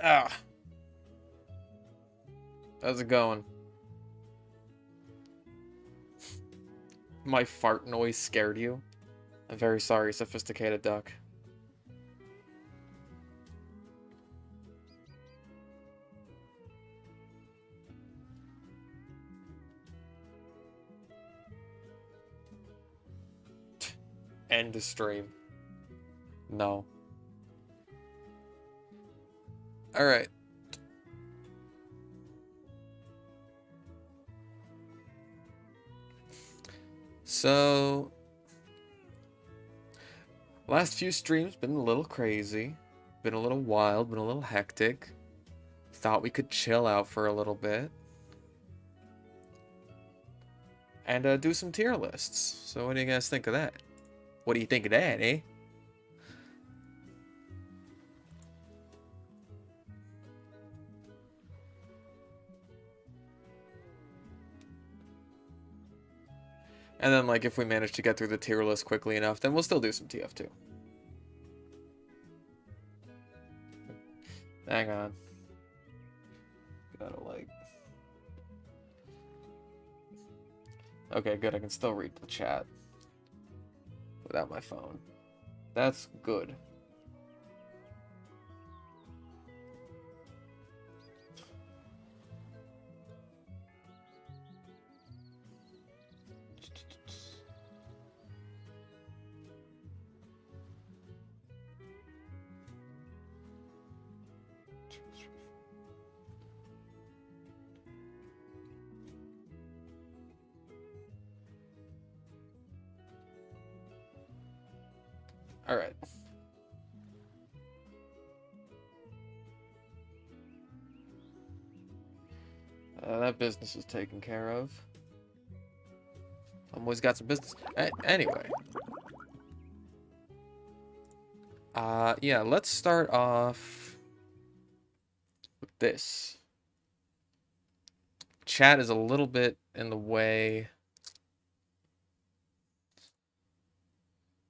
Ah, how's it going? My fart noise scared you? I'm very sorry, sophisticated duck. End the stream. No. Alright. So, last few streams been a little crazy, been a little wild, been a little hectic. Thought we could chill out for a little bit. And do some tier lists. So what do you guys think of that? What do you think of that, eh? And then, like, if we manage to get through the tier list quickly enough, then we'll still do some TF2. Hang on. Gotta, like... Okay, good. I can still read the chat without my phone. That's good. Alright. That business is taken care of. Always got some business. Anyway. Yeah, let's start off with this. Chat is a little bit in the way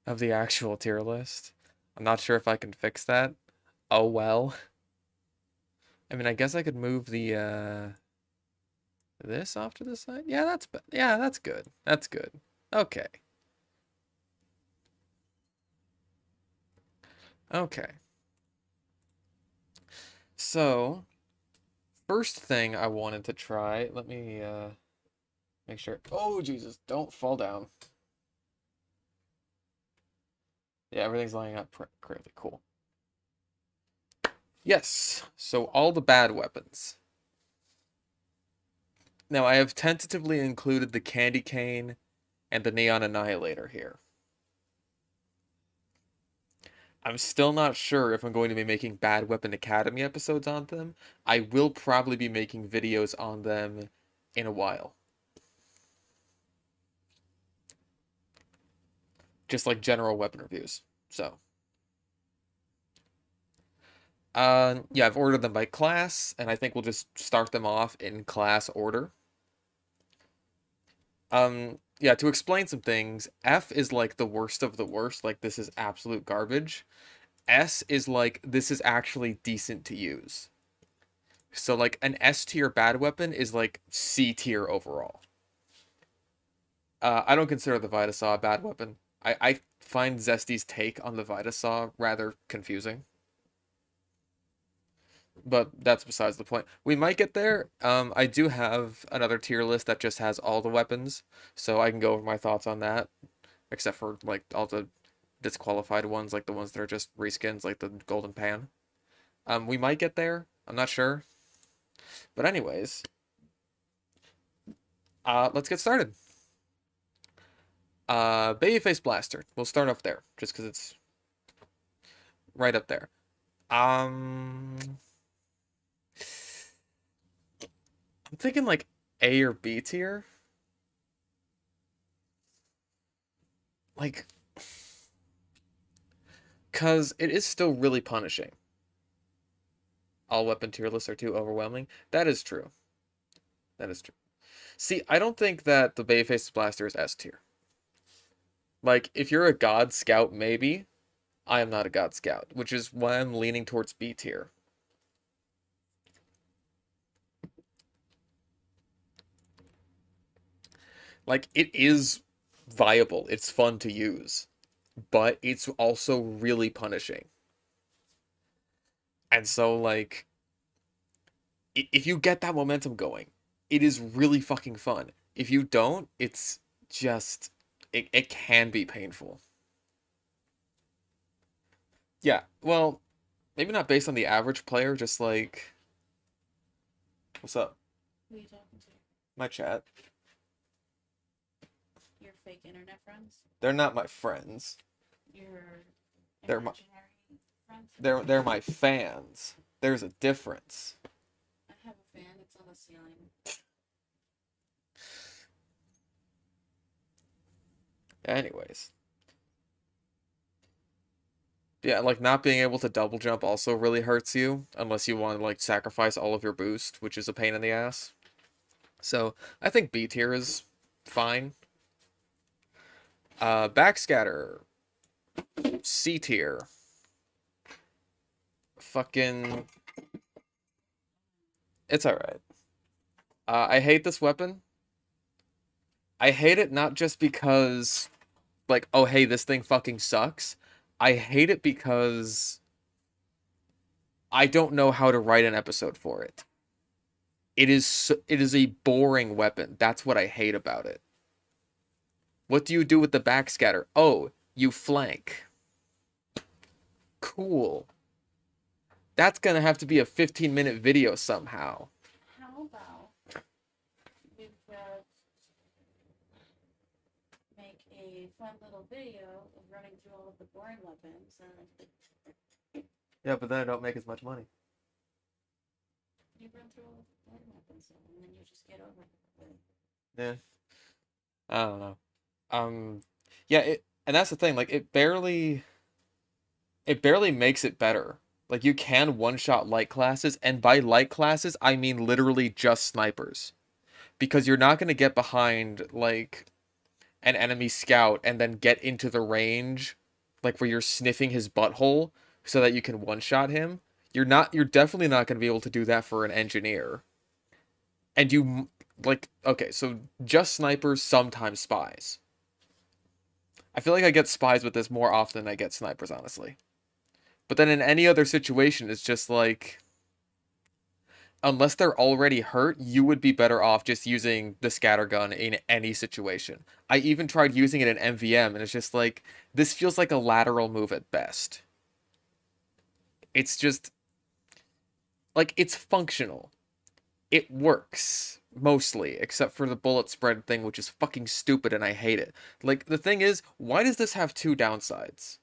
of the actual tier list. I'm not sure if I can fix that. Oh well. I mean, I guess I could move the this off to the side. Yeah, that's good. That's good. Okay. Okay. So, first thing I wanted to try, let me make sure. Oh, Jesus, don't fall down. Yeah, everything's lining up correctly. Cool. Yes, so all the bad weapons. Now, I have tentatively included the Candy Cane and the Neon Annihilator here. I'm still not sure if I'm going to be making Bad Weapon Academy episodes on them. I will probably be making videos on them in a while. Just like general weapon reviews. So. Yeah, I've ordered them by class, and I think we'll just start them off in class order. Yeah, to explain some things, F is like the worst of the worst, like this is absolute garbage. S is like, this is actually decent to use. So like an S tier bad weapon is like C tier overall. I don't consider the Vitasaw a bad weapon. I find Zesty's take on the Vitasaw rather confusing. But that's besides the point. We might get there. I do have another tier list that just has all the weapons, so I can go over my thoughts on that, except for like all the disqualified ones, like the ones that are just reskins, like the Golden Pan. We might get there. I'm not sure. But anyways, let's get started. Babyface Blaster. We'll start off there, just because it's right up there. I'm thinking like A or B tier. Like, because it is still really punishing. All weapon tier lists are too overwhelming. That is true. That is true. See, I don't think that the Babyface Blaster is S tier. Like, if you're a God Scout, maybe. I am not a God Scout, which is why I'm leaning towards B tier. Like, it is viable. It's fun to use, but it's also really punishing. And so, like, if you get that momentum going, it is really fucking fun. If you don't, it's just, it can be painful. Yeah, well, maybe not based on the average player, just like, what's up? Who are you talking to? My chat. Your fake internet friends? They're not my friends. Your They're my friends? they're my fans. There's a difference. I have a fan. It's on the ceiling. Anyways. Yeah, like not being able to double jump also really hurts you unless you want to like sacrifice all of your boost, which is a pain in the ass. So I think B tier is fine. Backscatter, C tier. Fucking, it's alright. I hate this weapon. I hate it not just because, like, oh hey, this thing fucking sucks. I hate it because I don't know how to write an episode for it. It is a boring weapon. That's what I hate about it. What do you do with the backscatter? Oh, you flank. Cool. That's gonna have to be a 15-minute video somehow. How about we make a fun little video of running through all of the boring weapons and Yeah, but then I don't make as much money. you run through all of the boring weapons and then you just get over it. Yeah. I don't know. Yeah, and that's the thing, like it barely makes it better. Like you can one-shot light classes, and by light classes, I mean literally just snipers. Because you're not gonna get behind like an enemy scout and then get into the range, like where you're sniffing his butthole so that you can one-shot him. You're definitely not gonna be able to do that for an engineer. And you like okay, so just snipers, sometimes spies. I feel like I get spies with this more often than I get snipers, honestly. But then in any other situation, it's just like, unless they're already hurt, you would be better off just using the scattergun in any situation. I even tried using it in MVM, and it's just like, this feels like a lateral move at best. It's just, like, it's functional. It works, mostly, except for the bullet spread thing, which is fucking stupid and I hate it. Like, the thing is, why does this have two downsides?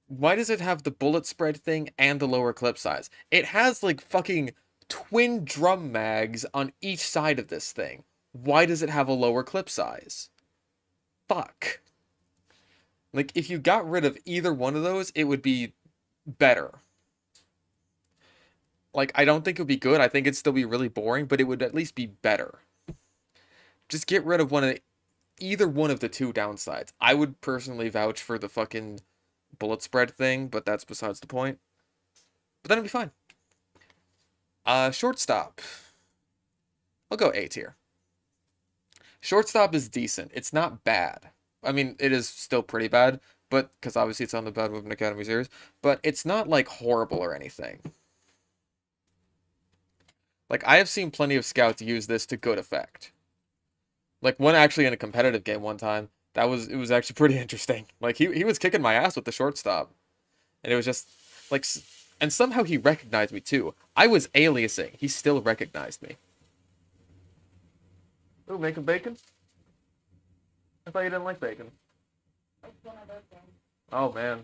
Why does it have the bullet spread thing and the lower clip size? It has like fucking twin drum mags on each side of this thing. Why does it have a lower clip size? Fuck. Like, if you got rid of either one of those, it would be better. Like, I don't think it would be good. I think it'd still be really boring, but it would at least be better. Just get rid of either one of the two downsides. I would personally vouch for the fucking bullet spread thing, but that's besides the point. But then it'd be fine. Shortstop. I'll go A tier. Shortstop is decent. It's not bad. I mean, it is still pretty bad, but because obviously it's on the Bad Movement Academy series, but it's not like horrible or anything. Like I have seen plenty of scouts use this to good effect. Like one actually in a competitive game one time, it was actually pretty interesting. Like he was kicking my ass with the shortstop. And it was just like and somehow he recognized me too. I was aliasing. He still recognized me. Ooh, making bacon? I thought you didn't like bacon. It's one of those things. Oh man.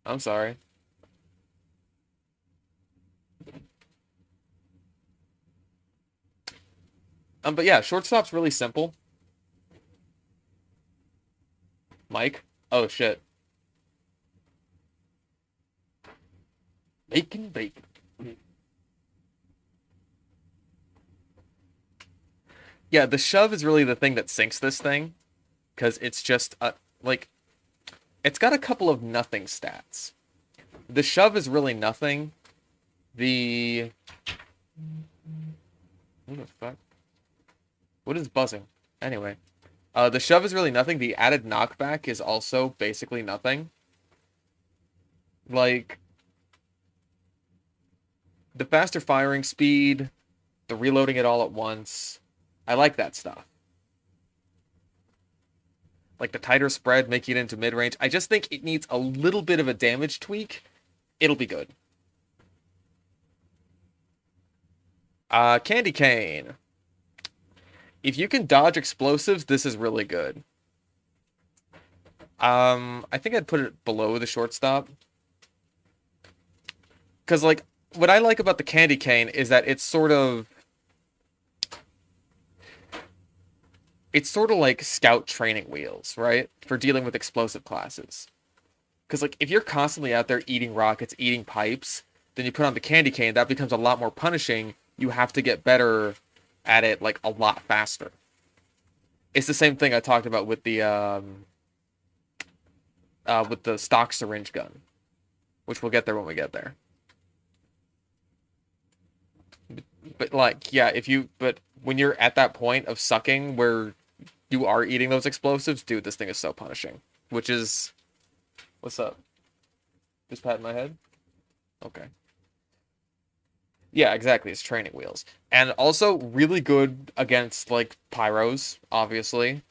I'm sorry. But yeah, shortstop's really simple. Mike. Oh shit. Bacon, bacon. Yeah, the shove is really the thing that sinks this thing. because it's just like it's got a couple of nothing stats. The shove is really nothing. The what the fuck? What is buzzing? Anyway, the shove is really nothing. The added knockback is also basically nothing. Like the faster firing speed, the reloading it all at once. I like that stuff. Like the tighter spread, making it into mid-range. I just think it needs a little bit of a damage tweak. It'll be good. Candy cane. If you can dodge explosives, this is really good. I think I'd put it below the shortstop. Because, like, what I like about the candy cane is that it's sort of like scout training wheels, right? For dealing with explosive classes. Because, like, if you're constantly out there eating rockets, eating pipes, then you put on the candy cane, that becomes a lot more punishing. You have to get better at it, like, a lot faster. It's the same thing I talked about with the stock syringe gun, which we'll get there when we get there. But, like, yeah, but when you're at that point of sucking where you are eating those explosives, dude, this thing is so punishing. Which is, what's up? Just patting my head? Okay. Yeah, exactly. It's training wheels. And also really good against, like, pyros, obviously.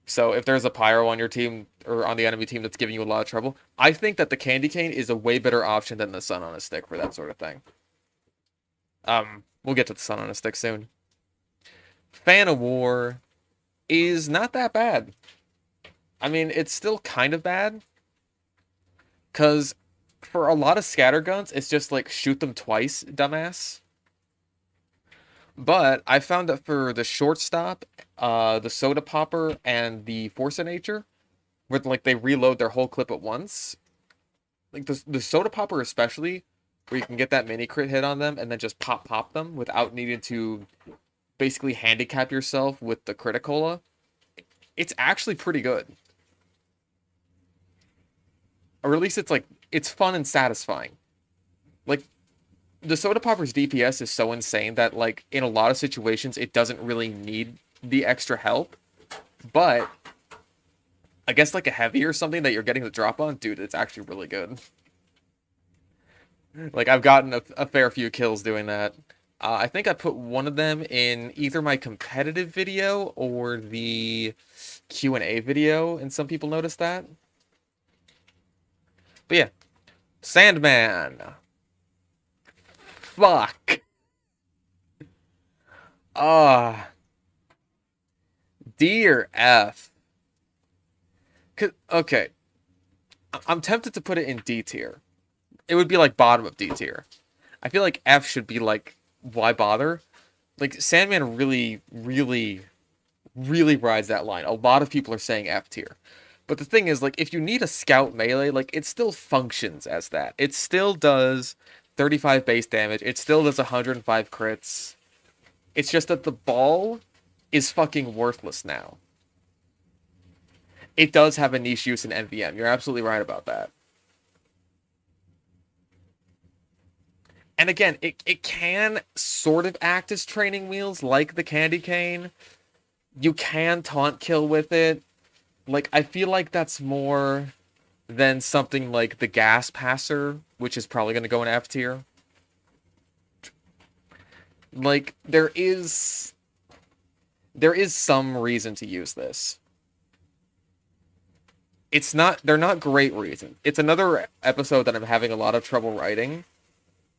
So if there's a pyro on your team, or on the enemy team that's giving you a lot of trouble, I think that the candy cane is a way better option than the sun on a stick for that sort of thing. We'll get to the sun on a stick soon. Fan of War is not that bad. I mean, it's still kind of bad. Because for a lot of scatterguns, it's just like shoot them twice, dumbass. But I found that for the shortstop, the soda popper, and the force of nature, where like they reload their whole clip at once. Like the soda popper especially, where you can get that mini crit hit on them and then just pop them without needing to basically handicap yourself with the criticola. It's actually pretty good. Or at least it's fun and satisfying. Like the soda popper's DPS is so insane that like in a lot of situations it doesn't really need the extra help. But I guess like a heavy or something that you're getting the drop on, dude, it's actually really good. Like I've gotten a fair few kills doing that. I think I put one of them in either my competitive video or the Q&A video, and some people noticed that. But yeah, Sandman. Fuck. Ah. D or F? Okay. I'm tempted to put it in D tier. It would be like bottom of D tier. I feel like F should be like, why bother? Like, Sandman really, really, really rides that line. A lot of people are saying F tier. But the thing is, like, if you need a scout melee, like, it still functions as that. It still does 35 base damage. It still does 105 crits. It's just that the ball is fucking worthless now. It does have a niche use in NVM. You're absolutely right about that. And again, it can sort of act as training wheels, like the candy cane. You can taunt kill with it. Like, I feel like that's more than something like the gas passer, which is probably going to go in F tier. Like, there is some reason to use this. They're not great reasons. It's another episode that I'm having a lot of trouble writing.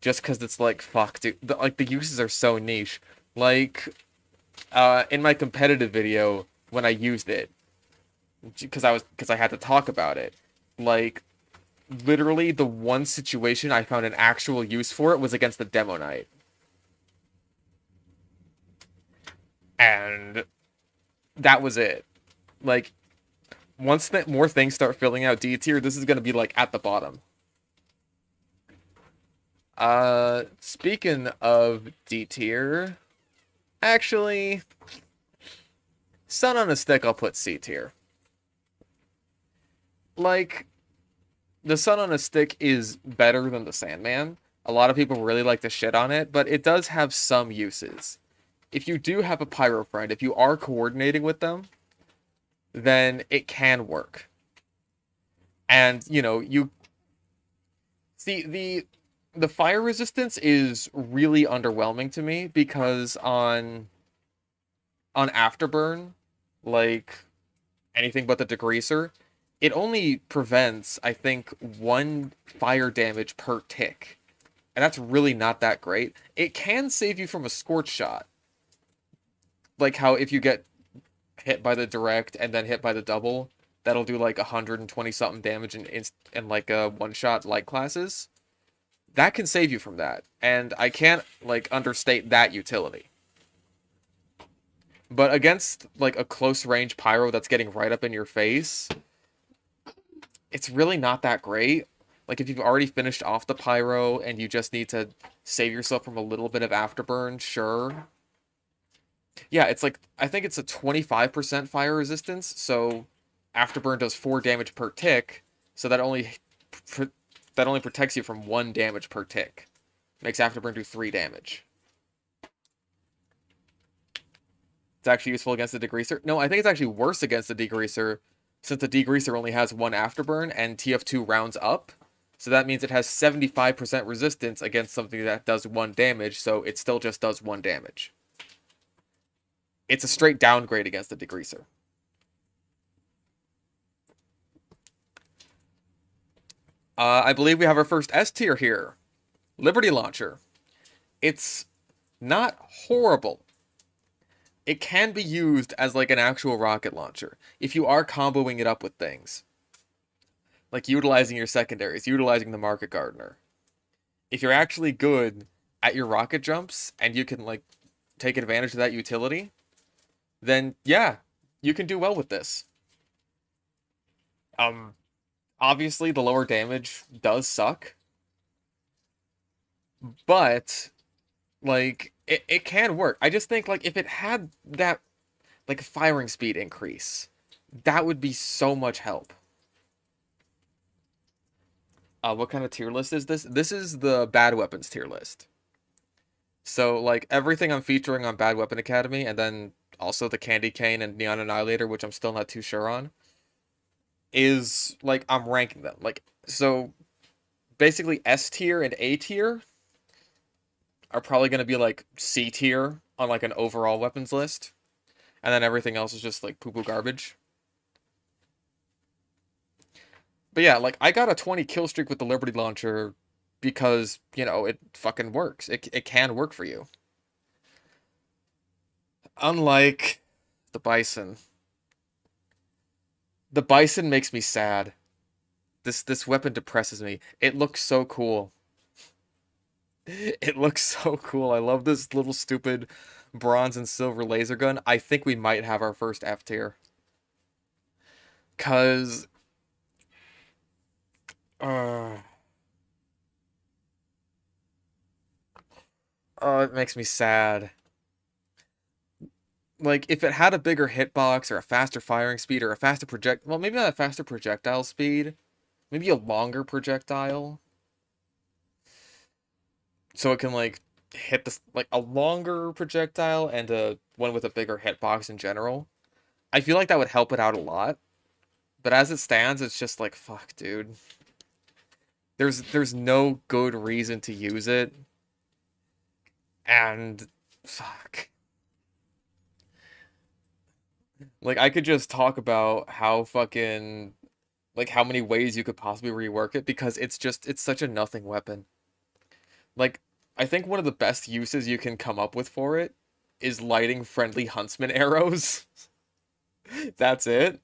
Just because it's like, fuck, dude. The uses are so niche. Like, in my competitive video, when I used it, because I had to talk about it, like, literally the one situation I found an actual use for it was against the Demo Knight. And that was it. Like, once more things start filling out D tier, this is going to be, like, at the bottom. Speaking of D tier, actually, Sun on a Stick, I'll put C tier. Like, the Sun on a Stick is better than the Sandman. A lot of people really like to shit on it, but it does have some uses. If you do have a Pyro friend, if you are coordinating with them, then it can work. And, you know, you see the fire resistance is really underwhelming to me because on Afterburn, like anything but the Degreaser, it only prevents, I think, 1 fire damage per tick. And that's really not that great. It can save you from a scorch shot. Like how if you get hit by the direct and then hit by the double, that'll do like 120 something damage in like a one-shot light classes. That can save you from that. And I can't like understate that utility. But against like a close range pyro that's getting right up in your face, it's really not that great. Like if you've already finished off the pyro and you just need to save yourself from a little bit of afterburn, sure. Yeah, it's like I think it's a 25% fire resistance, so afterburn does 4 damage per tick, so that only protects you from 1 damage per tick. Makes afterburn do 3 damage. It's actually useful against the Degreaser. No, I think it's actually worse against the Degreaser, since the Degreaser only has 1 afterburn and TF2 rounds up. So that means it has 75% resistance against something that does 1 damage, so it still just does 1 damage. It's a straight downgrade against the Degreaser. I believe we have our first S tier here. Liberty Launcher. It's not horrible. It can be used as like an actual rocket launcher if you are comboing it up with things. Like utilizing your secondaries, utilizing the Market Gardener. If you're actually good at your rocket jumps and you can like take advantage of that utility, then yeah, you can do well with this. Obviously the lower damage does suck, but like it can work. I just think like if it had that like firing speed increase, that would be so much help. What kind of tier list is this? This is the bad weapons tier list. So like everything I'm featuring on Bad Weapon Academy, and then also the Candy Cane and Neon Annihilator, which I'm still not too sure on, is like I'm ranking them. Like so basically S tier and A tier are probably gonna be like C tier on like an overall weapons list. And then everything else is just like poo-poo garbage. But yeah, like I got a 20 kill streak with the Liberty Launcher because, you know, it fucking works. It can work for you. Unlike the Bison. The Bison makes me sad. This weapon depresses me. It looks so cool. It looks so cool. I love this little stupid bronze and silver laser gun. I think we might have our first F tier. Cause oh, it makes me sad. Like, if it had a bigger hitbox or a faster firing speed or a faster well, maybe not a faster projectile speed. Maybe a longer projectile. So it can, like, hit this, like, a longer projectile and a one with a bigger hitbox in general. I feel like that would help it out a lot. But as it stands, it's just like, fuck, dude. There's no good reason to use it. And, fuck. Like, I could just talk about how fucking, like, how many ways you could possibly rework it, because it's such a nothing weapon. Like, I think one of the best uses you can come up with for it is lighting friendly Huntsman arrows. That's it.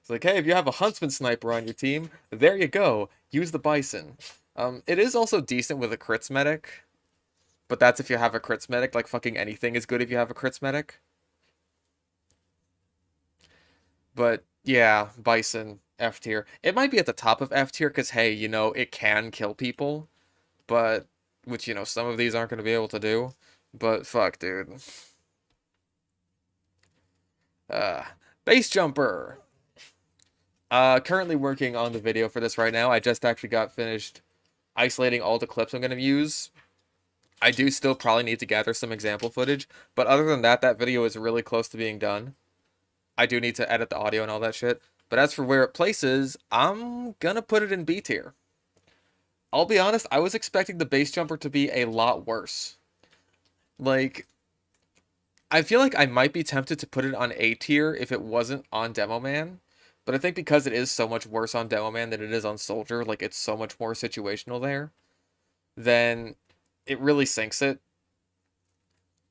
It's like, hey, if you have a Huntsman sniper on your team, there you go. Use the Bison. It is also decent with a crits medic, but that's if you have a crits medic. Like, fucking anything is good if you have a crits medic. But yeah, Bison, F tier. It might be at the top of F tier because, hey, you know, it can kill people, but, which, you know, some of these aren't going to be able to do. But fuck, dude. Uh, Base jumper. Currently working on the video for this right now. I just actually got finished isolating all the clips I'm going to use. I do still probably need to gather some example footage, but other than that, that video is really close to being done. I do need to edit the audio and all that shit. But as for where it places, I'm gonna put it in B tier. I'll be honest, I was expecting the base jumper to be a lot worse. Like, I feel like I might be tempted to put it on A tier if it wasn't on Demo Man. But I think because it is so much worse on Demo Man than it is on Soldier, like it's so much more situational there, then it really sinks it.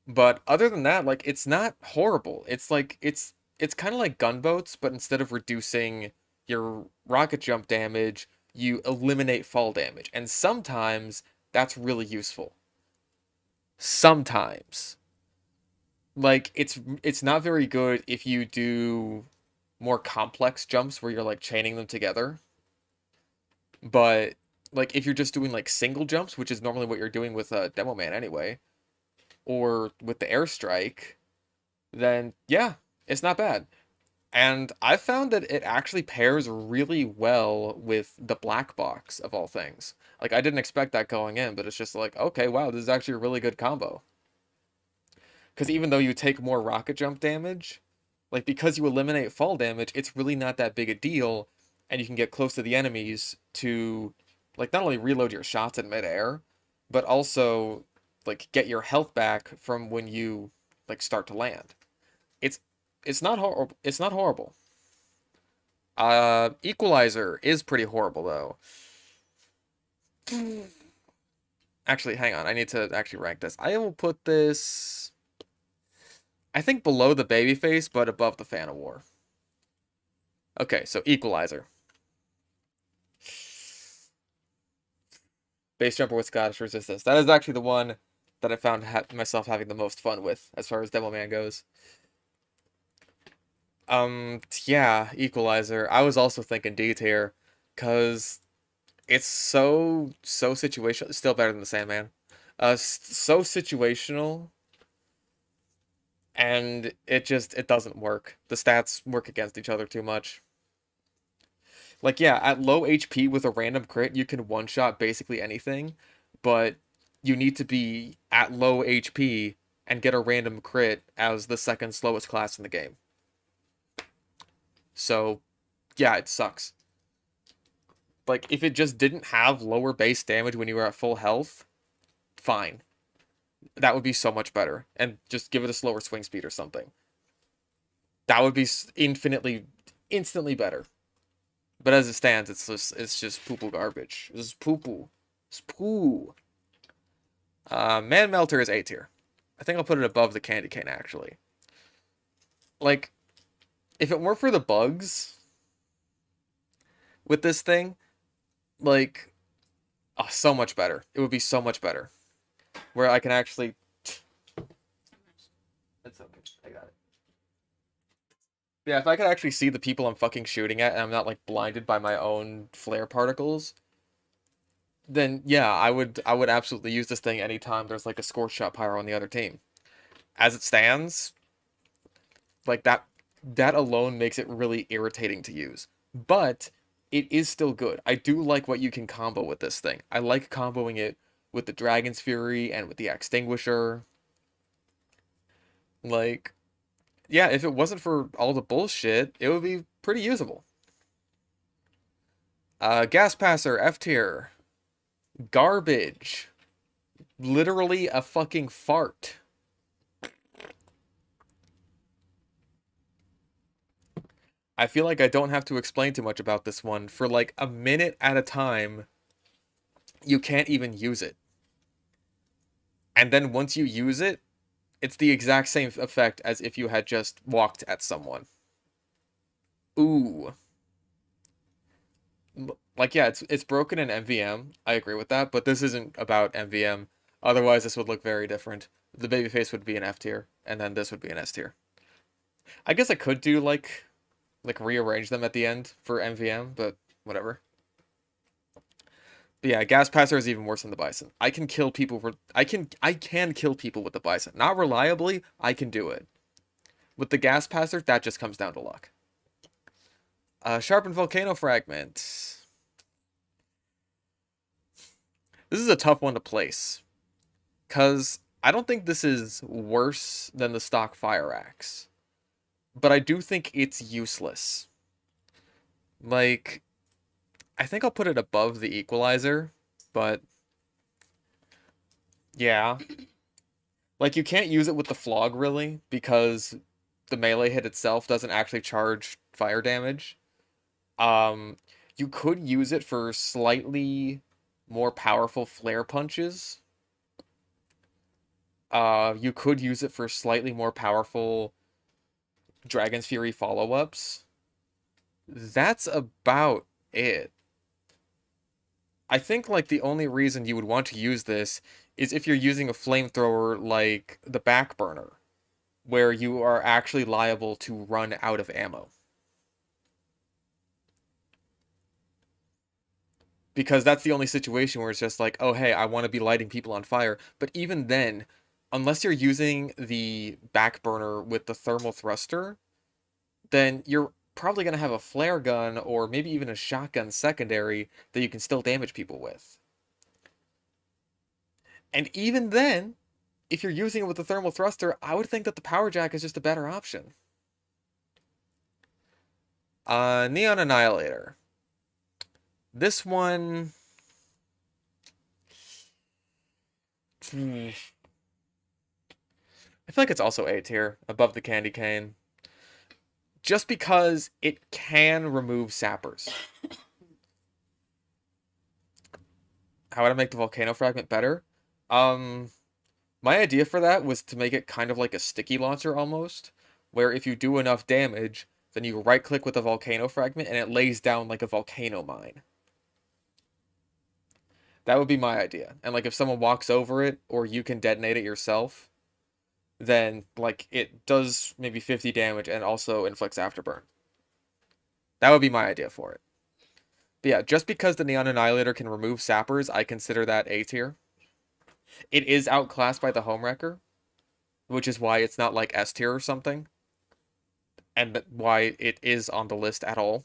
But other than that, like it's not horrible. It's like it's kind of like gunboats, but instead of reducing your rocket jump damage, you eliminate fall damage. And sometimes that's really useful. Sometimes. Like it's not very good if you do more complex jumps where you're like chaining them together. But like if you're just doing like single jumps, which is normally what you're doing with a Demo Man anyway, or with the airstrike, then yeah, it's not bad. And I found that it actually pairs really well with the black box of all things. Like I didn't expect that going in, but it's just like, okay, wow, this is actually a really good combo. Because even though you take more rocket jump damage, like because you eliminate fall damage, it's really not that big a deal, and you can get close to the enemies to like not only reload your shots in midair, but also like get your health back from when you like start to land. It's it's not horrible. It's not horrible. Equalizer is pretty horrible though. Actually, hang on. I need to actually rank this. I will put this, I think, below the babyface, but above the Fan of War. Okay, so Equalizer. Base jumper with Scottish resistance. That is actually the one that I found myself having the most fun with as far as Demo Man goes. Yeah, Equalizer. I was also thinking D tier, cause it's so situational. It's still better than the Sandman. So situational, and it doesn't work. The stats work against each other too much. Like yeah, at low HP with a random crit, you can one-shot basically anything, but you need to be at low HP and get a random crit as the second slowest class in the game. So, yeah, it sucks. Like, if it just didn't have lower base damage when you were at full health, fine. That would be so much better. And just give it a slower swing speed or something. That would be instantly better. But as it stands, it's just poo-poo garbage. It's poo-poo. It's poo. Man Melter is A tier. I think I'll put it above the Candy Cane, actually. Like, if it weren't for the bugs with this thing, like, oh, so much better. It would be so much better. Where I can actually... It's okay. I got it. Yeah, if I could actually see the people I'm fucking shooting at and I'm not, like, blinded by my own flare particles, then, yeah, I would absolutely use this thing anytime there's, like, a scorch shot pyro on the other team. As it stands, like, that alone makes it really irritating to use. But it is still good. I do like what you can combo with this thing. I like comboing it with the Dragon's Fury and with the Extinguisher. Like, yeah, if it wasn't for all the bullshit, it would be pretty usable. Gas Passer, F tier. Garbage. Literally a fucking fart. I feel like I don't have to explain too much about this one. For like a minute at a time, you can't even use it. And then once you use it, it's the exact same effect as if you had just walked at someone. Ooh. Like, yeah, it's broken in MVM. I agree with that, but this isn't about MVM. Otherwise, this would look very different. The babyface would be an F tier, and then this would be an S tier. I guess I could do, like rearrange them at the end for MVM, but whatever. But yeah, Gas Passer is even worse than the Bison. I can kill people I can kill people with the Bison. Not reliably, I can do it. With the gas passer, that just comes down to luck. Sharpened volcano fragment. This is a tough one to place, because I don't think this is worse than the stock fire axe, but I do think it's useless. Like, I think I'll put it above the equalizer, but yeah. Like, you can't use it with the flog, really, because the melee hit itself doesn't actually charge fire damage. Um, you could use it for slightly more powerful flare punches. You could use it for slightly more powerful Dragon's Fury follow-ups. That's about it. I think, like, the only reason you would want to use this is if you're using a flamethrower like the Backburner, where you are actually liable to run out of ammo. Because that's the only situation where it's just like, oh, hey, I want to be lighting people on fire. But even then, unless you're using the Backburner with the thermal thruster, then you're probably going to have a flare gun or maybe even a shotgun secondary that you can still damage people with. And even then, if you're using it with the thermal thruster, I would think that the power jack is just a better option. Neon Annihilator. This one... I feel like it's also A tier, above the candy cane. Just because it can remove sappers. How would I make the volcano fragment better? My idea for that was to make it kind of like a sticky launcher almost, where if you do enough damage, then you right click with the volcano fragment and it lays down like a volcano mine. That would be my idea. And like if someone walks over it or you can detonate it yourself, then like it does maybe 50 damage and also inflicts afterburn. That would be my idea for it. But yeah, just because the Neon Annihilator can remove sappers, I consider that A tier. It is outclassed by the Homewrecker, which is why it's not like S tier or something. And why it is on the list at all.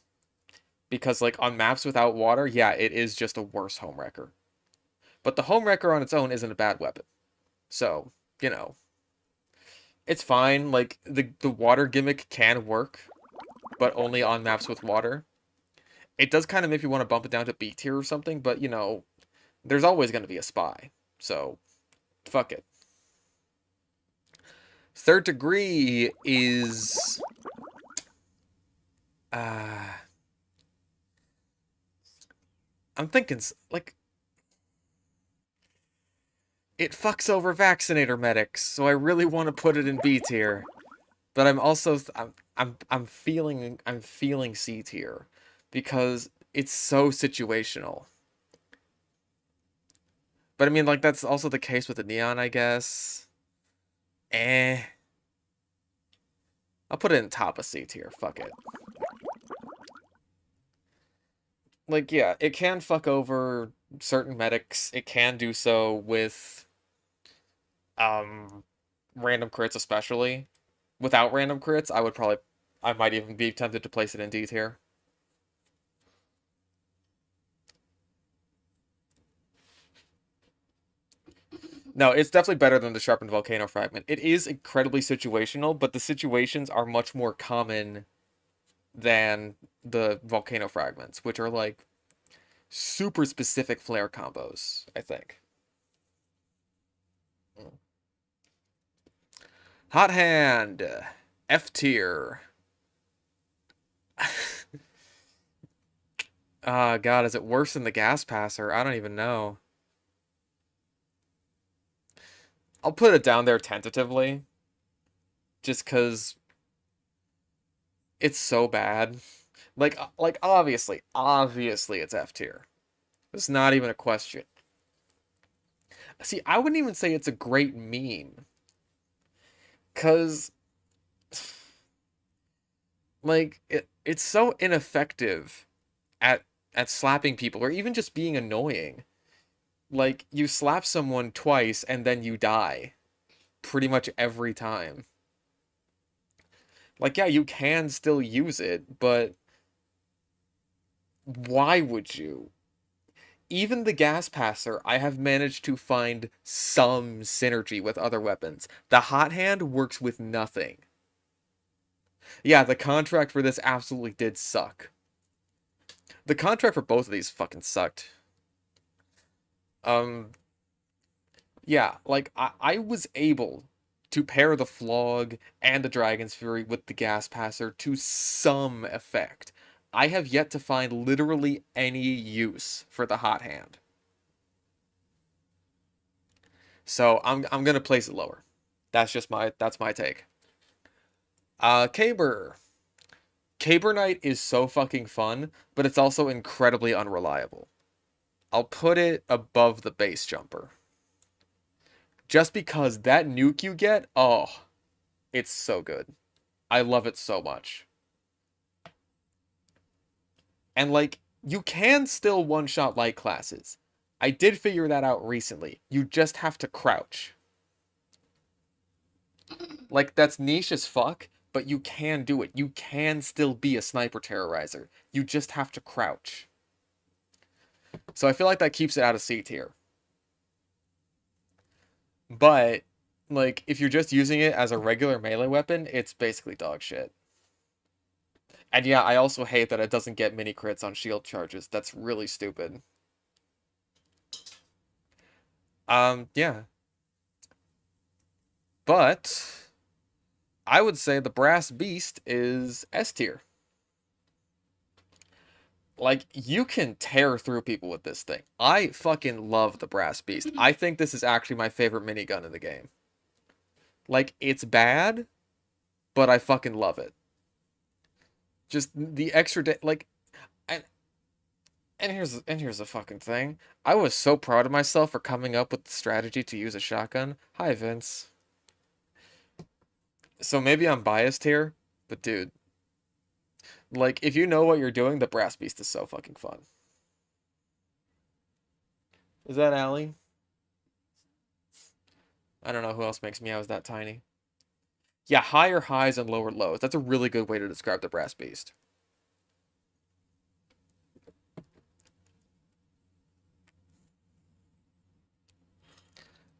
Because like on maps without water, yeah, it is just a worse Homewrecker. But the Homewrecker on its own isn't a bad weapon. So, you know, it's fine. Like the water gimmick can work, but only on maps with water. It does kind of make you want to bump it down to B tier or something, but you know, there's always going to be a spy. So, fuck it. Third degree is... I'm thinking, like... It fucks over vaccinator medics, so I really want to put it in B tier. But I'm also... I'm feeling C tier. Because it's so situational. But I mean, like, that's also the case with the Neon, I guess. I'll put it in top of C tier. Fuck it. Like, yeah, it can fuck over certain medics. It can do so with random crits especially. Without random crits, I might even be tempted to place it in D tier. No, it's definitely better than the Sharpened Volcano Fragment. It is incredibly situational, but the situations are much more common than the Volcano Fragments, which are like super specific flare combos, I think. Hot Hand, F tier. God, is it worse than the Gas Passer? I don't even know. I'll put it down there tentatively. Just because it's so bad. Like obviously it's F tier. It's not even a question. See, I wouldn't even say it's a great meme. Because, like, it's so ineffective at slapping people, or even just being annoying. Like, you slap someone twice, and then you die. Pretty much every time. Like, yeah, you can still use it, but why would you? Even the gas passer, I have managed to find some synergy with other weapons. The hot hand works with nothing. Yeah, the contract for this absolutely did suck. The contract for both of these fucking sucked. Um, yeah, like I was able to pair the Flog and the Dragon's Fury with the Gas Passer to some effect. I have yet to find literally any use for the Hot Hand. So I'm gonna place it lower. That's my take. Caber. Caber Knight is so fucking fun, but it's also incredibly unreliable. I'll put it above the base jumper. Just because that nuke you get, oh, it's so good. I love it so much. And like, you can still one-shot light classes. I did figure that out recently. You just have to crouch. Like, that's niche as fuck, but you can do it. You can still be a sniper terrorizer. You just have to crouch. So I feel like that keeps it out of C tier. But, like, if you're just using it as a regular melee weapon, it's basically dog shit. And yeah, I also hate that it doesn't get mini crits on shield charges. That's really stupid. Yeah. But I would say the Brass Beast is S tier. Like, you can tear through people with this thing. I fucking love the Brass Beast. I think this is actually my favorite minigun in the game. Like, it's bad, but I fucking love it. Just the extra like, and here's the fucking thing. I was so proud of myself for coming up with the strategy to use a shotgun. Hi, Vince. So maybe I'm biased here, but dude, like, if you know what you're doing, the Brass Beast is so fucking fun. Is that Allie? I don't know who else makes meows that tiny. Yeah, higher highs and lower lows. That's a really good way to describe the Brass Beast.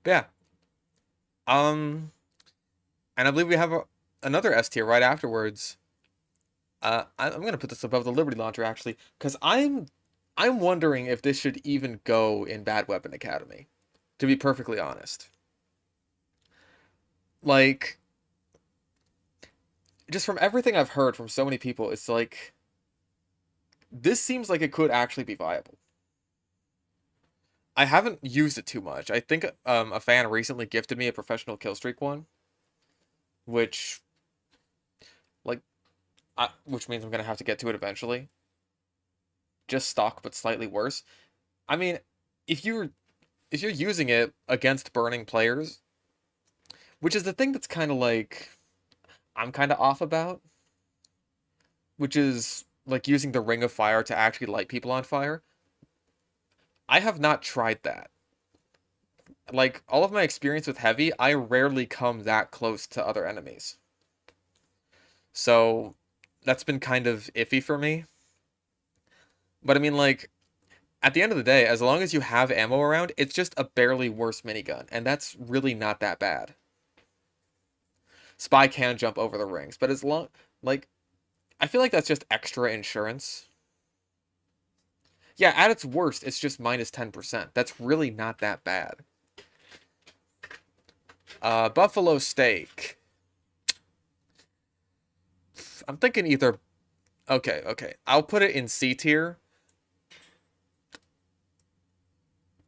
But yeah. And I believe we have another S tier right afterwards. I'm gonna put this above the Liberty Launcher actually, because I'm wondering if this should even go in Bad Weapon Academy, to be perfectly honest. Like, just from everything I've heard from so many people, it's like, this seems like it could actually be viable. I haven't used it too much. I think a fan recently gifted me a professional killstreak one, which, like, which means I'm gonna have to get to it eventually. Just stock, but slightly worse. I mean, if you're using it against burning players, which is the thing that's kind of like I'm kind of off about, which is like using the Ring of Fire to actually light people on fire. I have not tried that. Like, all of my experience with heavy, I rarely come that close to other enemies. So, that's been kind of iffy for me. But I mean, like, at the end of the day, as long as you have ammo around, it's just a barely worse minigun, and that's really not that bad. Spy can jump over the rings, but as long, like, I feel like that's just extra insurance. Yeah, at its worst, it's just minus 10%. That's really not that bad. Buffalo steak. I'm thinking either... Okay. I'll put it in C tier.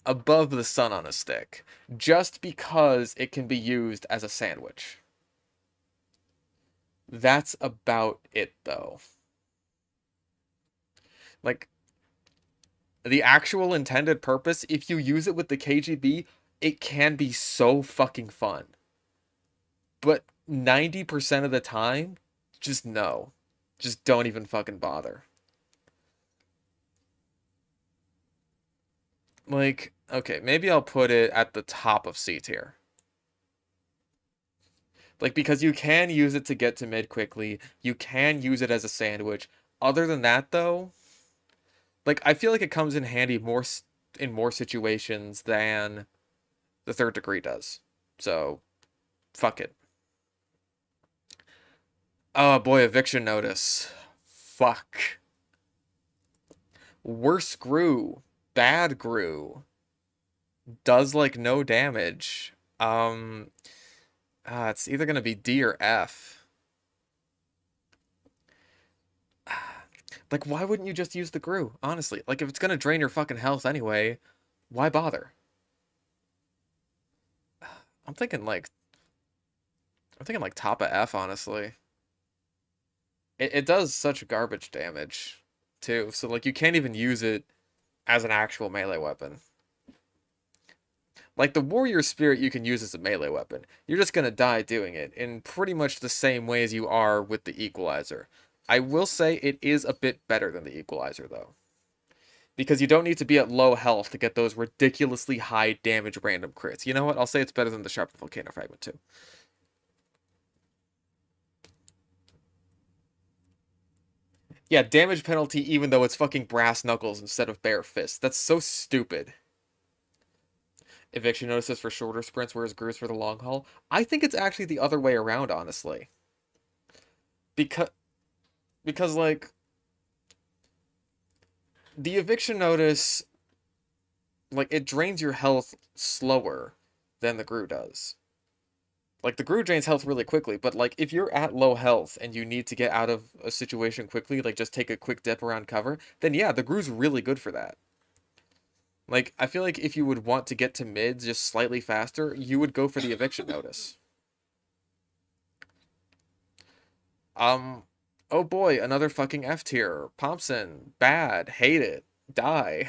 Above the sun on a stick. Just because it can be used as a sandwich. That's about it, though. Like, the actual intended purpose, if you use it with the KGB, it can be so fucking fun. But 90% of the time, just no. Just don't even fucking bother. Like, okay, maybe I'll put it at the top of C tier. Like, because you can use it to get to mid quickly, you can use it as a sandwich. Other than that, though, like, I feel like it comes in handy in more situations than the third degree does. So, fuck it. Oh boy, eviction notice. Fuck. Worse grew. Bad grew. Does like no damage. Um, it's either gonna be D or F. Like, why wouldn't you just use the Gru? Honestly, like if it's gonna drain your fucking health anyway, why bother? I'm thinking like I'm thinking like top of F, honestly. It does such garbage damage too, so like you can't even use it as an actual melee weapon. Like the warrior spirit you can use as a melee weapon. You're just gonna die doing it in pretty much the same way as you are with the equalizer. I will say it is a bit better than the equalizer though. Because you don't need to be at low health to get those ridiculously high damage random crits. You know what? I'll say it's better than the Sharpened Volcano Fragment too. Yeah, damage penalty even though it's fucking brass knuckles instead of bare fists. That's so stupid. Eviction notices for shorter sprints, whereas Gru's for the long haul. I think it's actually the other way around, honestly. Because like the eviction notice, like it drains your health slower than the Gru does. Like the Gru drains health really quickly, but like if you're at low health and you need to get out of a situation quickly, like just take a quick dip around cover, then yeah, the Gru's really good for that. Like I feel like if you would want to get to mids just slightly faster, you would go for the eviction notice. Um, oh boy, another fucking F tier. Thompson, bad, hate it, die.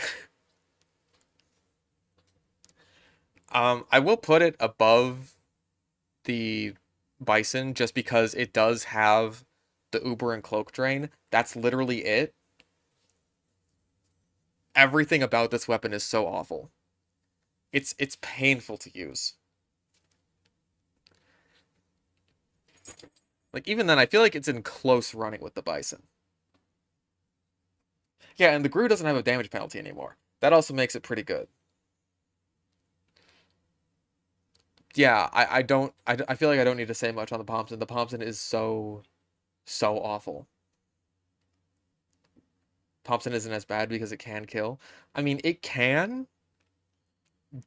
I will put it above the Bison just because it does have the Uber and Cloak Drain. That's literally it. Everything about this weapon is so awful. It's painful to use. Like even then, I feel like it's in close running with the Bison. Yeah, and the Gru doesn't have a damage penalty anymore. That also makes it pretty good. Yeah, I feel like I don't need to say much on the Thompson. The Thompson is so awful. Thompson isn't as bad because it can kill. I mean, it can.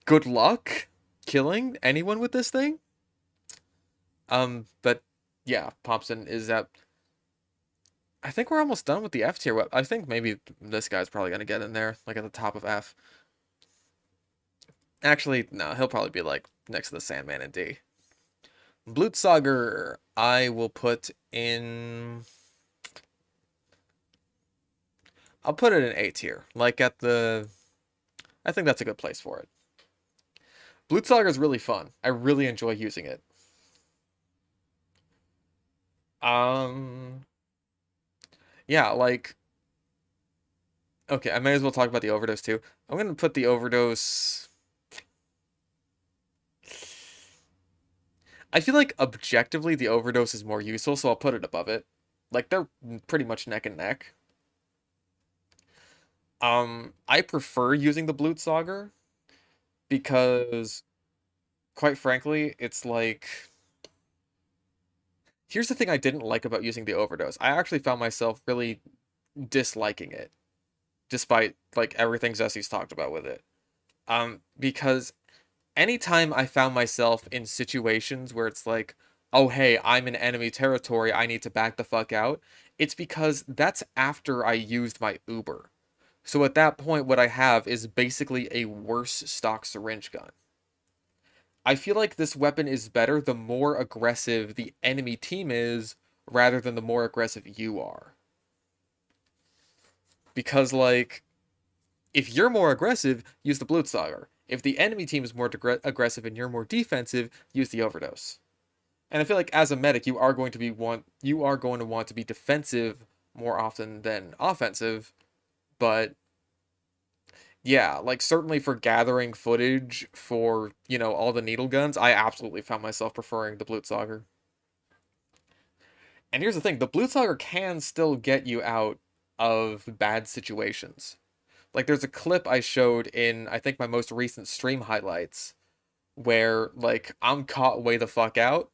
Good luck killing anyone with this thing. But yeah, Thompson is at. I think we're almost done with the F tier. I think maybe this guy's probably gonna get in there, like at the top of F. Actually, no, he'll probably be like next to the Sandman in D. Blutsauger, I will put in. I'll put it in A tier, like at the. I think that's a good place for it. Blutsauger is really fun. I really enjoy using it. Um, yeah, like okay, I may as well talk about the overdose too. I'm gonna put the overdose. I feel like objectively the overdose is more useful, so I'll put it above it. Like they're pretty much neck and neck. I prefer using the Blutsauger because quite frankly, it's like here's the thing I didn't like about using the overdose. I actually found myself really disliking it, despite like everything Zessie's talked about with it. Because anytime I found myself in situations where it's like, oh hey, I'm in enemy territory, I need to back the fuck out, it's because that's after I used my Uber. So at that point, what I have is basically a worse stock syringe gun. I feel like this weapon is better the more aggressive the enemy team is, rather than the more aggressive you are. Because, like, if you're more aggressive, use the Blutsauger. If the enemy team is more aggressive and you're more defensive, use the Overdose. And I feel like as a medic, you are going to want to be defensive more often than offensive, but yeah, like certainly for gathering footage for, all the needle guns, I absolutely found myself preferring the Blutsauger. And here's the thing, the Blutsauger can still get you out of bad situations. Like there's a clip I showed in I think my most recent stream highlights where like I'm caught way the fuck out.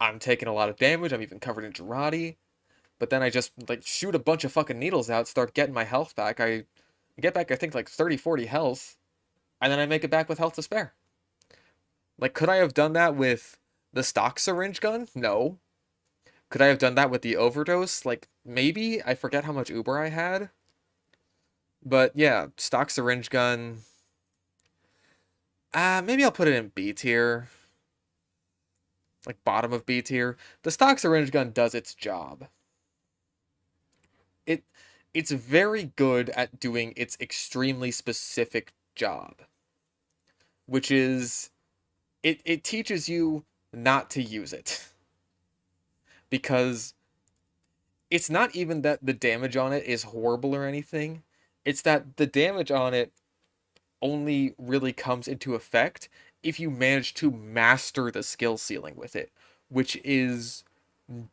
I'm taking a lot of damage, I'm even covered in Girardi, but then I just like shoot a bunch of fucking needles out, start getting my health back. I get back I think like 30, 40 health, and then I make it back with health to spare. Like could I have done that with the stock syringe gun? No. Could I have done that with the overdose? Like maybe. I forget how much Uber I had. But yeah, stock syringe gun. Maybe I'll put it in B tier. Like bottom of B tier. The stock syringe gun does its job. It it's very good at doing its extremely specific job, which is it teaches you not to use it. Because it's not even that the damage on it is horrible or anything. It's that the damage on it only really comes into effect if you manage to master the skill ceiling with it, which is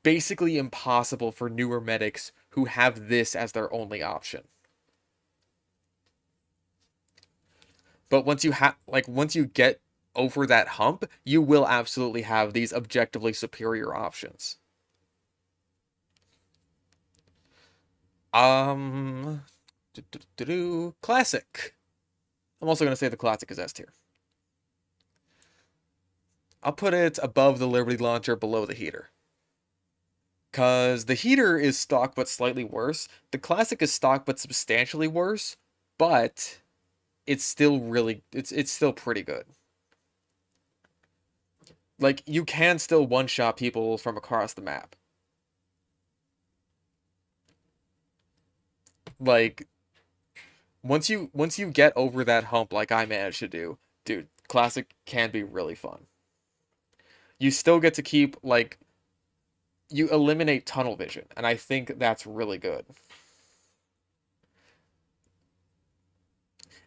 basically impossible for newer medics who have this as their only option. But once you get over that hump, you will absolutely have these objectively superior options. Um, Classic. I'm also going to say the classic is S tier. I'll put it above the Liberty Launcher, below the heater. Because the heater is stock but slightly worse. The classic is stock but substantially worse, but it's still it's still pretty good. Like you can still one-shot people from across the map. Like once you get over that hump like I managed to do, dude, classic can be really fun. You still get to keep like you eliminate tunnel vision, and I think that's really good.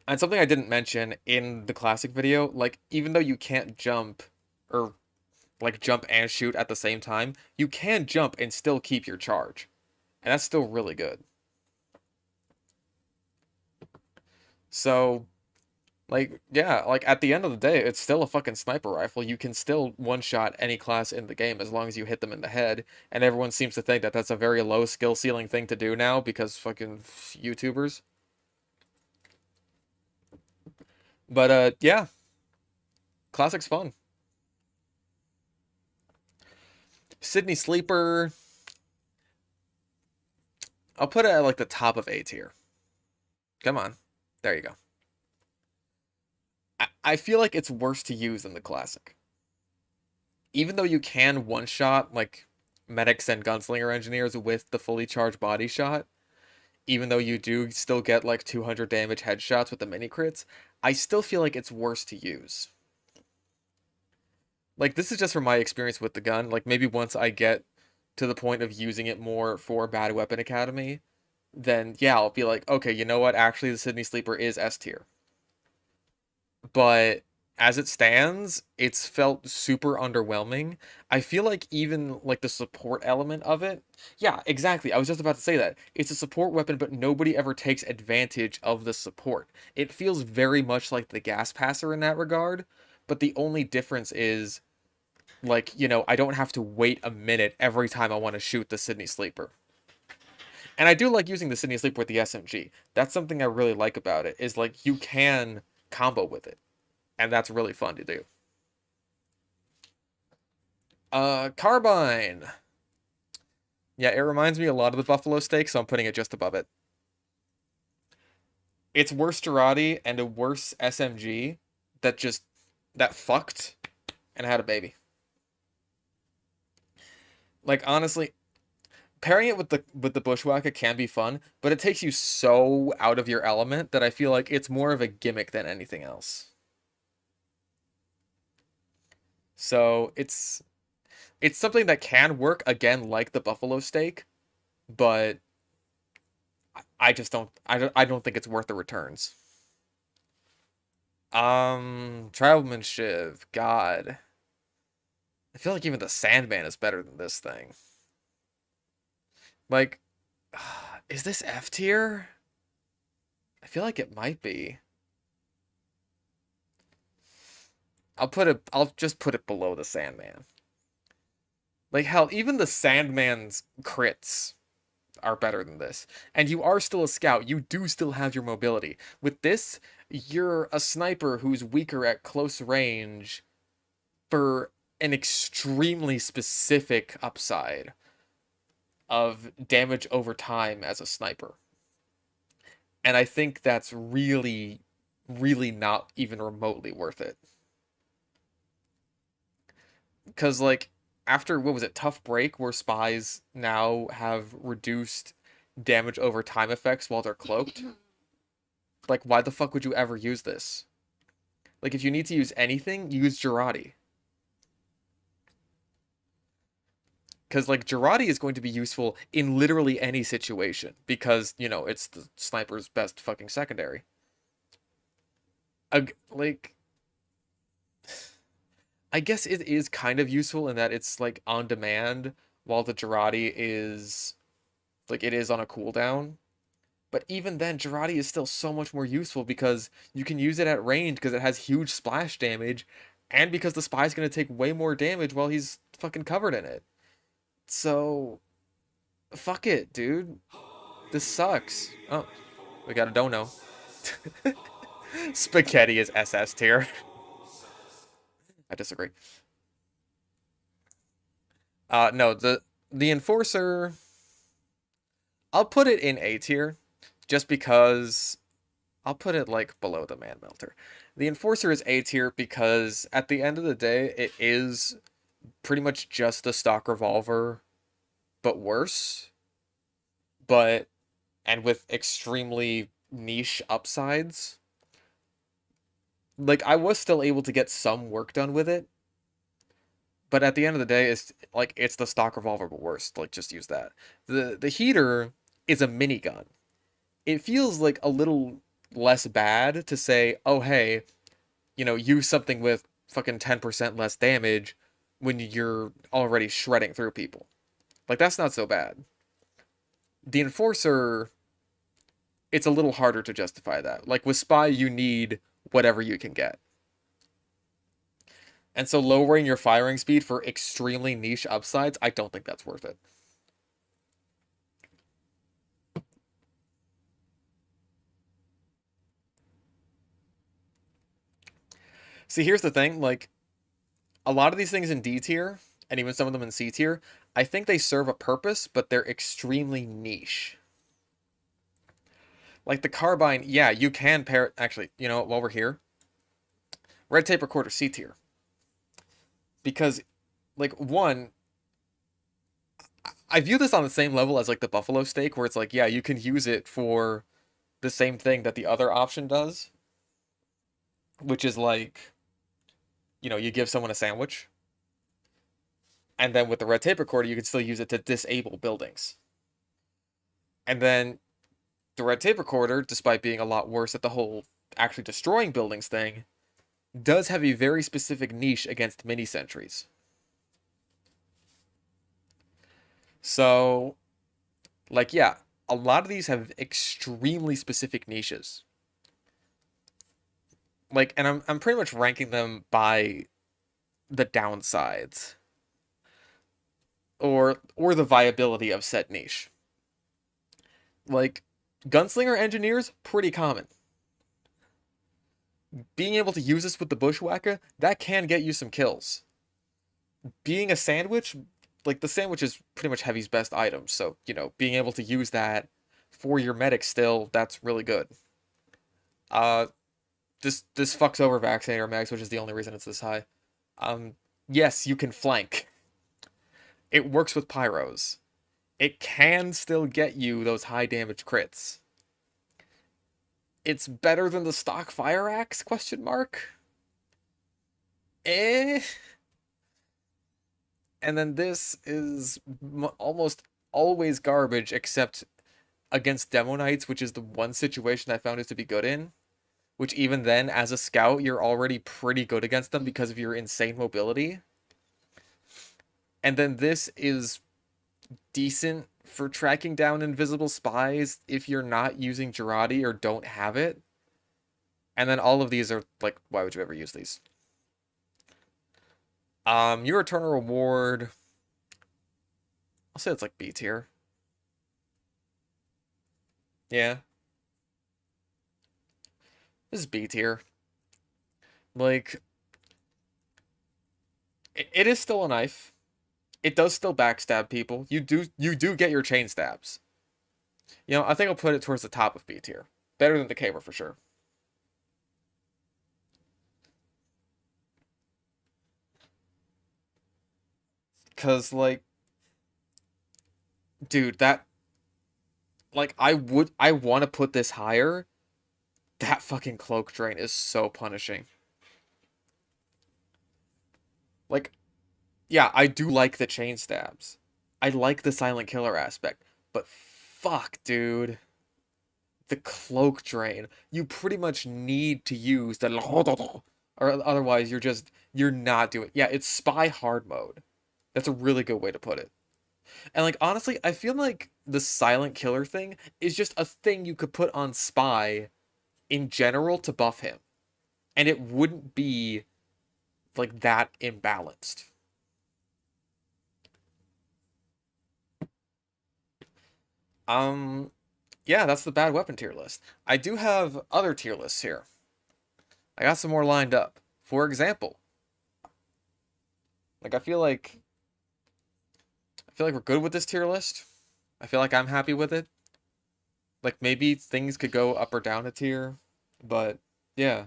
And something I didn't mention in the classic video, like even though you can't jump or like jump and shoot at the same time, you can jump and still keep your charge. And that's still really good. So, like, yeah, like at the end of the day, it's still a fucking sniper rifle. You can still one-shot any class in the game as long as you hit them in the head. And everyone seems to think that that's a very low skill ceiling thing to do now because fucking YouTubers. But yeah, classic's fun. Sydney Sleeper, I'll put it at like the top of A tier. Come on. There you go. I feel like it's worse to use than the classic. Even though you can one-shot like medics and gunslinger engineers with the fully charged body shot, even though you do still get like 200 damage headshots with the mini crits, I still feel like it's worse to use. Like this is just from my experience with the gun. Like maybe once I get to the point of using it more for Bad Weapon Academy, then yeah, I'll be like, okay, you know what? Actually, the Sydney Sleeper is S tier. But as it stands, it's felt super underwhelming. I feel like even like the support element of it, yeah, exactly. I was just about to say that. It's a support weapon, but nobody ever takes advantage of the support. It feels very much like the gas passer in that regard, but the only difference is like, you know, I don't have to wait a minute every time I want to shoot the Sydney Sleeper. And I do like using the Sydney Sleeper with the SMG. That's something I really like about it, is like you can combo with it. And that's really fun to do. Carbine. Yeah, it reminds me a lot of the Buffalo Steak, so I'm putting it just above it. It's worse Girardi and a worse SMG that fucked and had a baby. Like honestly, pairing it with the Bushwhacker can be fun, but it takes you so out of your element that I feel like it's more of a gimmick than anything else. So it's something that can work again like the Buffalo Steak, but I don't think it's worth the returns. Travelman Shiv, God. I feel like even the Sandman is better than this thing. Like, is this F tier? I feel like it might be. I'll just put it below the Sandman. Like hell, even the Sandman's crits are better than this. And you are still a scout. You do still have your mobility. With this, you're a sniper who's weaker at close range for an extremely specific upside of damage over time as a sniper. And I think that's really, really not even remotely worth it. Because, like, after, what was it, Tough Break, where spies now have reduced damage over time effects while they're cloaked? Like, why the fuck would you ever use this? Like, if you need to use anything, use Girardi. Because, like, Girardi is going to be useful in literally any situation. Because, you know, it's the sniper's best fucking secondary. Like, I guess it is kind of useful in that it's, like, on demand, while the Girardi is, like, it is on a cooldown. But even then, Girardi is still so much more useful because you can use it at range because it has huge splash damage, and because the spy's going to take way more damage while he's fucking covered in it. So, fuck it, dude. This sucks. Oh, we got a dono. Spaghetti is SS tier. I disagree. No, the Enforcer, I'll put it in A tier, just because I'll put it like below the Man Melter. The Enforcer is A tier because at the end of the day, it is pretty much just a stock revolver, but worse. But and with extremely niche upsides. Like I was still able to get some work done with it, but at the end of the day, it's like it's the stock revolver, but worse. Like just use that. The heater is a minigun. It feels like a little less bad to say, oh hey, you know, use something with fucking 10% less damage when you're already shredding through people. Like that's not so bad. The Enforcer, it's a little harder to justify that. Like with Spy, you need whatever you can get. And so lowering your firing speed for extremely niche upsides, I don't think that's worth it. See, here's the thing, like, a lot of these things in D tier, and even some of them in C tier, I think they serve a purpose, but they're extremely niche. Like the carbine, yeah, you can pair it. Actually, you know what, while we're here, red tape recorder C tier. Because, like, one, I view this on the same level as, like, the buffalo steak, where it's like, yeah, you can use it for the same thing that the other option does, which is like, you know, you give someone a sandwich, and then with the red tape recorder, you can still use it to disable buildings. And then the red tape recorder, despite being a lot worse at the whole actually destroying buildings thing, does have a very specific niche against mini sentries. So, like, yeah, a lot of these have extremely specific niches. Like, and I'm pretty much ranking them by the downsides or the viability of said niche. Like, gunslinger engineers, pretty common. Being able to use this with the bushwhacker, that can get you some kills. Being a sandwich, like the sandwich is pretty much Heavy's best item, so, you know, being able to use that for your medic still, that's really good. Uh, this fucks over Vaccinator Mags, which is the only reason it's this high. Yes, you can flank. It works with Pyros. It can still get you those high damage crits. It's better than the stock fire axe? Question mark. Eh. And then this is almost always garbage, except against Demo Knights, which is the one situation I found it to be good in. Which even then, as a scout, you're already pretty good against them because of your insane mobility. And then this is decent for tracking down invisible spies if you're not using Girardi or don't have it. And then all of these are like, why would you ever use these? Your eternal reward. I'll say it's like B tier. Yeah, this is B tier. Like, it is still a knife. It does still backstab people. You do get your chain stabs. You know, I think I'll put it towards the top of B tier. Better than the Caver for sure. Cause like, dude, that like I want to put this higher. That fucking cloak drain is so punishing. Like, yeah, I do like the chain stabs. I like the silent killer aspect, but fuck, dude. The cloak drain. You pretty much need to use the or otherwise you're not doing. Yeah, it's spy hard mode. That's a really good way to put it. And like honestly, I feel like the silent killer thing is just a thing you could put on spy in general to buff him. And it wouldn't be like that imbalanced. Um yeah, that's the bad weapon tier list. I do have other tier lists here. I got some more lined up. For example, like I feel like we're good with this tier list. I feel like I'm happy with it. Like maybe things could go up or down a tier, but yeah.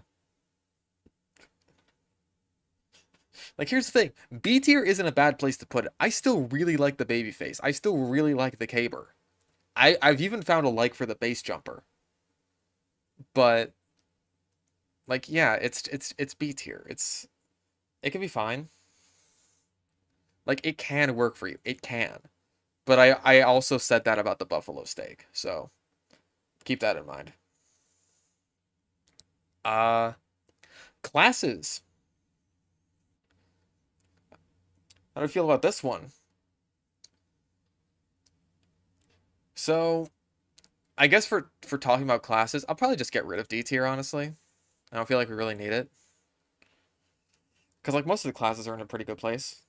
Like here's the thing, B tier isn't a bad place to put it. I still really like the babyface. I still really like the caber. I've even found a like for the base jumper. But like yeah, it's B tier. It can be fine. Like it can work for you. It can. But I also said that about the buffalo steak. So keep that in mind. Uh classes. How do you feel about this one? So I guess for talking about classes, I'll probably just get rid of D tier, honestly. I don't feel like we really need it. Because like most of the classes are in a pretty good place.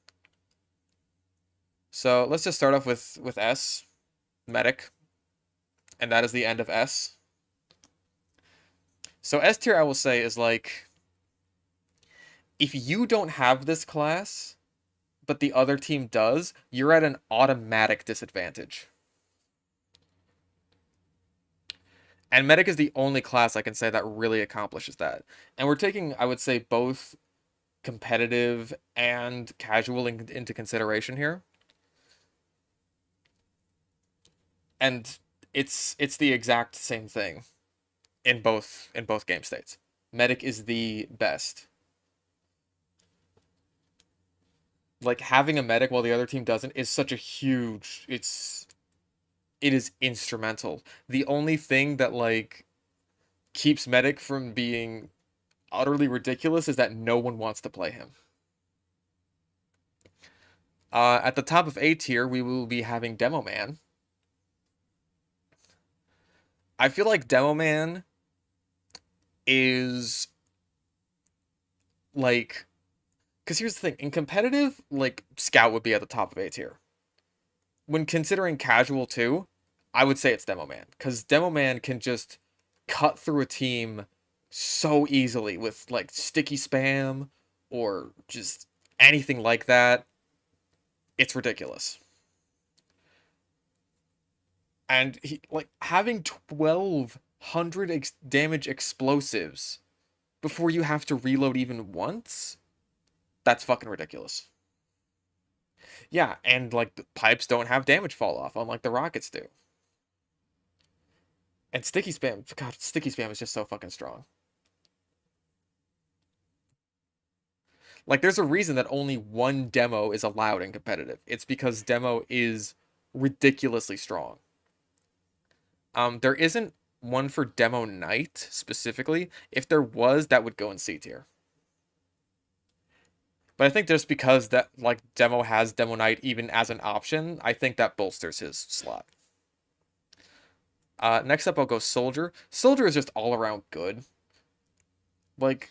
So let's just start off with S, medic, and that is the end of S. So S tier I will say is like if you don't have this class, but the other team does, you're at an automatic disadvantage. And medic is the only class I can say that really accomplishes that. And we're taking, I would say, both competitive and casual into consideration here. And it's the exact same thing in both game states. Medic is the best. Like having a medic while the other team doesn't is such a huge it is instrumental. The only thing that like keeps medic from being utterly ridiculous is that no one wants to play him. At the top of A tier, we will be having Demo Man. I feel like Demo Man is like, because here's the thing, in competitive, like Scout would be at the top of A tier. When considering casual too, I would say it's Demo Man, because Demo Man can just cut through a team so easily with like sticky spam or just anything like that. It's ridiculous. And he like having 1200 damage explosives before you have to reload even once. That's fucking ridiculous. Yeah, and like the pipes don't have damage fall off, unlike the rockets do. And sticky spam, God, sticky spam is just so fucking strong. Like, there's a reason that only one demo is allowed in competitive. It's because demo is ridiculously strong. There isn't one for demo knight specifically. If there was, that would go in C tier. But I think just because that like Demo has Demo Knight even as an option, I think that bolsters his slot. Next up, I'll go Soldier. Soldier is just all around good. Like,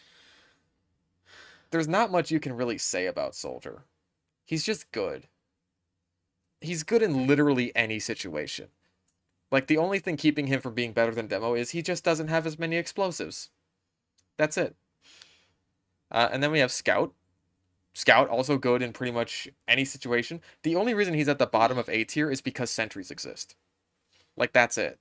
there's not much you can really say about Soldier. He's just good. He's good in literally any situation. Like, the only thing keeping him from being better than Demo is he just doesn't have as many explosives. That's it. And then we have Scout. Scout, also good in pretty much any situation. The only reason he's at the bottom of A tier is because sentries exist. Like, that's it.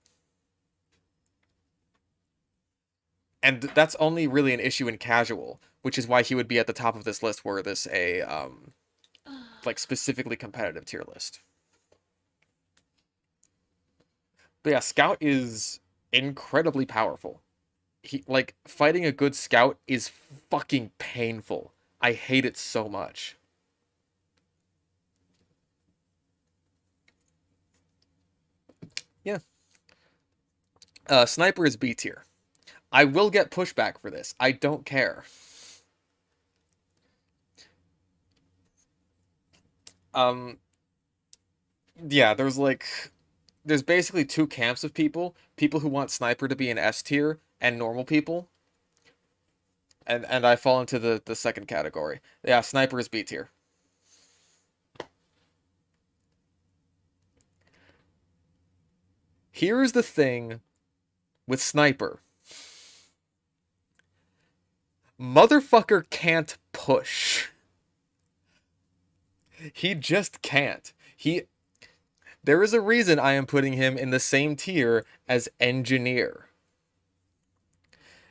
And that's only really an issue in casual, which is why he would be at the top of this list were this a like specifically competitive tier list. But yeah, Scout is incredibly powerful. He like fighting a good Scout is fucking painful. I hate it so much. Yeah. Sniper is B tier. I will get pushback for this. I don't care. Yeah, there's basically two camps of people. People who want Sniper to be an S tier and normal people. And I fall into the second category. Yeah, Sniper is B tier. Here's the thing with Sniper. Motherfucker can't push. He just can't. There is a reason I am putting him in the same tier as Engineer.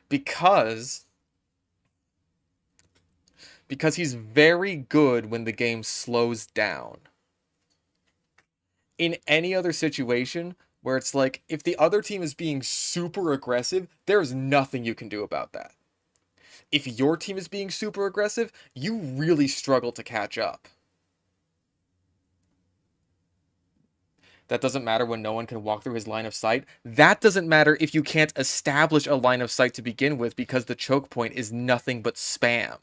Because he's very good when the game slows down. In any other situation where it's like, if the other team is being super aggressive, there's nothing you can do about that. If your team is being super aggressive, you really struggle to catch up. That doesn't matter when no one can walk through his line of sight. That doesn't matter if you can't establish a line of sight to begin with because the choke point is nothing but spam.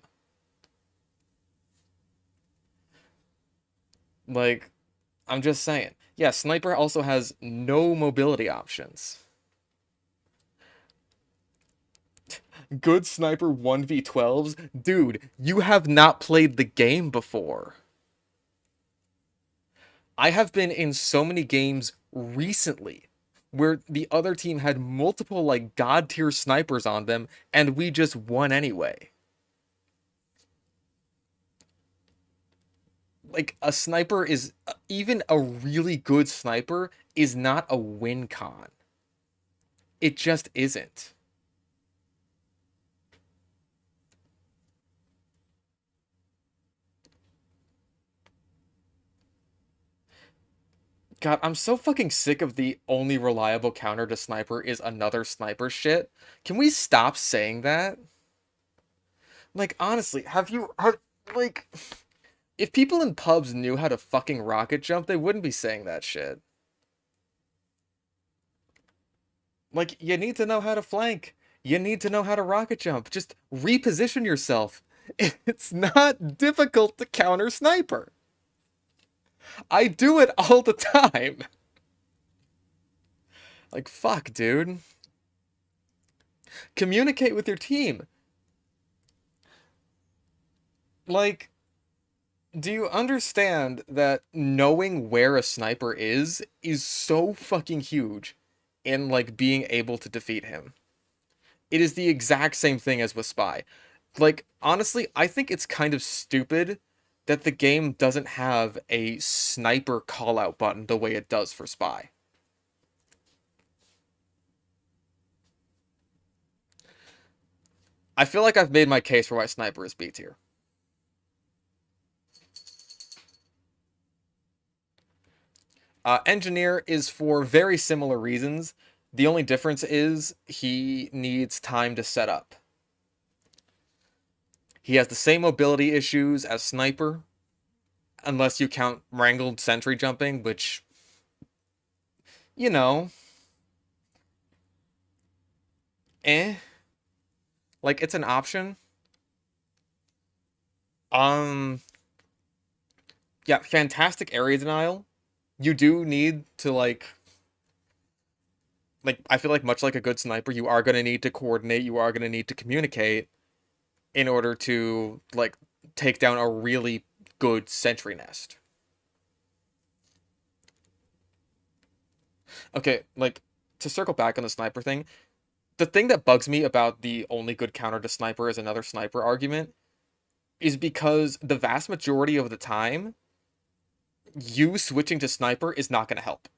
Like, I'm just saying. Yeah, Sniper also has no mobility options. Good Sniper 1v12s? Dude, you have not played the game before. I have been in so many games recently where the other team had multiple, like, god tier snipers on them, and we just won anyway. Like, a sniper is, even a really good sniper is not a win con. It just isn't. God, I'm so fucking sick of the only reliable counter to sniper is another sniper shit. Can we stop saying that? Like, honestly, like, if people in pubs knew how to fucking rocket jump, they wouldn't be saying that shit. Like, you need to know how to flank. You need to know how to rocket jump. Just reposition yourself. It's not difficult to counter sniper. I do it all the time. Like, fuck, dude. Communicate with your team. Like, do you understand that knowing where a sniper is so fucking huge in, like, being able to defeat him? It is the exact same thing as with Spy. Like, honestly, I think it's kind of stupid that the game doesn't have a sniper callout button the way it does for Spy. I feel like I've made my case for why Sniper is B tier. Engineer is for very similar reasons. The only difference is he needs time to set up. He has the same mobility issues as Sniper, unless you count wrangled sentry jumping, which, you know, eh. Like, it's an option. Um, yeah, fantastic area denial. You do need to like I feel like much like a good sniper, you are going to need to coordinate, you are going to need to communicate in order to like take down a really good sentry nest. Okay, like to circle back on the sniper thing, the thing that bugs me about the only good counter to sniper is another sniper argument is because the vast majority of the time, you switching to sniper is not going to help.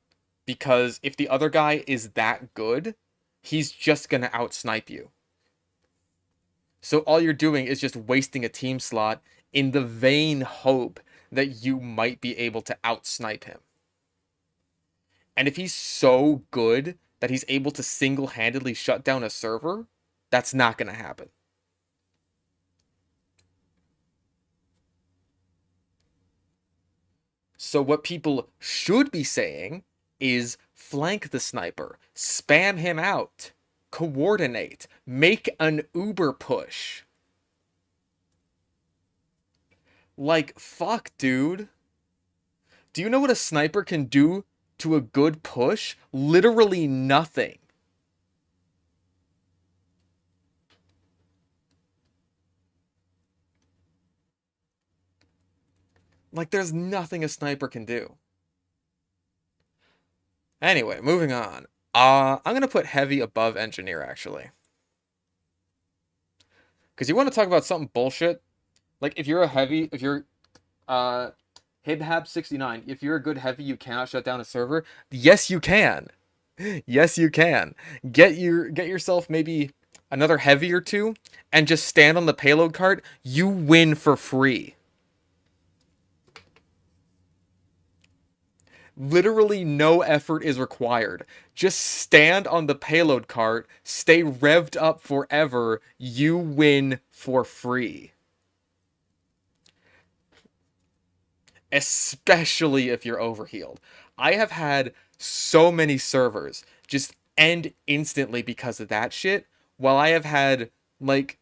Because if the other guy is that good, he's just going to outsnipe you. So all you're doing is just wasting a team slot in the vain hope that you might be able to outsnipe him. And if he's so good that he's able to single-handedly shut down a server, that's not going to happen. So what people should be saying is flank the sniper, spam him out, coordinate, make an Uber push. Like, fuck, dude. Do you know what a sniper can do to a good push? Literally nothing. Like, there's nothing a sniper can do. Anyway, moving on. I'm gonna put heavy above engineer, actually. Because you want to talk about something bullshit? Like, if you're a heavy, if you're, Hibhab69, if you're a good heavy, you cannot shut down a server. Yes, you can. Yes, you can. Get yourself maybe another heavy or two, and just stand on the payload cart. You win for free. Literally no effort is required. Just stand on the payload cart, stay revved up forever. You win for free. Especially if you're overhealed. I have had so many servers just end instantly because of that shit, while I have had like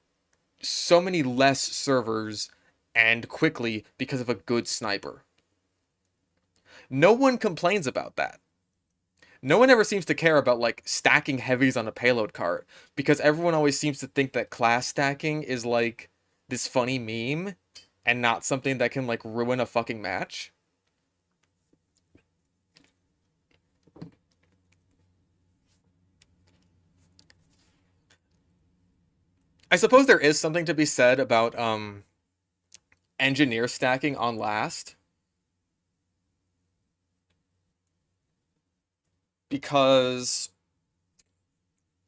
so many less servers end quickly because of a good sniper. No one complains about that. No one ever seems to care about like stacking heavies on a payload cart because everyone always seems to think that class stacking is like this funny meme and not something that can like ruin a fucking match. I suppose there is something to be said about engineer stacking on last, because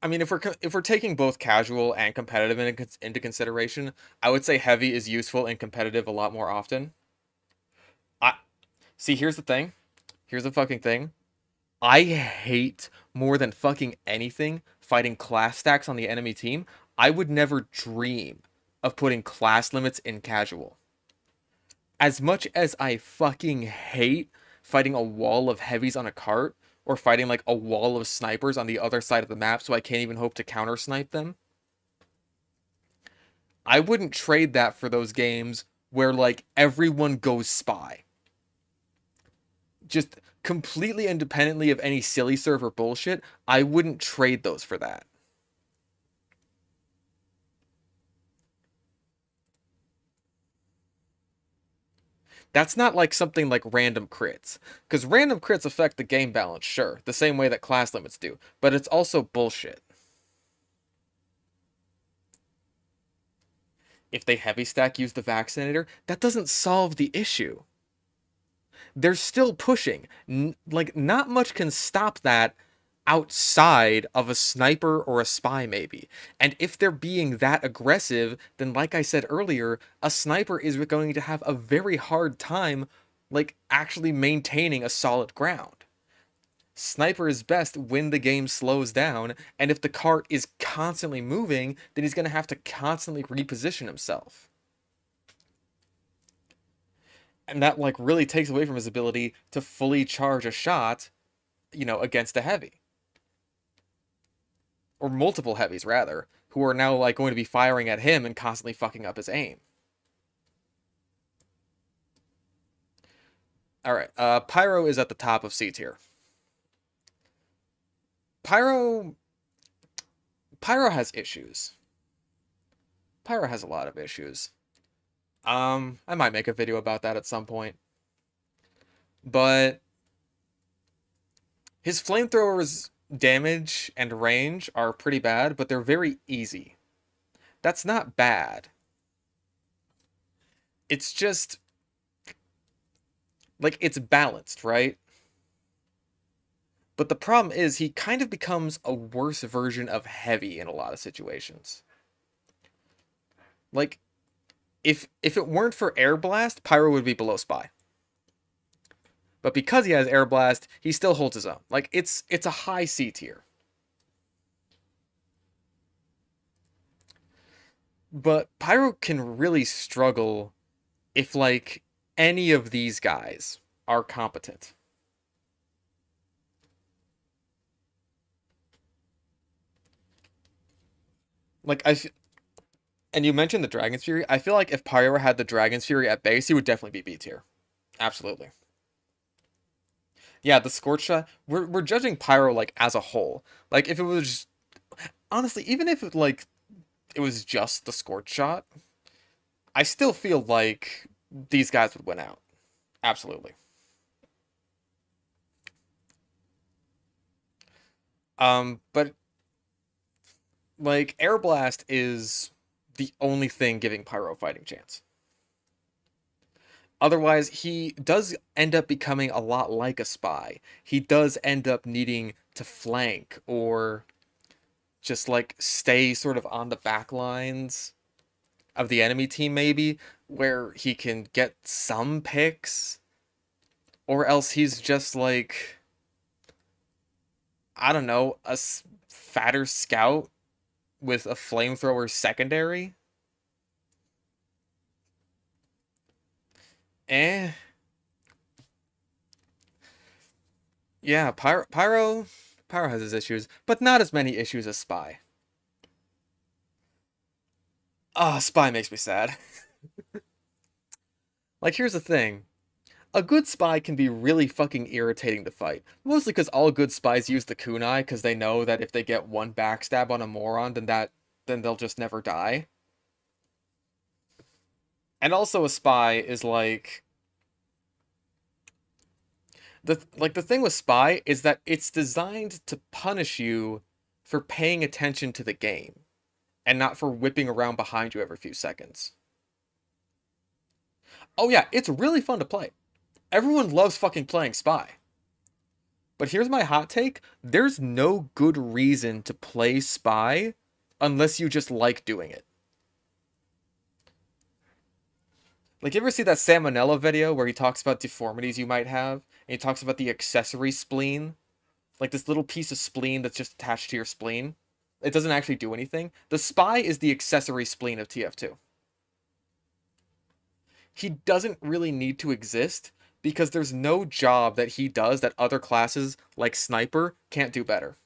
I mean if we're taking both casual and competitive into consideration, I would say heavy is useful in competitive a lot more often. I see, here's the thing. Here's the fucking thing. I hate more than fucking anything fighting class stacks on the enemy team. I would never dream of putting class limits in casual. As much as I fucking hate fighting a wall of heavies on a cart, or fighting like a wall of snipers on the other side of the map so I can't even hope to counter snipe them, I wouldn't trade that for those games where like everyone goes spy. Just completely independently of any silly server bullshit, I wouldn't trade those for that. That's not like something like random crits. Because random crits affect the game balance, sure, the same way that class limits do. But it's also bullshit. If they heavy stack use the vaccinator, that doesn't solve the issue. They're still pushing. Like, not much can stop that outside of a sniper or a spy, maybe. And if they're being that aggressive, then like I said earlier, a sniper is going to have a very hard time, like, actually maintaining a solid ground. Sniper is best when the game slows down, and if the cart is constantly moving, then he's going to have to constantly reposition himself. And that, like, really takes away from his ability to fully charge a shot, against a heavy. Or multiple heavies, rather, who are now, like, going to be firing at him and constantly fucking up his aim. All right. Pyro is at the top of C tier. Pyro has issues. Pyro has a lot of issues. I might make a video about that at some point. But his flamethrowers damage and range are pretty bad, but they're very easy. That's not bad. It's just like it's balanced, right? But the problem is he kind of becomes a worse version of Heavy in a lot of situations. Like if it weren't for Air Blast, Pyro would be below Spy. But because he has Air Blast, he still holds his own. Like it's a high C tier. But Pyro can really struggle if like any of these guys are competent. Like and you mentioned the Dragon's Fury. I feel like if Pyro had the Dragon's Fury at base, he would definitely be B tier. Absolutely. Yeah, the Scorch Shot. We're judging Pyro like as a whole. Like if it was honestly, even if it was just the Scorch Shot, I still feel like these guys would win out. Absolutely. But like Air Blast is the only thing giving Pyro a fighting chance. Otherwise, he does end up becoming a lot like a Spy. He does end up needing to flank or just like stay sort of on the back lines of the enemy team, maybe, where he can get some picks. Or else he's just like, I don't know, a fatter scout with a flamethrower secondary. Eh. Yeah, Pyro has his issues, but not as many issues as Spy. Ah, Spy makes me sad. Like, here's the thing. A good spy can be really fucking irritating to fight. Mostly because all good spies use the kunai, because they know that if they get one backstab on a moron, then they'll just never die. And also a spy is like the thing with Spy is that it's designed to punish you for paying attention to the game and not for whipping around behind you every few seconds. Oh yeah, it's really fun to play. Everyone loves fucking playing Spy. But here's my hot take. There's no good reason to play Spy unless you just like doing it. Like, you ever see that Salmonella video where he talks about deformities you might have? And he talks about the accessory spleen? Like this little piece of spleen that's just attached to your spleen. It doesn't actually do anything. The Spy is the accessory spleen of TF2. He doesn't really need to exist because there's no job that he does that other classes, like Sniper, can't do better.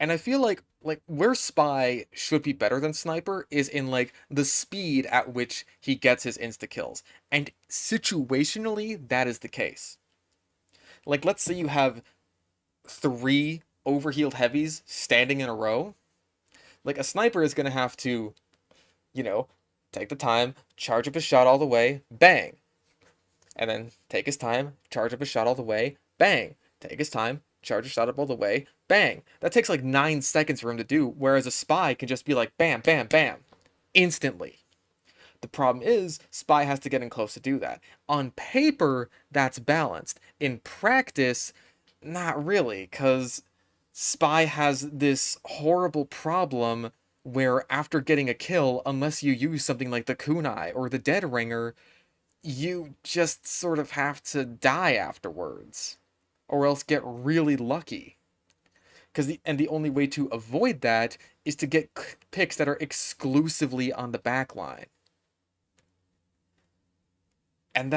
And I feel like where Spy should be better than Sniper is in like the speed at which he gets his insta kills. And situationally, that is the case. Like, let's say you have 3 overhealed heavies standing in a row. Like, a Sniper is going to have to, you know, take the time, charge up his shot all the way, bang. And then take his time, charge up his shot all the way, bang. Take his time, charge his shot up all the way, bang. That takes like 9 seconds for him to do, whereas a Spy can just be like bam, bam, bam, instantly. The problem is, Spy has to get in close to do that. On paper, that's balanced. In practice, not really, because Spy has this horrible problem where after getting a kill, unless you use something like the kunai or the dead ringer, you just sort of have to die afterwards. Or else get really lucky. The only way to avoid that is to get picks that are exclusively on the back line. And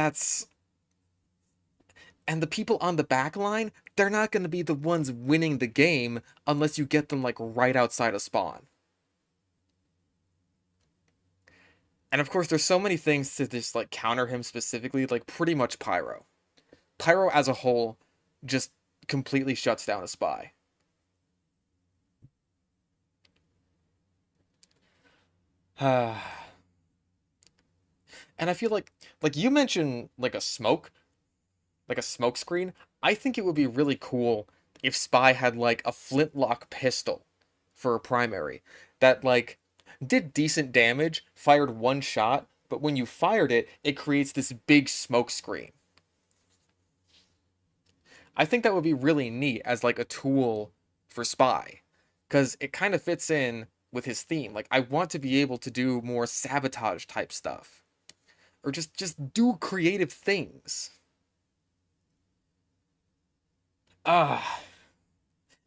the people on the back line, they're not going to be the ones winning the game unless you get them like right outside of spawn. And of course, there's so many things to just like counter him specifically, like pretty much Pyro. Pyro as a whole just completely shuts down a spy. And I feel like you mentioned like a smoke screen. I think it would be really cool if Spy had like a flintlock pistol for a primary that like did decent damage, fired one shot, but when you fired it, it creates this big smoke screen. I think that would be really neat as like a tool for Spy, because it kind of fits in with his theme. Like I want to be able to do more sabotage type stuff, or just do creative things. Ah,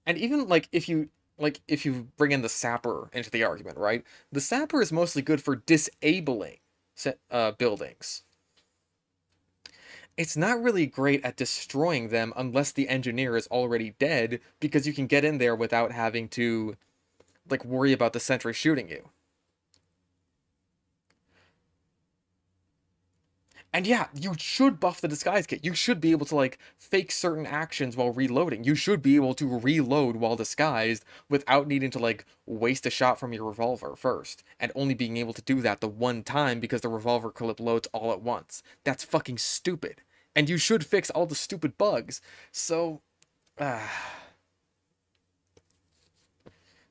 and even like if you bring in the sapper into the argument, right? The sapper is mostly good for disabling buildings. It's not really great at destroying them unless the engineer is already dead, because you can get in there without having to like worry about the sentry shooting you. And yeah, you should buff the disguise kit. You should be able to like fake certain actions while reloading. You should be able to reload while disguised without needing to like waste a shot from your revolver first, and only being able to do that the one time because the revolver clip loads all at once. That's fucking stupid. And you should fix all the stupid bugs. So, uh,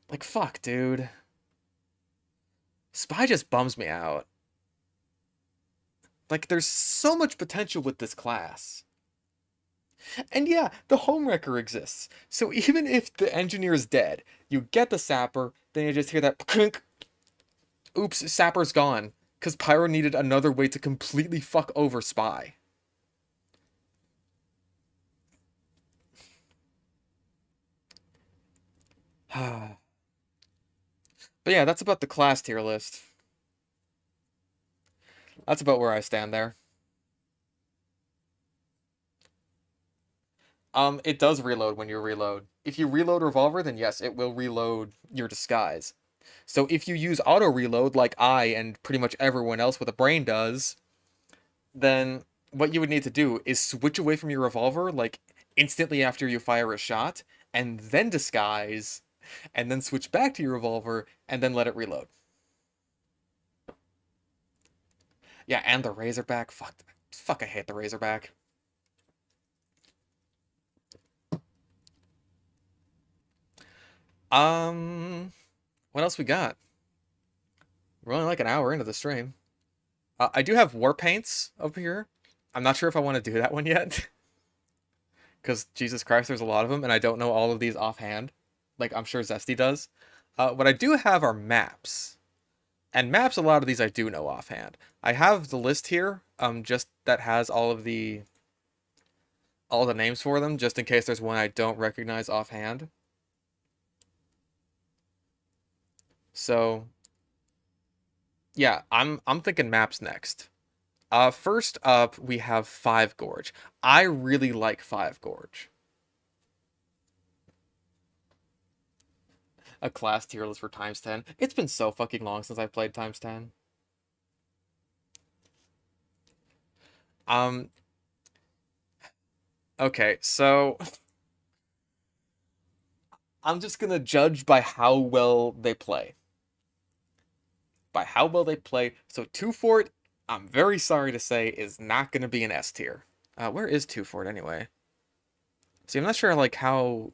like fuck, dude. Spy just bums me out. Like there's so much potential with this class. And yeah, the Homewrecker exists. So even if the engineer is dead, you get the sapper, then you just hear that clink. Oops, sapper's gone. Because Pyro needed another way to completely fuck over Spy. But yeah, that's about the class tier list. That's about where I stand there. It does reload when you reload. If you reload revolver, then yes, it will reload your disguise. So if you use auto reload like I and pretty much everyone else with a brain does, then what you would need to do is switch away from your revolver like instantly after you fire a shot, and then disguise, and then switch back to your revolver, and then let it reload. Yeah, and the Razorback. Fuck, I hate the Razorback. Um, what else we got? We're only like an hour into the stream. I do have war paints over here. I'm not sure if I want to do that one yet. Because Jesus Christ, there's a lot of them, and I don't know all of these offhand. Like, I'm sure Zesty does. What I do have are maps. And maps, a lot of these I do know offhand. I have the list here, just that has all the names for them, just in case there's one I don't recognize offhand. So, yeah, I'm thinking maps next. First up, we have Five Gorge. I really like Five Gorge. A class tier list for times 10. It's been so fucking long since I played times 10. Um, okay, so I'm just gonna judge by how well they play. By how well they play. So Two Fort, I'm very sorry to say, is not gonna be an S tier. Where is Two Fort anyway? See, I'm not sure like how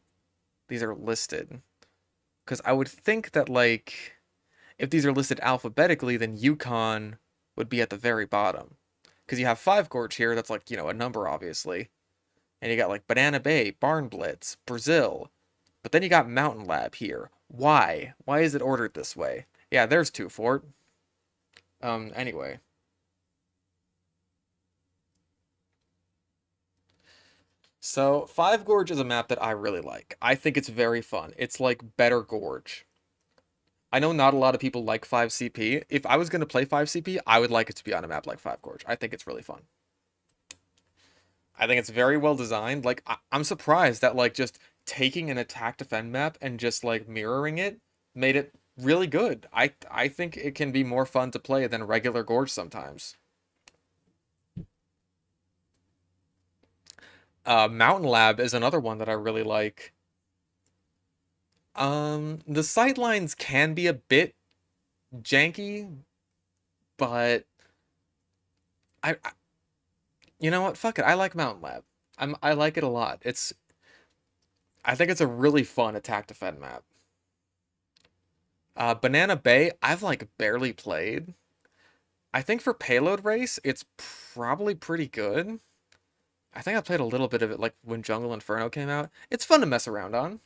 these are listed. Because I would think that like if these are listed alphabetically, then Yukon would be at the very bottom. Because you have Five Gorge here, that's like, a number, obviously. And you got like Banana Bay, Barn Blitz, Brazil. But then you got Mountain Lab here. Why? Why is it ordered this way? Yeah, there's Two Fort. Anyway. So, Five Gorge is a map that I really like. I think it's very fun. It's like better Gorge. I know not a lot of people like 5CP. If I was going to play 5CP, I would like it to be on a map like Five Gorge. I think it's really fun. I think it's very well designed. Like, I'm surprised that, like, just taking an attack defend map and just, like, mirroring it made it really good. I think it can be more fun to play than regular Gorge sometimes. Mountain Lab is another one that I really like. The sightlines can be a bit janky, but I you know what? Fuck it. I like Mountain Lab. I like it a lot. I think it's a really fun attack defend map. Banana Bay, I've like barely played. I think for payload race, it's probably pretty good. I think I played a little bit of it like when Jungle Inferno came out. It's fun to mess around on.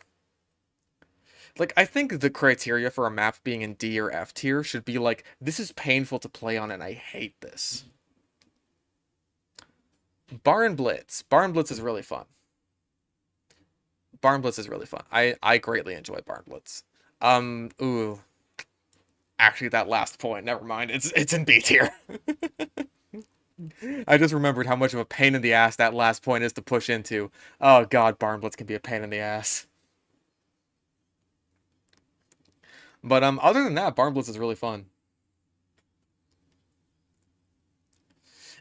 Like, I think the criteria for a map being in D or F tier should be like, this is painful to play on and I hate this. Barn Blitz. Barn Blitz is really fun. Barn Blitz is really fun. I greatly enjoy Barn Blitz. Ooh. Actually, that last point, never mind. It's in B tier. I just remembered how much of a pain in the ass that last point is to push into. Oh god, Barn Blitz can be a pain in the ass. But other than that, Barn Blitz is really fun.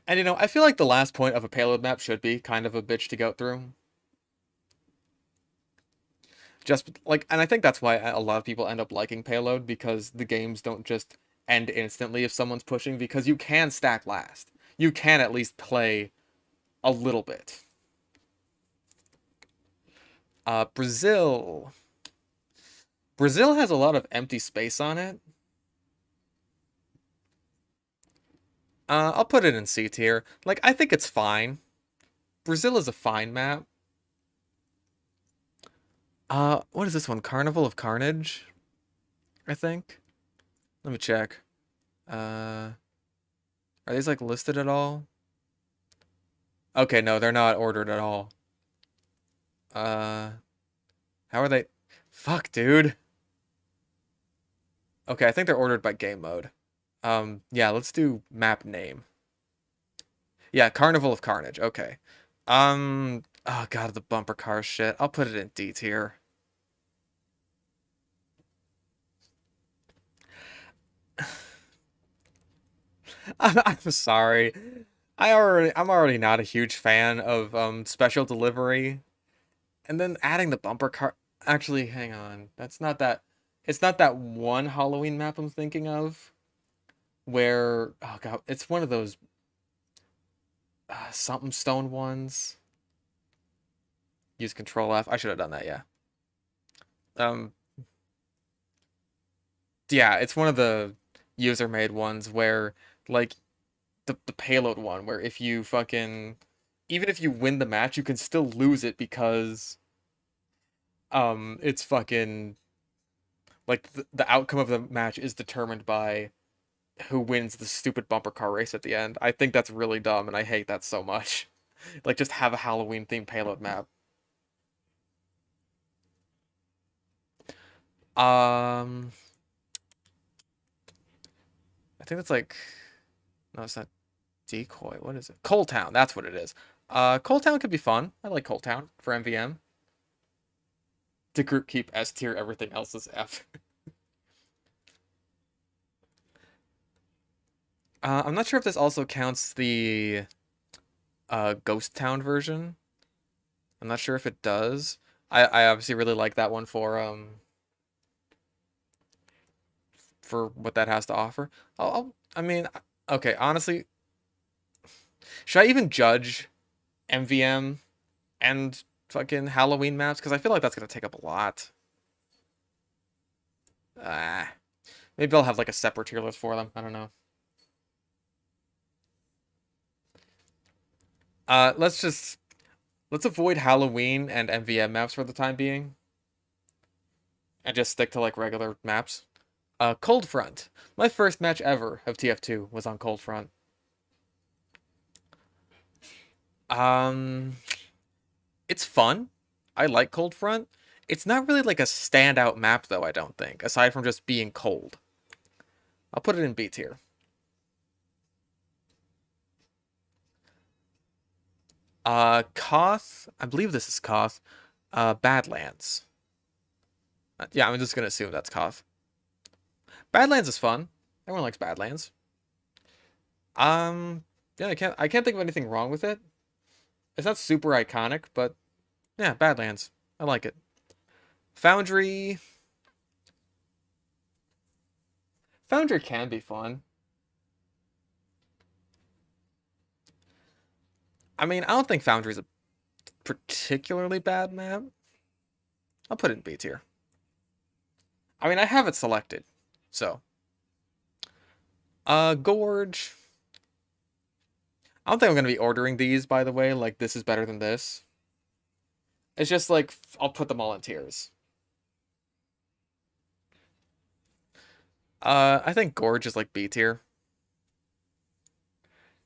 And you know, I feel like the last point of a payload map should be kind of a bitch to go through. Just like, and I think that's why a lot of people end up liking payload, because the games don't just end instantly if someone's pushing, because you can stack last. You can at least play a little bit. Brazil. Brazil has a lot of empty space on it. I'll put it in C tier. Like, I think it's fine. Brazil is a fine map. What is this one? Carnival of Carnage? I think. Let me check. Are these like listed at all? Okay, no, they're not ordered at all. How are they? Fuck, dude. Okay, I think they're ordered by game mode. Yeah, let's do map name. Yeah, Carnival of Carnage. Okay. Oh god, the bumper car shit. I'll put it in D tier. I'm sorry. I'm already not a huge fan of special delivery. And then adding the bumper car. Actually, hang on. That's not that. It's not that one Halloween map I'm thinking of, where oh god, it's one of those something stone ones. Use Control F. I should have done that. Yeah. Um. Yeah, it's one of the user made ones where like the payload one, where if you fucking even if you win the match, you can still lose it because it's fucking like the outcome of the match is determined by who wins the stupid bumper car race at the end. I think that's really dumb and I hate that so much. Like, just have a Halloween themed payload map. Um I think that's like no, it's not Decoy. What is it? Cold Town, that's what it is. Cold Town could be fun. I like Cold Town for MVM. To group keep S tier, everything else is F. I'm not sure if this also counts the Ghost Town version. I'm not sure if it does. I obviously really like that one for what that has to offer. I mean, okay, honestly, should I even judge MVM and fucking Halloween maps? Because I feel like that's gonna take up a lot. Ah, maybe I'll have like a separate tier list for them. I don't know. Let's avoid Halloween and MVM maps for the time being, and just stick to like regular maps. Cold Front. My first match ever of TF2 was on Cold Front. Um, it's fun. I like Cold Front. It's not really like a standout map though, I don't think, aside from just being cold. I'll put it in B tier. Koth, I believe this is Koth. Badlands. Yeah, I'm just gonna assume that's Koth. Badlands is fun. Everyone likes Badlands. Um, yeah, I can't think of anything wrong with it. It's not super iconic, but yeah, Badlands. I like it. Foundry. Foundry can be fun. I mean, I don't think Foundry's a particularly bad map. I'll put it in B tier. I mean, I have it selected, so. Gorge. I don't think I'm gonna be ordering these, by the way. Like, this is better than this. It's just like I'll put them all in tiers. I think Gorge is like B tier.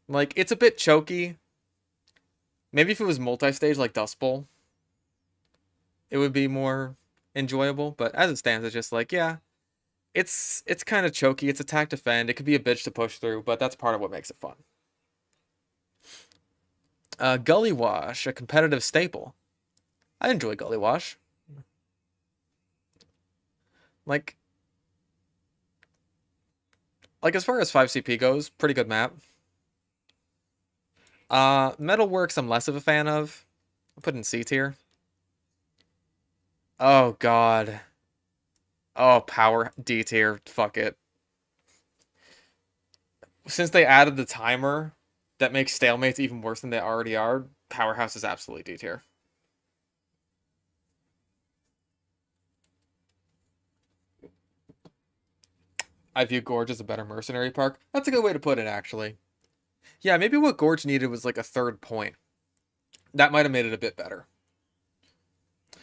Like, it's a bit choky. Maybe if it was multi-stage like Dust Bowl, it would be more enjoyable. But as it stands, it's just like, yeah, it's kind of choky. It's attack defend. It could be a bitch to push through, but that's part of what makes it fun. Gully Wash, a competitive staple. I enjoy Gully Wash. Like as far as 5CP goes, pretty good map. Metalworks I'm less of a fan of. I'll put in C tier. Oh god. Oh, power D tier. Fuck it. Since they added the timer that makes stalemates even worse than they already are, Powerhouse is absolutely D tier. I view Gorge as a better mercenary park. That's a good way to put it, actually. Yeah, maybe what Gorge needed was like a third point. That might have made it a bit better.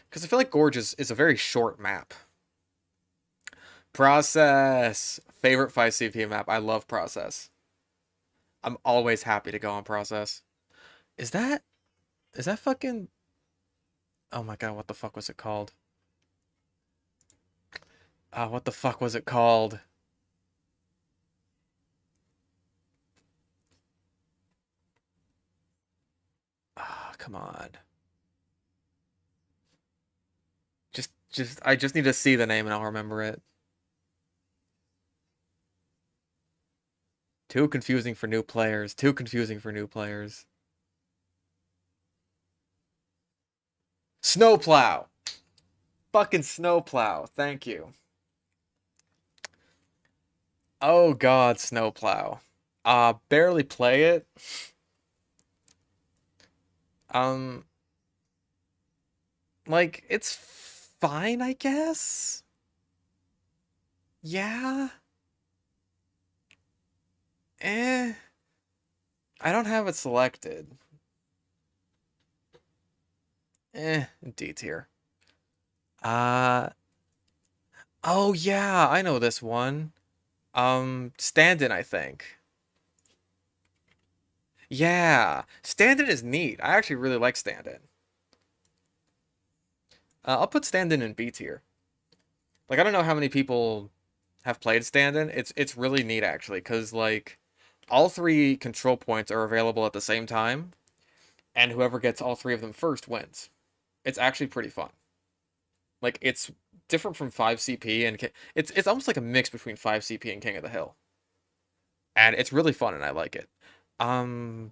Because I feel like Gorge is a very short map. Process. Favorite 5CP map. I love Process. I'm always happy to go on Process. Is that fucking... Oh my god, what the fuck was it called? What the fuck was it called? Come on. I just need to see the name and I'll remember it. Too confusing for new players. Too confusing for new players. Snowplow. Fucking Snowplow. Thank you. Oh god, Snowplow. Barely play it. Um, like, it's fine, I guess? Yeah? Eh. I don't have it selected. D tier. Uh, oh yeah, I know this one. Stand-in, I think. Yeah, stand-in is neat. I actually really like stand-in. I'll put stand-in in B tier. Like, I don't know how many people have played stand-in. It's really neat, actually, because, like, all three control points are available at the same time, and whoever gets all three of them first wins. It's actually pretty fun. Like, it's different from 5CP, and it's almost like a mix between 5CP and King of the Hill. And it's really fun, and I like it. Um,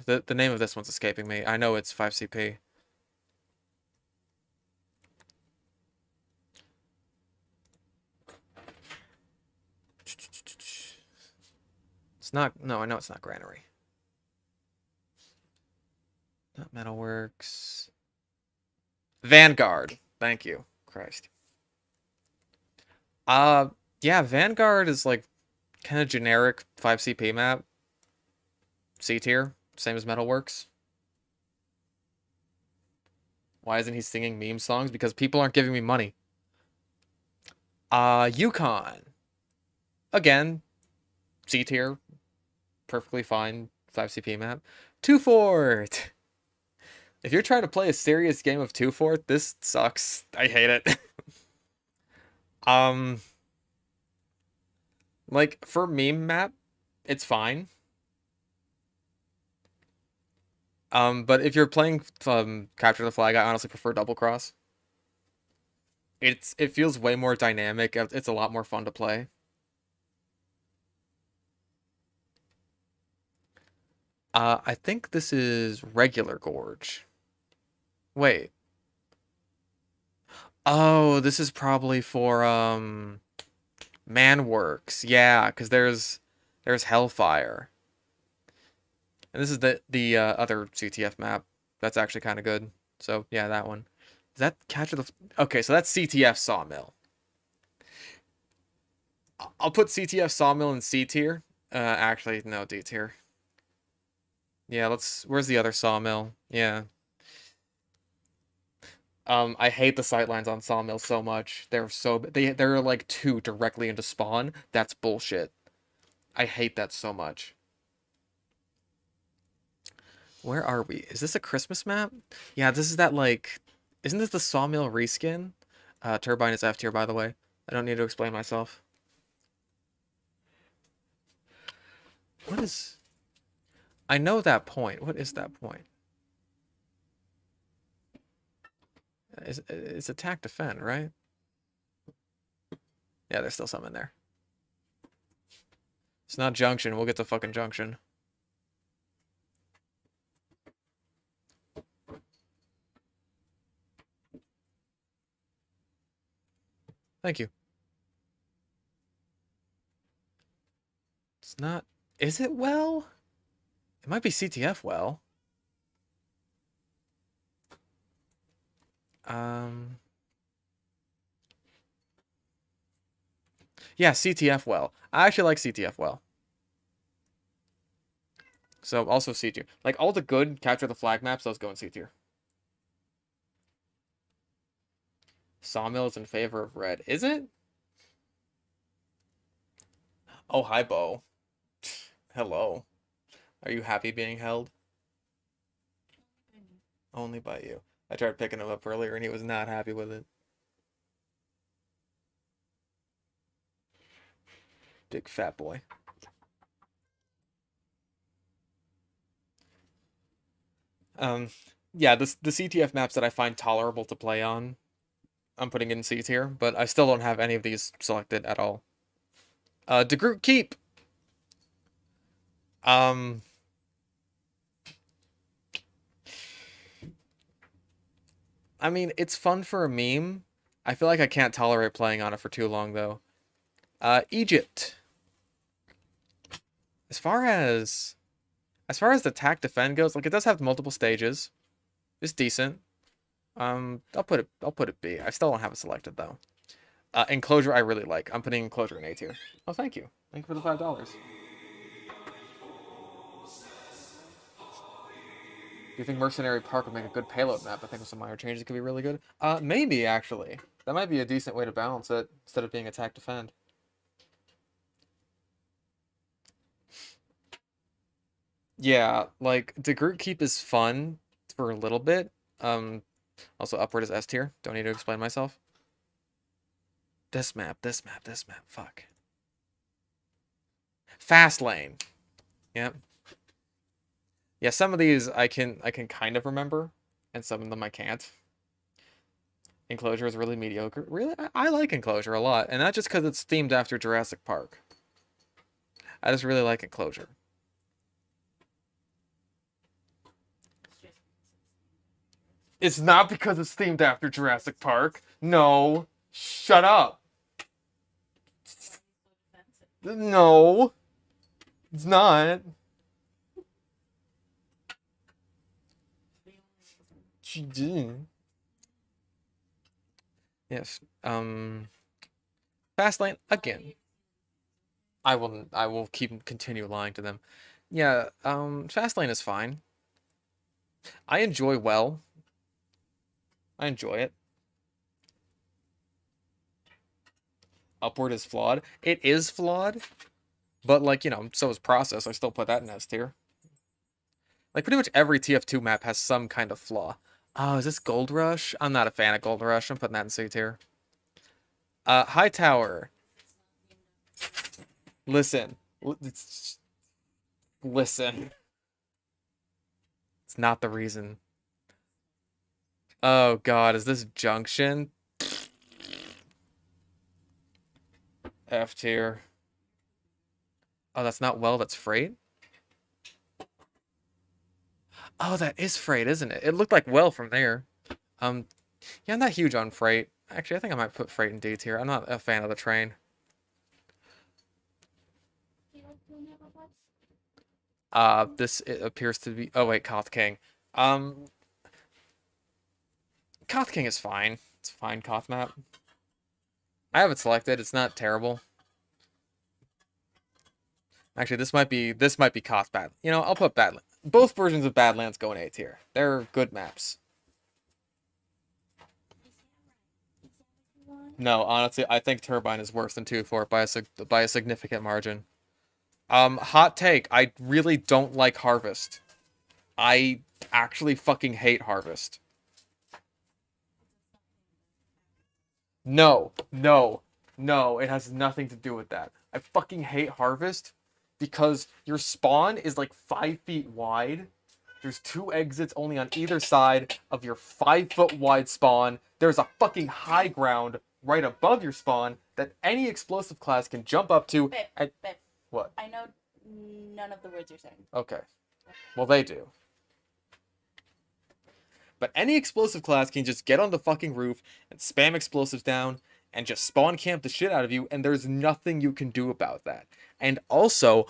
the name of this one's escaping me. I know it's 5CP. It's not. No, I know it's not Granary. Not Metalworks. Vanguard. Thank you. Christ. Yeah, Vanguard is like kind of generic 5CP map. C tier, same as Metalworks. Why isn't he singing meme songs? Because people aren't giving me money. Yukon. Again, C tier, perfectly fine 5CP map. Two Fort. If you're trying to play a serious game of Two Fort, this sucks. I hate it. Like for meme map, it's fine. But if you're playing Capture the Flag, I honestly prefer Double Cross. it feels way more dynamic. It's a lot more fun to play. I think this is regular Gorge. Wait. Oh, this is probably for Manworks. Yeah, because there's Hellfire. And this is the other CTF map. That's actually kind of good. So, yeah, that one. Is that Catch of the... Okay, so that's CTF Sawmill. I'll put CTF Sawmill in C tier. Actually, no, D tier. Yeah, let's... Where's the other Sawmill? Yeah. I hate the sightlines on Sawmill so much. They're like two directly into spawn. That's bullshit. I hate that so much. Where are we? Is this a Christmas map? Yeah, this is that like... Isn't this the Sawmill reskin? Turbine is F tier, by the way. I don't need to explain myself. What is... I know that point. What is that point? It's attack defend, right? Yeah, there's still some in there. It's not junction. We'll get to fucking junction. Thank you. It's not... Is it well? It might be CTF well. Yeah, CTF well. I actually like CTF well. So also C tier. Like all the good capture the flag maps, those go in C tier. Sawmill is in favor of red. Is it? Oh, hi, Bo. Hello. Are you happy being held? Only by you. I tried picking him up earlier and he was not happy with it. Big fat boy. Yeah, the CTF maps that I find tolerable to play on, I'm putting in C tier, but I still don't have any of these selected at all. Degroot Keep. I mean, it's fun for a meme. I feel like I can't tolerate playing on it for too long, though. Egypt. As far as the attack defend goes, like it does have multiple stages. It's decent. I'll put it B. I still don't have it selected though. Enclosure I really like. I'm putting Enclosure in A tier. Oh, thank you. Thank you for the $5. Do you think Mercenary Park would make a good payload map? I think with some minor changes it could be really good. Maybe actually. That might be a decent way to balance it instead of being attack defend. Yeah, like Degroot Keep is fun for a little bit. Also Upward is S tier. Don't need to explain myself. This map. Fuck. Fast lane. Yep. Yeah, some of these I can kind of remember, and some of them I can't. Enclosure is really mediocre. Really, I like Enclosure a lot, and not just because it's themed after Jurassic Park. I just really like Enclosure. It's not because it's themed after Jurassic Park. No. Shut up. No. It's not. She did. Yes. Fastlane again. I will continue lying to them. Yeah, Fastlane is fine. I enjoy well. I enjoy it. Upward is flawed. It is flawed, but like, you know, so is Process. I still put that in S tier. Like pretty much every TF2 map has some kind of flaw. Oh, is this Gold Rush? I'm not a fan of Gold Rush. I'm putting that in C tier. High Tower. Listen. Listen. It's not the reason. Oh god, is this Junction? F tier. Oh, that's not well, that's freight? Oh, that is freight, isn't it? It looked like well from there. Um, yeah, I'm not huge on freight. Actually, I think I might put freight in D tier. I'm not a fan of the train. This it appears to be. Oh wait, Koth King. Um, Koth King is fine. It's a fine Koth map. I have it selected. It's not terrible. Actually, this might be Koth bad. You know, I'll put Badlands. Both versions of Badlands go in A tier. They're good maps. No, honestly, I think Turbine is worse than 2-4 by a significant margin. Hot take. I really don't like Harvest. I actually fucking hate Harvest. No, no, no, it has nothing to do with that. I fucking hate Harvest because your spawn is like 5 feet wide. There's 2 exits only on either side of your 5-foot wide spawn. There's a fucking high ground right above your spawn that any explosive class can jump up to. Babe. What? I know none of the words you're saying. Okay. Well, they do. But any explosive class can just get on the fucking roof and spam explosives down and just spawn camp the shit out of you, and there's nothing you can do about that. And also,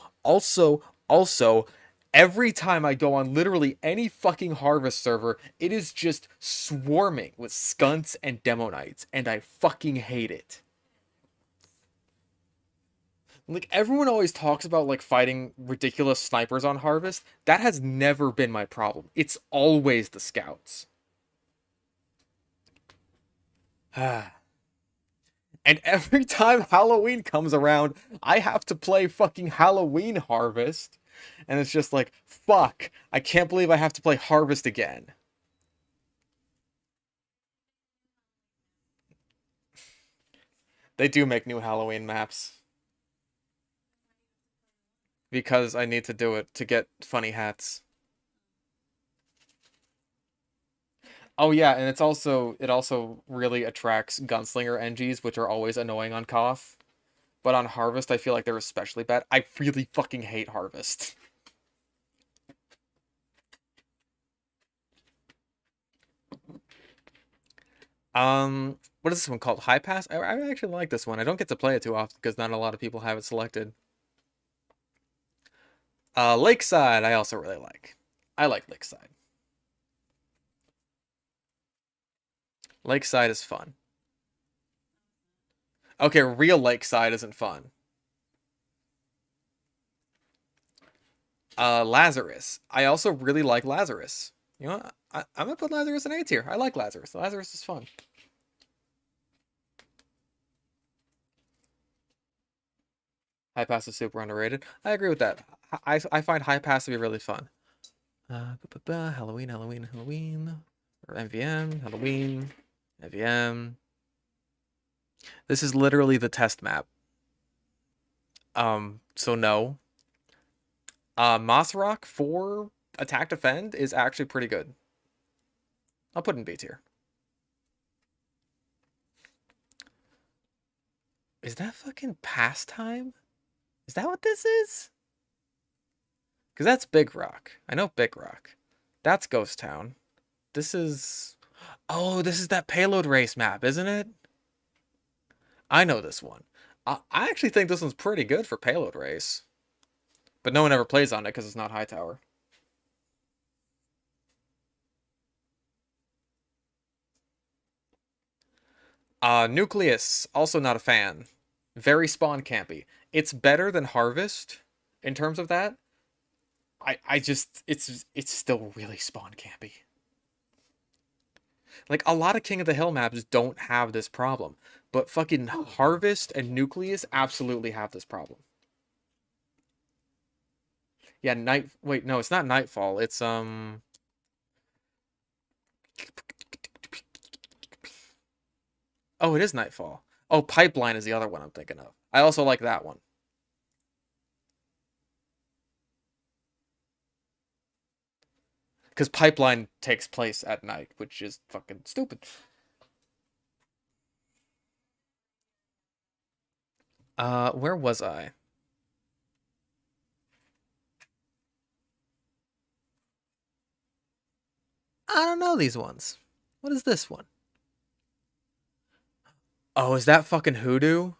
every time I go on literally any fucking Harvest server, it is just swarming with skunts and demo knights, and I fucking hate it. Like, everyone always talks about, like, fighting ridiculous snipers on Harvest. That has never been my problem. It's always the scouts. And every time Halloween comes around, I have to play fucking Halloween Harvest. And it's just like, fuck, I can't believe I have to play Harvest again. They do make new Halloween maps. Because I need to do it to get funny hats. Oh yeah, and it also really attracts Gunslinger NGs, which are always annoying on Koth. But on Harvest, I feel like they're especially bad. I really fucking hate Harvest. What is this one called? High Pass? I actually like this one. I don't get to play it too often because not a lot of people have it selected. Lakeside, I also really like. I like Lakeside. Lakeside is fun. Okay, real Lakeside isn't fun. Lazarus. I also really like Lazarus. You know what? I'm gonna put Lazarus in A tier. I like Lazarus. Lazarus is fun. High Pass is super underrated. I agree with that. I find High Pass to be really fun. Halloween, Halloween, Halloween. Or MVM, Halloween, MVM. This is literally the test map. So no. Mossrock for attack defend is actually pretty good. I'll put in B tier. Is that fucking pastime? Is that what this is? Because that's Big Rock. I know Big Rock. That's Ghost Town. This is... Oh, this is that payload race map, isn't it? I know this one. I actually think this one's pretty good for payload race. But no one ever plays on it because it's not Hightower. Nucleus, also not a fan. Very spawn campy. It's better than Harvest in terms of that. I just it's still really spawn campy. Like, a lot of King of the Hill maps don't have this problem, but fucking Harvest and Nucleus absolutely have this problem. Yeah, wait, no, it's not Nightfall. It's Oh, it is Nightfall. Oh, Pipeline is the other one I'm thinking of. I also like that one. Because Pipeline takes place at night, which is fucking stupid. Where was I? I don't know these ones. What is this one? Oh, is that fucking Hoodoo?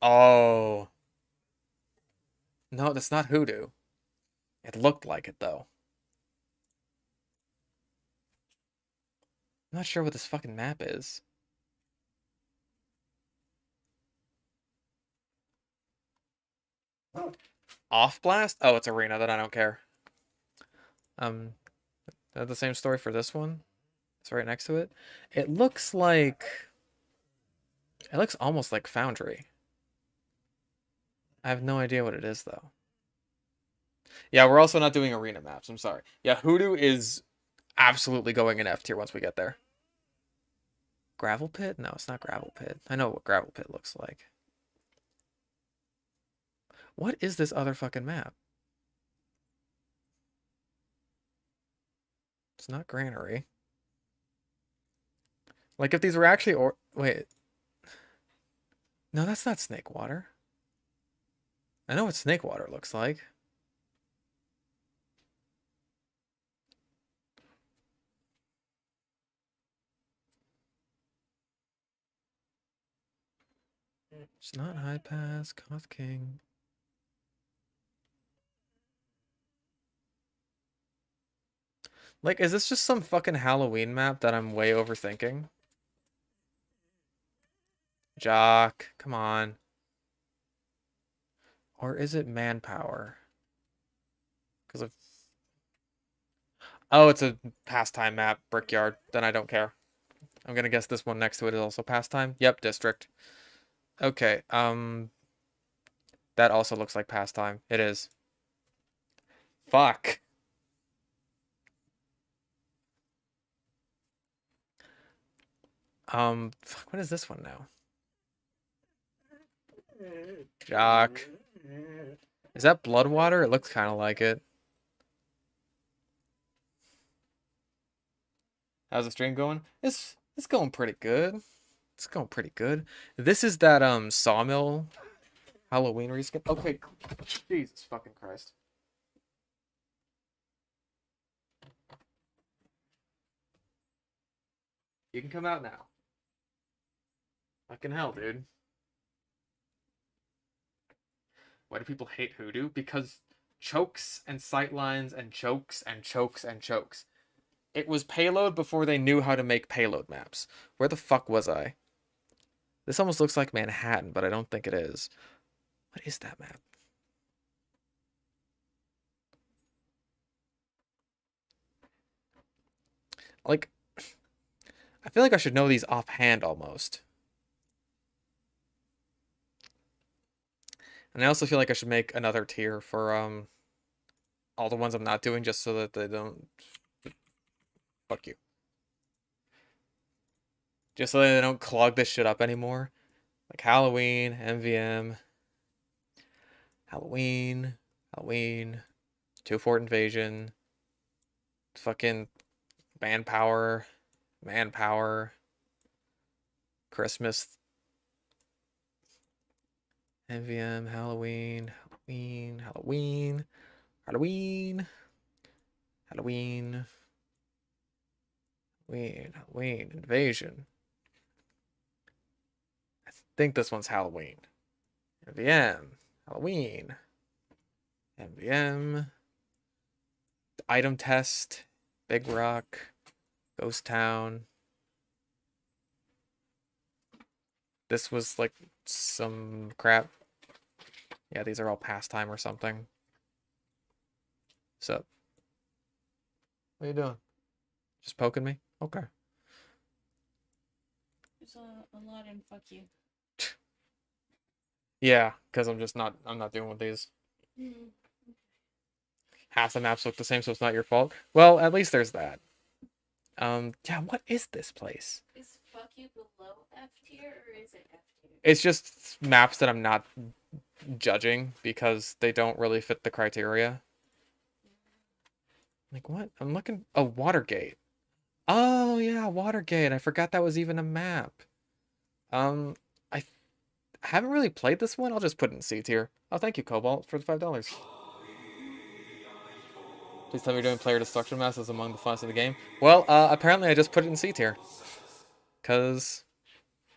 Oh. No, that's not Hoodoo. It looked like it, though. I'm not sure what this fucking map is. Off Blast? Oh, it's Arena, then I don't care. The same story for this one. It's right next to it. It looks like... It looks almost like Foundry. I have no idea what it is, though. Yeah, we're also not doing arena maps. I'm sorry. Yeah, Hoodoo is absolutely going in F tier once we get there. Gravel Pit? No, it's not Gravel Pit. I know what Gravel Pit looks like. What is this other fucking map? It's not Granary. Like, if these were actually... Wait. No, that's not Snake Water. I know what Snake Water looks like. It's not High Pass, Koth King. Like, is this just some fucking Halloween map that I'm way overthinking? Jock, come on. Or is it Manpower? Because of... Oh, it's a pastime map, Brickyard. Then I don't care. I'm gonna guess this one next to it is also pastime. Yep, District. Okay, that also looks like pastime. It is. Fuck. Fuck, what is this one now? Jock. Is that Bloodwater? It looks kind of like it. How's the stream going? It's going pretty good. It's going pretty good. This is that Sawmill Halloween reskin. Okay, Jesus fucking Christ. You can come out now. Fucking hell, dude. Why do people hate Hoodoo? Because chokes and sightlines and chokes and chokes and chokes. It was payload before they knew how to make payload maps. Where the fuck was I? This almost looks like Manhattan, but I don't think it is. What is that map? Like, I feel like I should know these offhand almost. And I also feel like I should make another tier for all the ones I'm not doing just so that they don't... Fuck you. Just so they don't clog this shit up anymore. Like Halloween, MVM, Halloween, Two Fort Invasion, fucking Manpower, Christmas, MVM, Halloween, Invasion. I think this one's Halloween. MVM, Halloween, MVM, Item Test, Big Rock, Ghost Town. This was like some crap. Yeah, these are all pastime or something. So, what are you doing? Just poking me? Okay. There's a lot in fuck you. Yeah, because I'm not doing with these. Mm. Half the maps look the same, so it's not your fault. Well, at least there's that. Yeah, what is this place? Is fuck you below F tier or is it F tier? It's just maps that I'm not judging because they don't really fit the criteria. Like what? I'm looking... Oh, Watergate. Oh, yeah, Watergate. I forgot that was even a map. I haven't really played this one. I'll just put it in C tier. Oh, thank you, Cobalt, for the $5. Please tell me you're doing player destruction mass is among the funnest in the game. Well, apparently I just put it in C tier. Cause,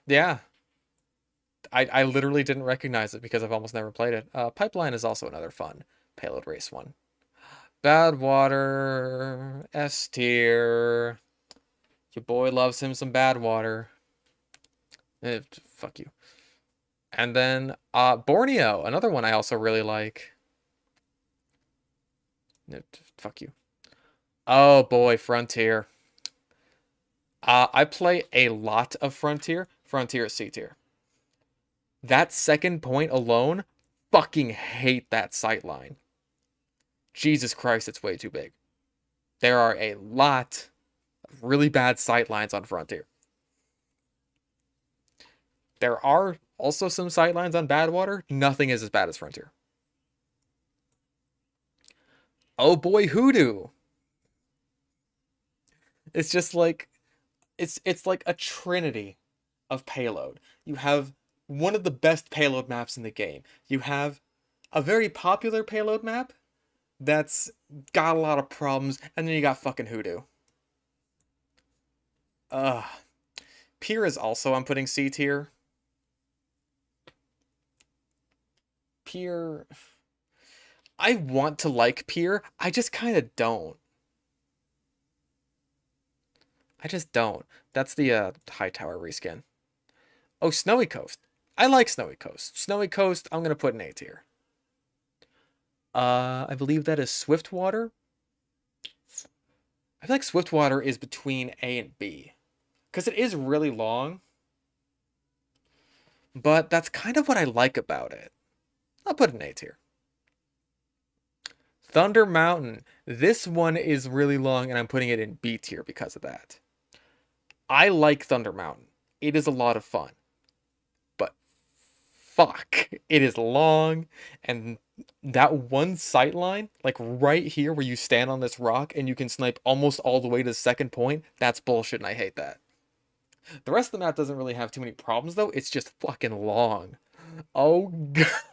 yeah, I literally didn't recognize it because I've almost never played it. Pipeline is also another fun payload race one. Bad Water, S tier. Your boy loves him some Bad Water. Fuck you. And then Borneo, another one I also really like. Fuck you. Oh boy, Frontier. I play a lot of Frontier. Frontier is C tier. That second point alone, fucking hate that sightline. Jesus Christ, it's way too big. There are a lot of really bad sightlines on Frontier. There are also some sightlines on Badwater. Nothing is as bad as Frontier. Oh boy, Hoodoo. It's just like it's like a trinity of payload. You have one of the best payload maps in the game. You have a very popular payload map that's got a lot of problems, and then you got fucking Hoodoo. Pier is also I'm putting C tier. Pier, I want to like Pier, I just kind of don't. I just don't. That's the High Tower reskin. Oh, Snowy Coast. I like Snowy Coast. Snowy Coast, I'm gonna put in A tier. I believe that is Swiftwater. I feel like Swiftwater is between A and B. Because it is really long. But that's kind of what I like about it. I'll put an A tier. Thunder Mountain. This one is really long, and I'm putting it in B tier because of that. I like Thunder Mountain. It is a lot of fun. But fuck, it is long, and that one sight line, like right here where you stand on this rock and you can snipe almost all the way to the second point, that's bullshit, and I hate that. The rest of the map doesn't really have too many problems, though. It's just fucking long. Oh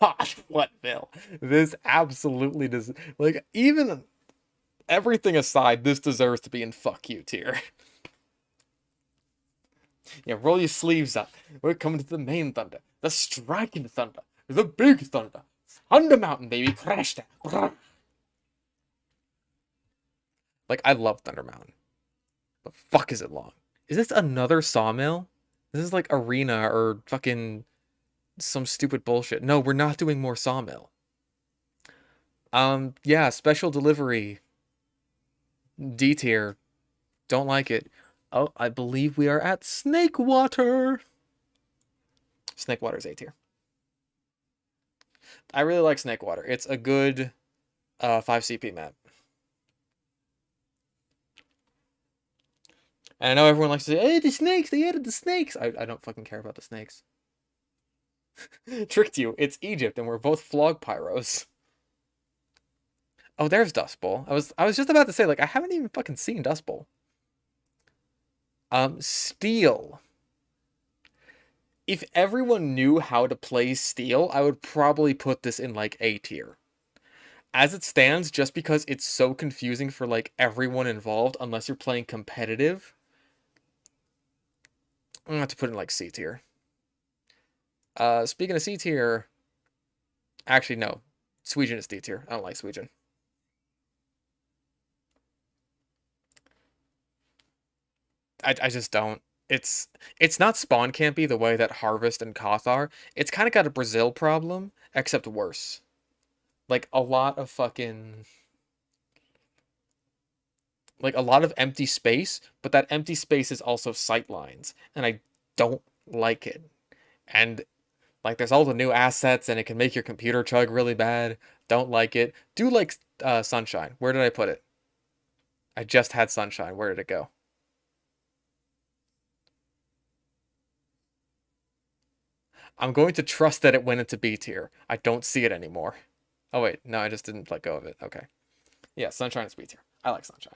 god, what, Bill? This absolutely does. Like, even everything aside, this deserves to be in fuck you tier. Yeah, roll your sleeves up. We're coming to the main thunder. The striking thunder. The big thunder. Thunder Mountain, baby. Crash that. Like, I love Thunder Mountain. But fuck is it long. Is this another Sawmill? This is like Arena or fucking some stupid bullshit. No, we're not doing more Sawmill. Yeah, Special Delivery. D tier. Don't like it. Oh, I believe we are at Snakewater. Snakewater's A tier. I really like Snakewater. It's a good 5 CP map. And I know everyone likes to say, hey, the snakes, they added the snakes. I don't fucking care about the snakes. Tricked you. It's Egypt, and we're both flog pyros. Oh, there's Dust Bowl. I was just about to say, like, I haven't even fucking seen Dust Bowl. Steel. If everyone knew how to play Steel, I would probably put this in, like, A tier. As it stands, just because it's so confusing for, like, everyone involved, unless you're playing competitive, I'm gonna have to put it in, like, C tier. Speaking of C tier, actually, no. Sweden is D tier. I don't like Sweden. I just don't. It's not spawn campy the way that Harvest and Koth are. It's kind of got a Brazil problem, except worse. Like a lot of fucking like a lot of empty space, but that empty space is also sight lines, and I don't like it. And like there's all the new assets and it can make your computer chug really bad. Don't like it. Do like Sunshine. Where did I put it? I just had Sunshine. Where did it go? I'm going to trust that it went into B tier. I don't see it anymore. Oh wait, no, I just didn't let go of it. Okay. Yeah, Sunshine is B tier. I like Sunshine.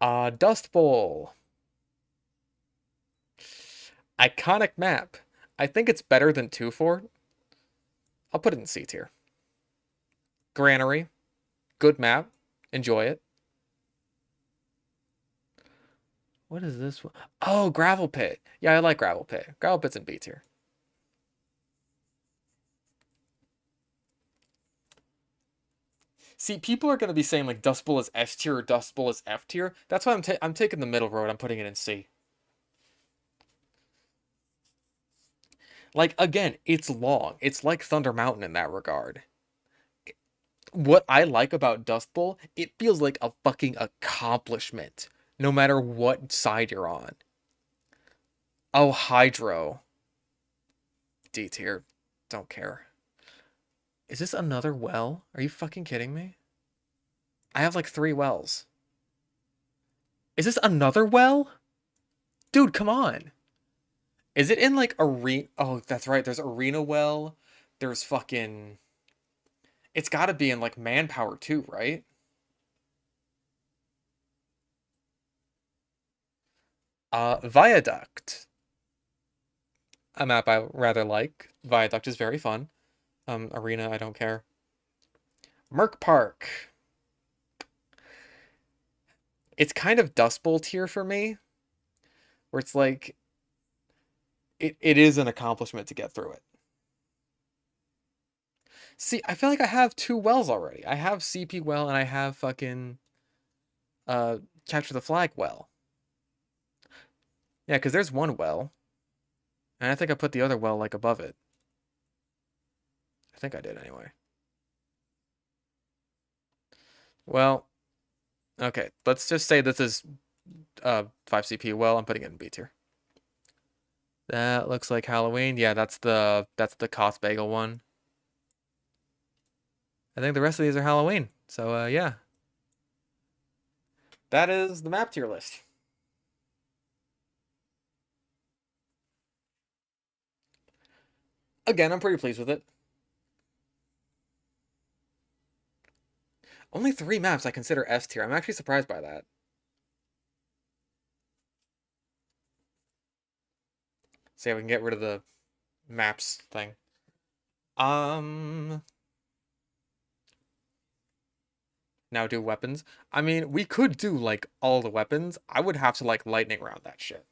Dust Bowl. Iconic map. I think it's better than 2-4. I'll put it in C tier. Granary. Good map. Enjoy it. What is this one? Oh, Gravel Pit. Yeah, I like Gravel Pit. Gravel Pit's in B tier. See, people are going to be saying like Dust Bowl is S tier or Dust Bowl is F tier. That's why I'm taking the middle road. I'm putting it in C. Like, again, it's long. It's like Thunder Mountain in that regard. What I like about Dust Bowl, it feels like a fucking accomplishment, no matter what side you're on. Oh, Hydro. D tier. Don't care. Is this another well? Are you fucking kidding me? I have like 3 wells. Is this another well? Dude, come on. Is it in like arena? Oh, that's right. There's arena well. There's fucking. It's got to be in like manpower too, right? Viaduct. A map I rather like. Viaduct is very fun. Arena, I don't care. Merc Park. It's kind of Dust Bowl tier for me, where it's like it is an accomplishment to get through it. See, I feel like I have 2 wells already. I have CP well and I have fucking Capture the Flag well. Yeah, because there's 1 well. And I think I put the other well like above it. I think I did anyway. Well, okay. Let's just say this is 5 CP well. I'm putting it in B tier. That looks like Halloween. Yeah, that's the Koth Bagel one. I think the rest of these are Halloween. So yeah. That is the map tier list. Again, I'm pretty pleased with it. Only 3 maps I consider S tier. I'm actually surprised by that. See if we can get rid of the maps thing. Now do weapons. I mean, we could do like all the weapons. I would have to like lightning round that shit.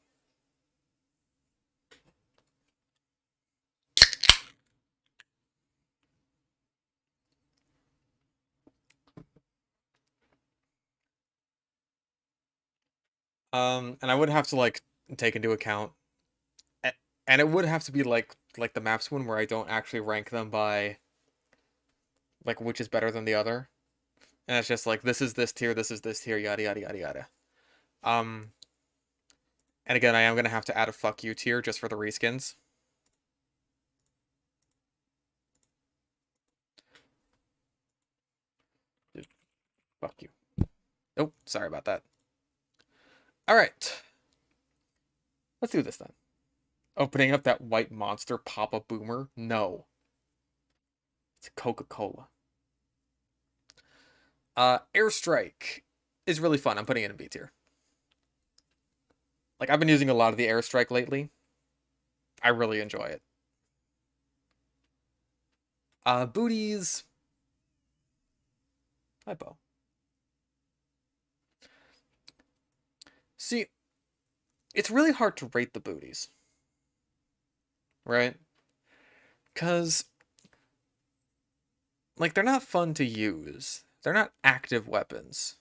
And I would have to like take into account, and it would have to be like the maps one where I don't actually rank them by like which is better than the other, and it's just like this is this tier, this is this tier, yada yada yada yada. Um, and again, I am gonna have to add a fuck you tier just for the reskins. Fuck you. Oh, sorry about that. All right, let's do this then. Opening up that white monster pop-up boomer? No. It's Coca-Cola. Airstrike is really fun. I'm putting it in B tier. Like, I've been using a lot of the Airstrike lately. I really enjoy it. Booties. Hypo. See, it's really hard to rate the booties. Right? Because, like, they're not fun to use. They're not active weapons.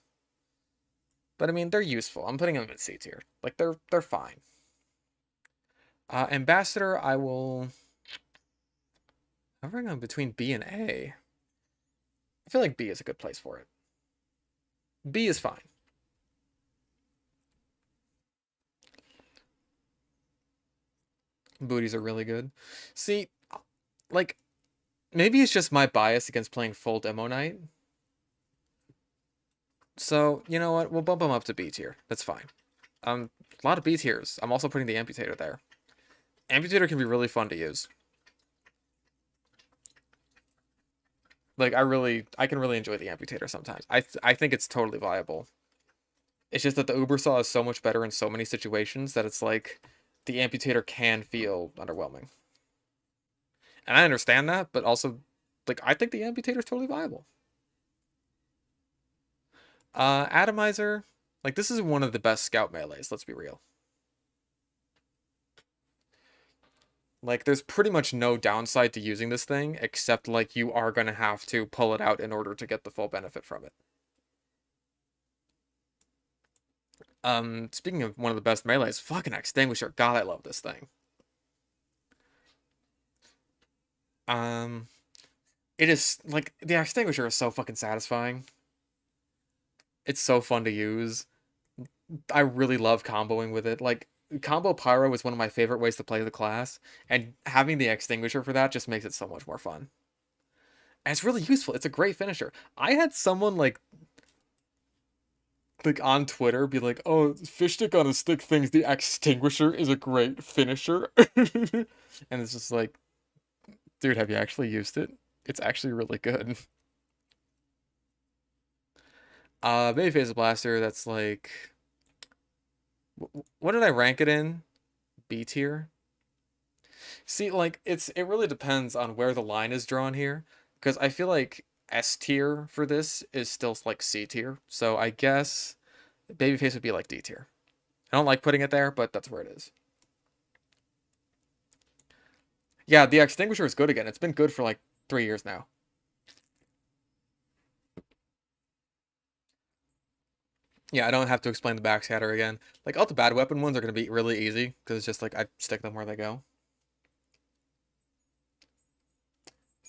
But, I mean, they're useful. I'm putting them in C tier. Like, they're fine. Ambassador, I will... hovering on between B and A. I feel like B is a good place for it. B is fine. Booties are really good. See, like, maybe it's just my bias against playing full demo night. So, you know what? We'll bump them up to B tier. That's fine. A lot of B tiers. I'm also putting the Amputator there. Amputator can be really fun to use. Like, I can really enjoy the Amputator sometimes. I think it's totally viable. It's just that the Uber Saw is so much better in so many situations that it's like the Amputator can feel underwhelming. And I understand that, but also, like, I think the Amputator is totally viable. Atomizer, like, this is one of the best scout melees, let's be real. Like, there's pretty much no downside to using this thing, except, like, you are going to have to pull it out in order to get the full benefit from it. Speaking of one of the best melees, fucking Extinguisher. God, I love this thing. Um, it is, like, the Extinguisher is so fucking satisfying. It's so fun to use. I really love comboing with it. Like, combo Pyro is one of my favorite ways to play the class, and having the Extinguisher for that just makes it so much more fun. And it's really useful. It's a great finisher. I had someone like on Twitter be like, "Oh, fish stick on a stick thinks the Extinguisher is a great finisher," and it's just like, dude, have you actually used it? It's actually really good. Babyface Blaster. That's like, what did I rank it in? B tier. See, like it really depends on where the line is drawn here, because I feel like S tier for this is still like C tier. So I guess Babyface would be like D tier. I don't like putting it there, but that's where it is. Yeah, the Extinguisher is good again. It's been good for like 3 years now. Yeah, I don't have to explain the backscatter again. Like all the bad weapon ones are gonna be really easy because it's just like I stick them where they go.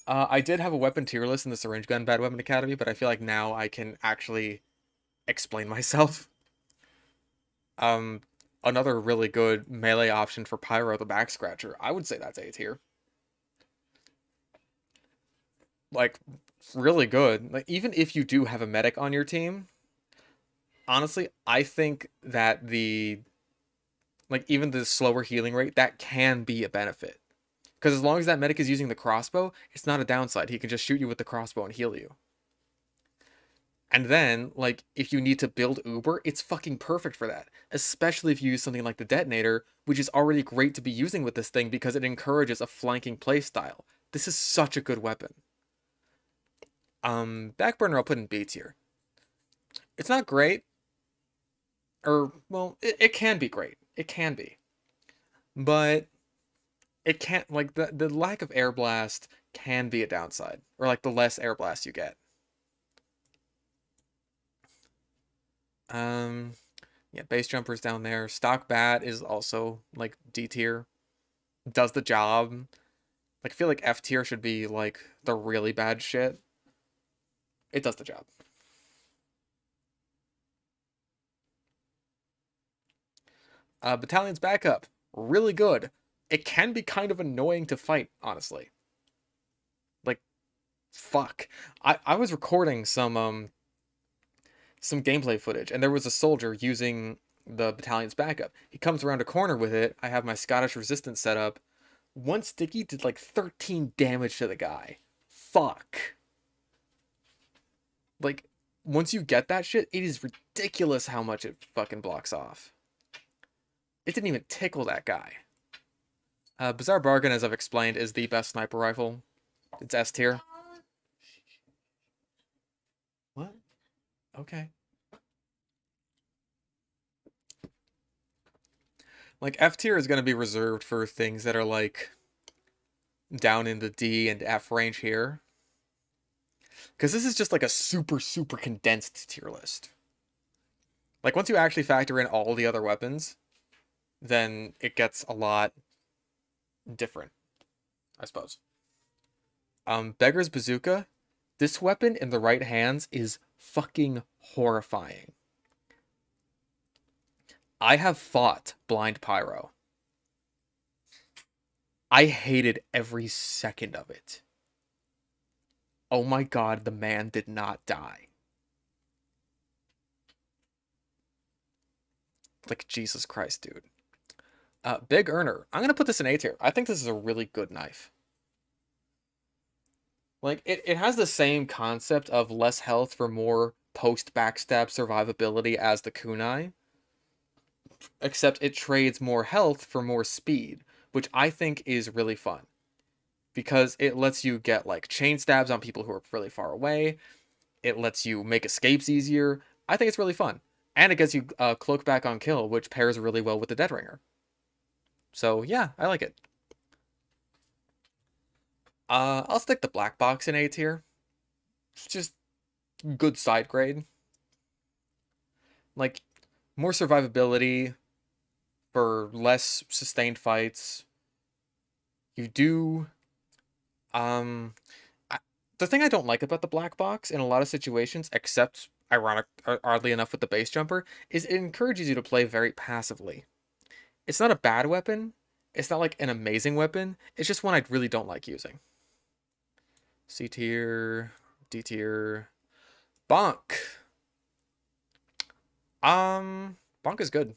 I did have a weapon tier list in the Syringe Gun Bad Weapon Academy, but I feel like now I can actually explain myself. Um, Another really good melee option for Pyro, the Back Scratcher. I would say that's A tier. Like, really good. Like, even if you do have a medic on your team, honestly, I think that even the slower healing rate, that can be a benefit. Because as long as that medic is using the crossbow, it's not a downside. He can just shoot you with the crossbow and heal you. And then, like, if you need to build Uber, it's fucking perfect for that. Especially if you use something like the Detonator, which is already great to be using with this thing because it encourages a flanking playstyle. This is such a good weapon. Backburner I'll put in B tier. It's not great, or, well, it can be great. It can be. But it can't, like, the lack of air blast can be a downside. Or, like, the less air blast you get. Um, yeah, base jumpers down there. Stock bat is also like D tier. Does the job. Like I feel like F tier should be like the really bad shit. It does the job. Battalion's backup. Really good. It can be kind of annoying to fight, honestly. Like, fuck. I was recording some gameplay footage, and there was a soldier using the battalion's backup. He comes around a corner with it. I have my Scottish resistance set up. One sticky did like 13 damage to the guy. Fuck. Like, once you get that shit, it is ridiculous how much it fucking blocks off. It didn't even tickle that guy. Bizarre Bargain, as I've explained, is the best sniper rifle. It's S tier. What? Okay. Like, F tier is going to be reserved for things that are like down in the D and F range here. Because this is just like a super, super condensed tier list. Like, once you actually factor in all the other weapons, then it gets a lot different, I suppose. Beggar's Bazooka. This weapon in the right hands is fucking horrifying. I have fought Blind Pyro. I hated every second of it. Oh my god, the man did not die. Like, Jesus Christ, dude. Big Earner. I'm going to put this in A tier. I think this is a really good knife. Like it has the same concept of less health for more post backstab survivability as the kunai, except it trades more health for more speed, which I think is really fun because it lets you get like chain stabs on people who are really far away. It lets you make escapes easier. I think it's really fun, and it gets you cloak back on kill, which pairs really well with the Dead Ringer. So yeah, I like it. I'll stick the black box in A tier. It's just good side grade. Like more survivability for less sustained fights. You do um I, the thing I don't like about the black box in a lot of situations, except oddly enough with the base jumper, is it encourages you to play very passively. It's not a bad weapon. It's not like an amazing weapon. It's just one I really don't like using. C tier, D tier, Bonk. Bonk is good.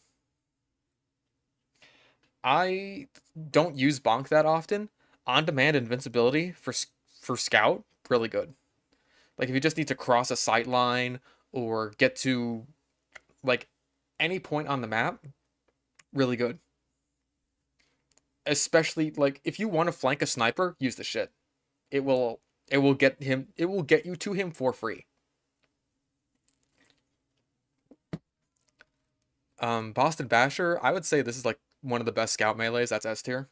I don't use Bonk that often. On-demand invincibility for Scout, really good. Like if you just need to cross a sight line or get to like any point on the map, really good. Especially like if you want to flank a sniper, use the shit. It will get you to him for free. Boston Basher, I would say this is like one of the best scout melees. That's S tier.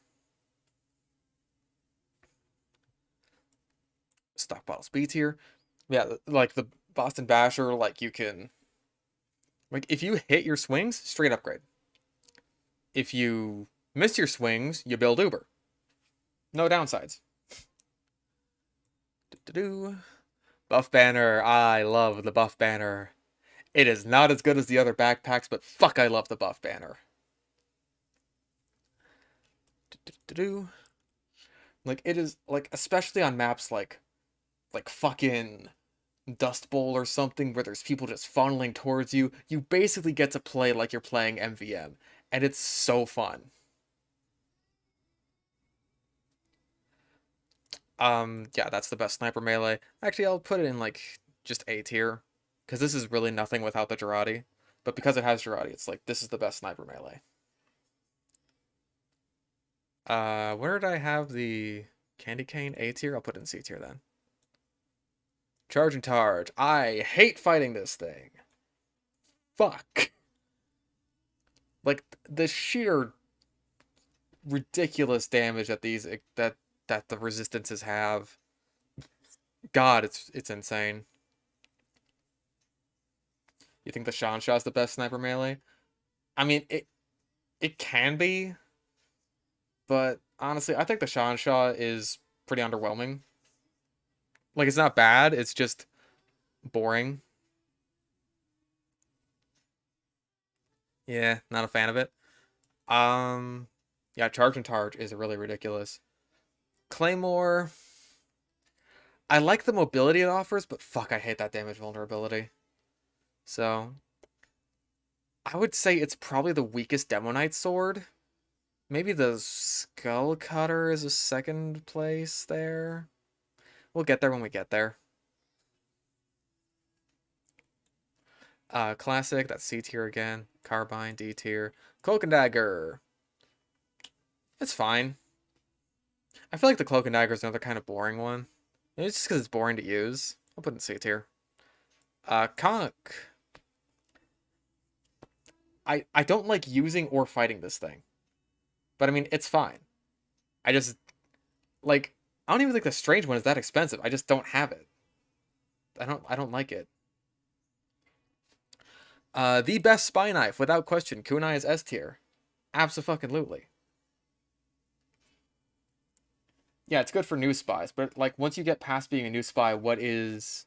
Stockpiles B tier. Yeah, like the Boston Basher, like you can like if you hit your swings, straight upgrade. If you miss your swings, you build Uber. No downsides. Do-do-do. Buff banner. I love the buff banner. It is not as good as the other backpacks, but fuck, I love the buff banner. Do-do-do-do. Like it is like especially on maps like fucking Dust Bowl or something where there's people just funneling towards you. You basically get to play like you're playing MVM, and it's so fun. Yeah, that's the best sniper melee. Actually, I'll put it in like just A tier because this is really nothing without the Girardi. But because it has Girardi, it's like this is the best sniper melee. Where did I have the Candy Cane? A tier? I'll put it in C tier then. Charge and Targe. I hate fighting this thing. Fuck. Like the sheer ridiculous damage that that the resistances have. God, it's insane. You think the Shansha's the best sniper melee? I mean, it can be, but honestly, I think the Shansha is pretty underwhelming. Like it's not bad, it's just boring. Yeah, not a fan of it. Um, yeah, Charge and Targe is really ridiculous. Claymore, I like the mobility it offers, but fuck, I hate that damage vulnerability. So, I would say it's probably the weakest Demo Knight sword. Maybe the Skull Cutter is a second place there. We'll get there when we get there. Classic, that's C tier again. Carbine, D tier. Cloak and Dagger. It's fine. I feel like the Cloak and Dagger is another kind of boring one. Maybe it's just because it's boring to use. I'll put it in C tier. Conch. I don't like using or fighting this thing. But I mean, it's fine. I just, like, I don't even think the strange one is that expensive. I just don't have it. I don't like it. The best spy knife, without question. Kunai is S tier. Abso-fucking-lutely. Yeah, it's good for new spies, but like once you get past being a new spy, what is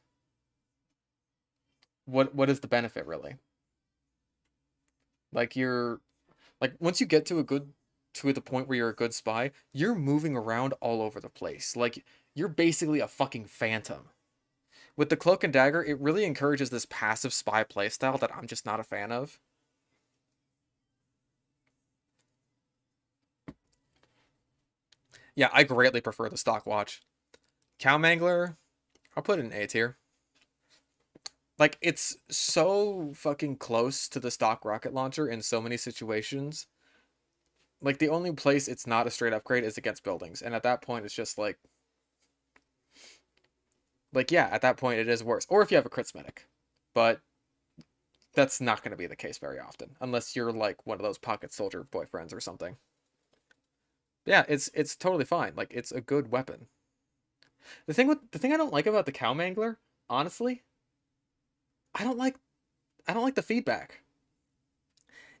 the benefit really? Like you're like once you get to the point where you're a good spy, you're moving around all over the place. Like you're basically a fucking phantom. With the cloak and dagger, it really encourages this passive spy playstyle that I'm just not a fan of. Yeah, I greatly prefer the stock watch. Cow Mangler, I'll put it in A tier. Like, it's so fucking close to the stock rocket launcher in so many situations. Like, the only place it's not a straight upgrade is against buildings. And at that point, it's just like, yeah, at that point, it is worse. Or if you have a crit medic. But that's not going to be the case very often. Unless you're, like, one of those pocket soldier boyfriends or something. Yeah, it's totally fine. Like, it's a good weapon. The thing I don't like about the Cow Mangler, honestly, I don't like the feedback.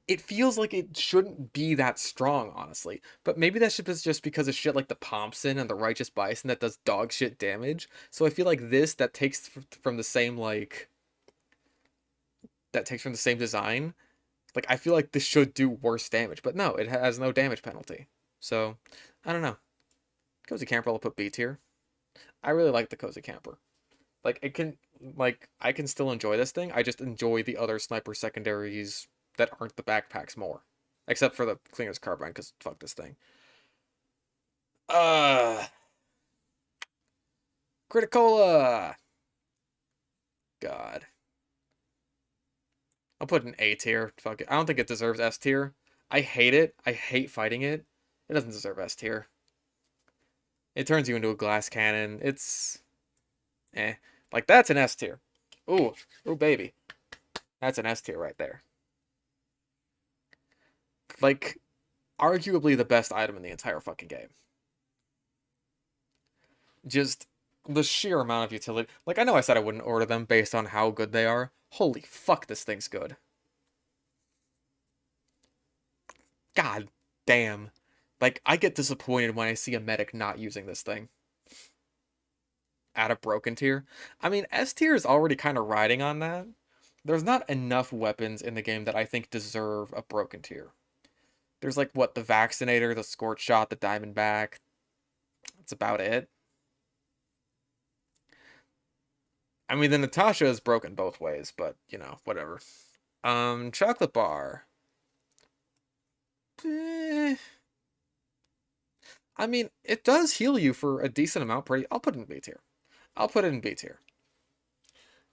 It feels like it shouldn't be that strong, honestly. But maybe that shit is just because of shit like the Thompson and the Righteous Bison that does dog shit damage. So I feel like this that takes from the same design. Like, I feel like this should do worse damage, but no, it has no damage penalty. So I don't know. Cozy Camper, I'll put B tier. I really like the Cozy Camper. Like, I can still enjoy this thing. I just enjoy the other sniper secondaries that aren't the backpacks more. Except for the Cleaner's Carbine, because fuck this thing. Criticola! God. I'll put an A tier. Fuck it. I don't think it deserves S tier. I hate it. I hate fighting it. It doesn't deserve S tier. It turns you into a glass cannon. It's... eh. Like, that's an S tier. Ooh. Ooh, baby. That's an S tier right there. Like, arguably the best item in the entire fucking game. Just the sheer amount of utility. Like, I know I said I wouldn't order them based on how good they are. Holy fuck, this thing's good. God damn. Like, I get disappointed when I see a medic not using this thing. At a broken tier. I mean, S tier is already kind of riding on that. There's not enough weapons in the game that I think deserve a broken tier. There's like, what, the Vaccinator, the Scorch Shot, the Diamondback. That's about it. I mean, the Natasha is broken both ways, but, you know, whatever. Chocolate Bar. Eh. I mean, it does heal you for a decent amount. I'll put it in B tier. I'll put it in B tier.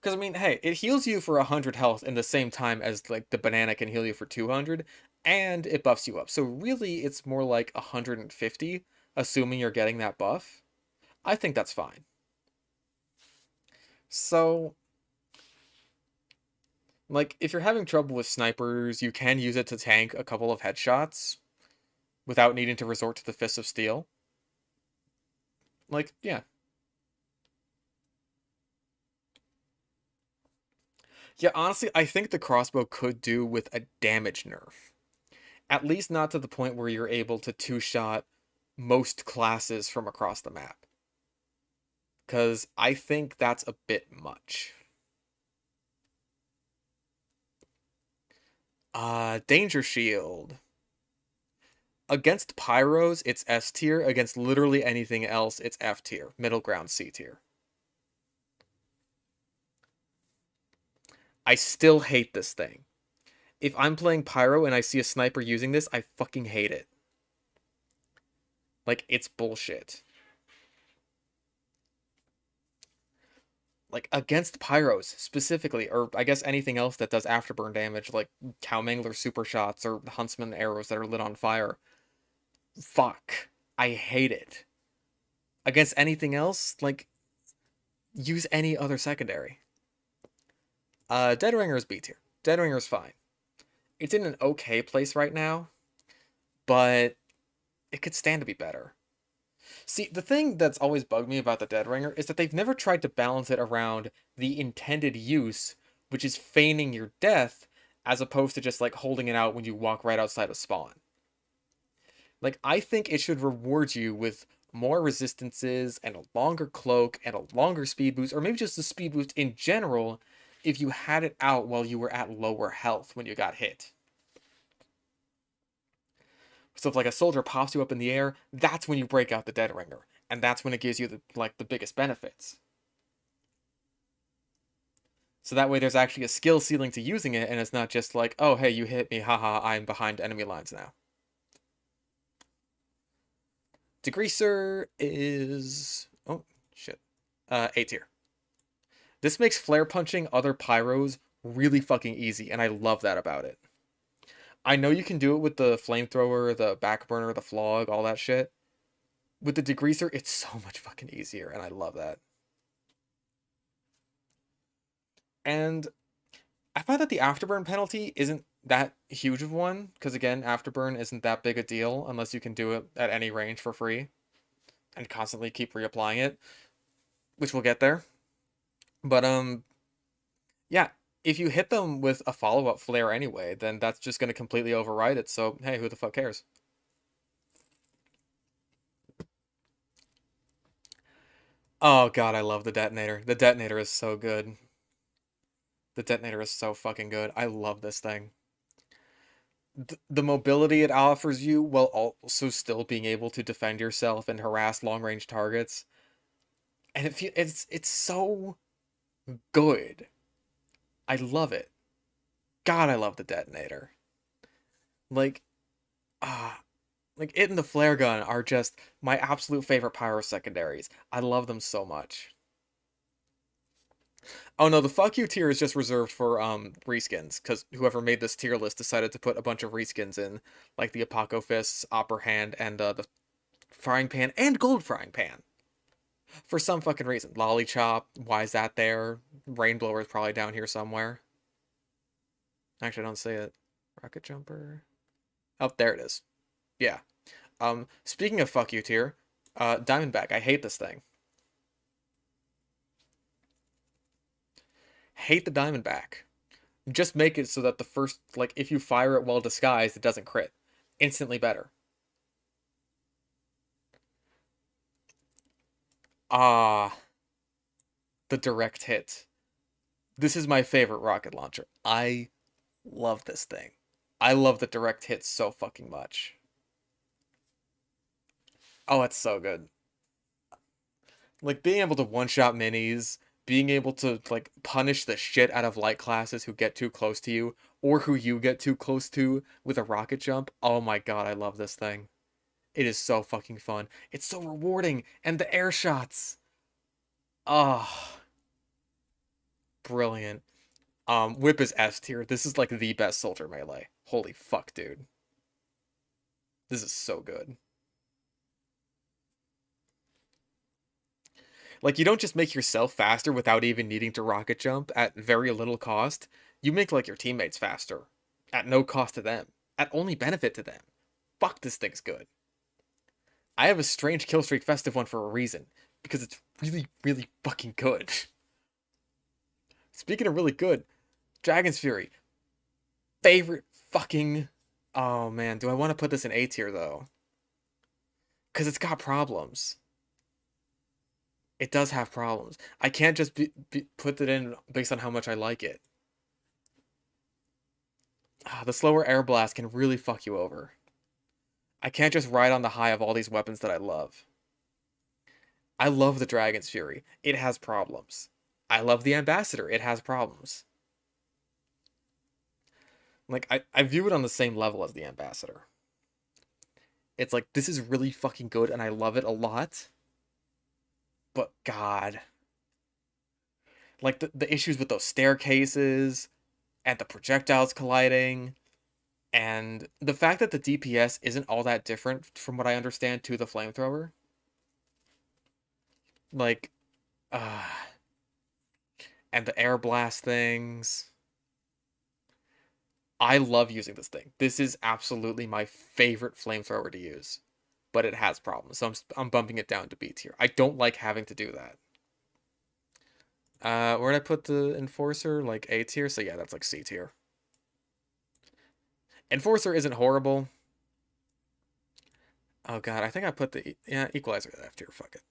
Because, I mean, hey, it heals you for 100 health in the same time as, like, the banana can heal you for 200, and it buffs you up. So, really, it's more like 150, assuming you're getting that buff. I think that's fine. So, like, if you're having trouble with snipers, you can use it to tank a couple of headshots without needing to resort to the Fist of Steel. Like, yeah. Yeah, honestly, I think the crossbow could do with a damage nerf. At least not to the point where you're able to two-shot most classes from across the map. Because I think that's a bit much. Danger Shield. Against Pyros, it's S tier. Against literally anything else, it's F tier. Middle ground, C tier. I still hate this thing. If I'm playing Pyro and I see a sniper using this, I fucking hate it. Like, it's bullshit. Like, against Pyros, specifically, or I guess anything else that does afterburn damage, like Cow Mangler super shots or Huntsman arrows that are lit on fire. Fuck. I hate it. Against anything else, like, use any other secondary. Dead Ringer is B tier. Dead Ringer is fine. It's in an okay place right now, but it could stand to be better. See, the thing that's always bugged me about the Dead Ringer is that they've never tried to balance it around the intended use, which is feigning your death, as opposed to just, like, holding it out when you walk right outside of spawn. Like, I think it should reward you with more resistances and a longer cloak and a longer speed boost, or maybe just a speed boost in general, if you had it out while you were at lower health when you got hit. So if, like, a soldier pops you up in the air, that's when you break out the Dead Ringer, and that's when it gives you the biggest benefits. So that way there's actually a skill ceiling to using it, and it's not just like, oh, hey, you hit me, haha, I'm behind enemy lines now. Degreaser is... oh, Shit. A tier. This makes flare punching other pyros really fucking easy, and I love that about it. I know you can do it with the flamethrower, the backburner, the flog, all that shit. With the degreaser, it's so much fucking easier, and I love that. And I find that the afterburn penalty isn't that huge of one, because again, afterburn isn't that big a deal unless you can do it at any range for free and constantly keep reapplying it, which we'll get there. But yeah, if you hit them with a follow-up flare anyway, then that's just going to completely override it. So, hey, who the fuck cares? Oh god, I love the detonator. The detonator is so good. The detonator is so fucking good. I love this thing. The mobility it offers you while also still being able to defend yourself and harass long-range targets. And it's so good. I love it. God, I love the detonator. Like, ah, like it and the flare gun are just my absolute favorite pyro secondaries. I love them so much. Oh no, the fuck you tier is just reserved for reskins, because whoever made this tier list decided to put a bunch of reskins in, like the Apoco Fists, Opera Hand, and the Frying Pan and Gold Frying Pan. For some fucking reason. Lolly Chop, why is that there? Rainblower is probably down here somewhere. Actually, I don't see it. Rocket Jumper. Oh, there it is. Yeah. Speaking of fuck you tier, Diamondback, I hate this thing. Hate the Diamondback. Just make it so that the first, like, if you fire it well disguised, it doesn't crit. Instantly better. Ah, the direct hit. This is my favorite rocket launcher. I love this thing. I love the direct hit so fucking much. Oh, it's so good. Like, being able to one-shot minis, being able to, like, punish the shit out of light classes who get too close to you, or who you get too close to with a rocket jump. Oh my god, I love this thing. It is so fucking fun. It's so rewarding. And the air shots. Oh, brilliant. Whip is S tier. This is like the best soldier melee. Holy fuck, dude. This is so good. Like, you don't just make yourself faster without even needing to rocket jump at very little cost. You make, like, your teammates faster. At no cost to them. At only benefit to them. Fuck, this thing's good. I have a strange killstreak festive one for a reason. Because it's really, really fucking good. Speaking of really good, Dragon's Fury. Favorite fucking... Oh, man. Do I want to put this in A tier, though? Because it's got problems. It does have problems. I can't just put it in based on how much I like it. The slower air blast can really fuck you over. I can't just ride on the high of all these weapons that I love. I love the Dragon's Fury. It has problems. I love the Ambassador. It has problems. Like, I view it on the same level as the Ambassador. It's like, this is really fucking good and I love it a lot. But God. Like, the issues with those staircases and the projectiles colliding. And the fact that the DPS isn't all that different, from what I understand, to the flamethrower. Like, and the air blast things. I love using this thing. This is absolutely my favorite flamethrower to use. But it has problems, so I'm bumping it down to B tier. I don't like having to do that. Where'd I put the Enforcer? Like A tier? So yeah, that's like C tier. Enforcer isn't horrible. Oh god, I think I put the... Yeah, Equalizer at F tier, fuck it.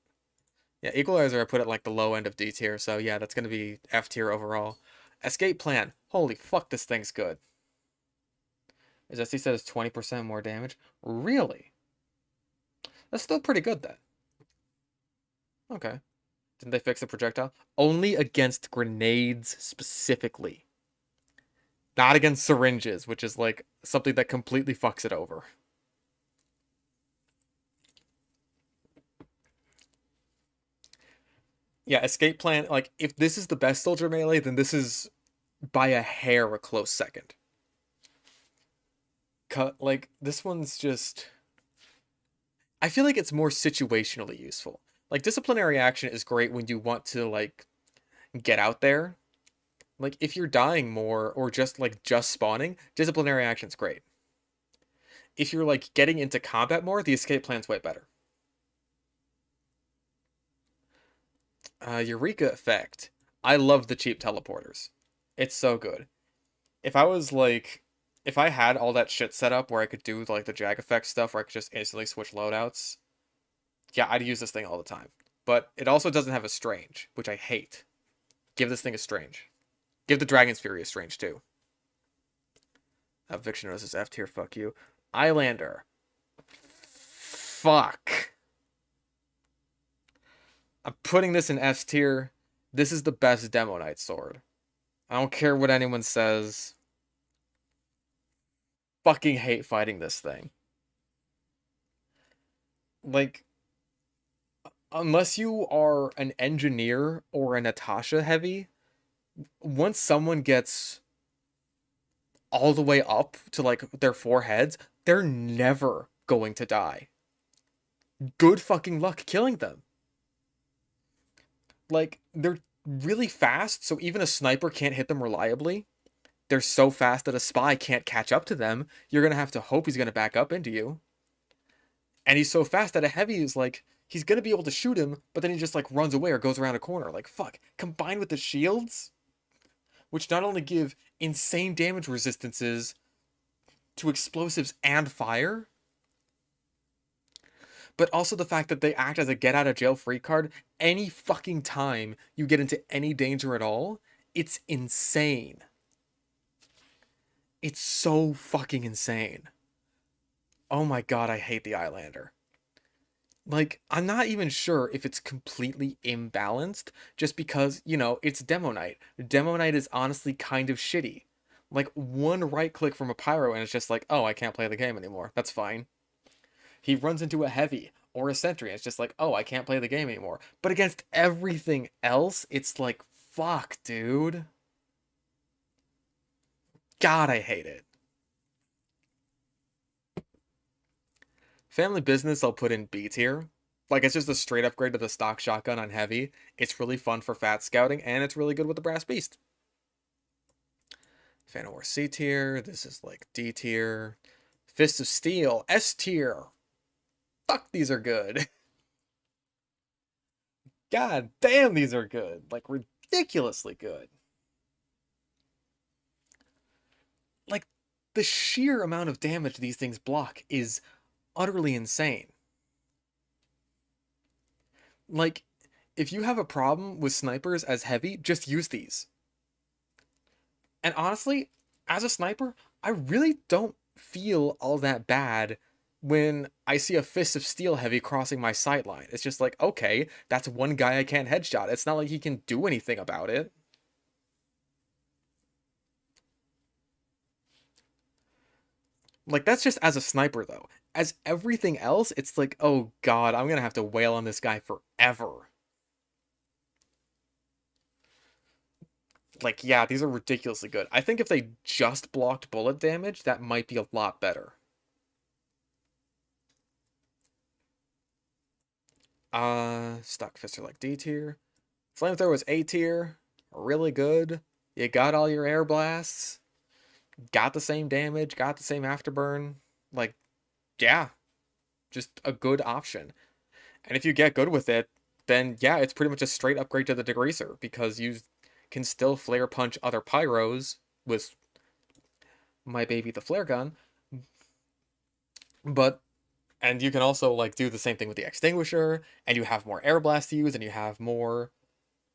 Yeah, Equalizer I put at like the low end of D tier, so yeah, that's gonna be F tier overall. Escape Plan. Holy fuck, this thing's good. As SC said, it's 20% more damage. Really? That's still pretty good then. Okay. Didn't they fix the projectile? Only against grenades specifically. Not against syringes, which is like something that completely fucks it over. Yeah, escape plan, like, if this is the best soldier melee, then this is by a hair a close second. Like, this one's just... I feel like it's more situationally useful. Like, disciplinary action is great when you want to, like, get out there. Like, if you're dying more or just spawning, disciplinary action's great. If you're, like, getting into combat more, the escape plan's way better. Eureka effect. I love the cheap teleporters. It's so good. If I was, like... If I had all that shit set up where I could do, like, the jag effect stuff where I could just instantly switch loadouts, yeah, I'd use this thing all the time. But it also doesn't have a strange, which I hate. Give this thing a strange. Give the Dragon's Fury a strange, too. Eviction Notice is F tier, fuck you. Islander. Fuck. I'm putting this in S tier. This is the best Demo Knight sword. I don't care what anyone says. Fucking hate fighting this thing. Like, unless you are an engineer or a Natasha heavy, once someone gets all the way up to, like, their foreheads, they're never going to die. Good fucking luck killing them. Like, they're really fast, so even a sniper can't hit them reliably. They're so fast that a spy can't catch up to them. You're gonna have to hope he's gonna back up into you. And he's so fast that a heavy is like, he's gonna be able to shoot him, but then he just, like, runs away or goes around a corner. Like, fuck. Combined with the shields, which not only give insane damage resistances to explosives and fire, but also the fact that they act as a get out of jail free card any fucking time you get into any danger at all. It's insane. It's so fucking insane. Oh my god, I hate the Islander. Like, I'm not even sure if it's completely imbalanced, just because, you know, it's Demo Knight. Demo Knight is honestly kind of shitty. Like, one right click from a Pyro and it's just like, oh, I can't play the game anymore. That's fine. He runs into a heavy or a sentry and it's just like, oh, I can't play the game anymore. But against everything else, it's like, fuck, dude. God, I hate it. Family Business, I'll put in B tier. Like, it's just a straight upgrade to the stock shotgun on heavy. It's really fun for fat scouting, and it's really good with the Brass Beast. Fan of War C tier. This is, like, D tier. Fist of Steel, S tier. Fuck, these are good. God damn, these are good. Like, ridiculously good. Like, the sheer amount of damage these things block is utterly insane. Like, if you have a problem with snipers as heavy, just use these. And honestly, as a sniper, I really don't feel all that bad when I see a Fist of Steel heavy crossing my sight line. It's just like, okay, that's one guy I can't headshot. It's not like he can do anything about it. Like, that's just as a sniper, though. As everything else, it's like, oh god, I'm gonna have to wail on this guy forever. Like, yeah, these are ridiculously good. I think if they just blocked bullet damage, that might be a lot better. Stock fists are like D tier. Flamethrower is A tier. Really good. You got all your air blasts. Got the same damage. Got the same afterburn. Like, yeah. Just a good option. And if you get good with it, then yeah, it's pretty much a straight upgrade to the Degreaser, because you can still flare punch other pyros with my baby the flare gun. But and you can also, like, do the same thing with the Extinguisher, and you have more air blast to use, and you have more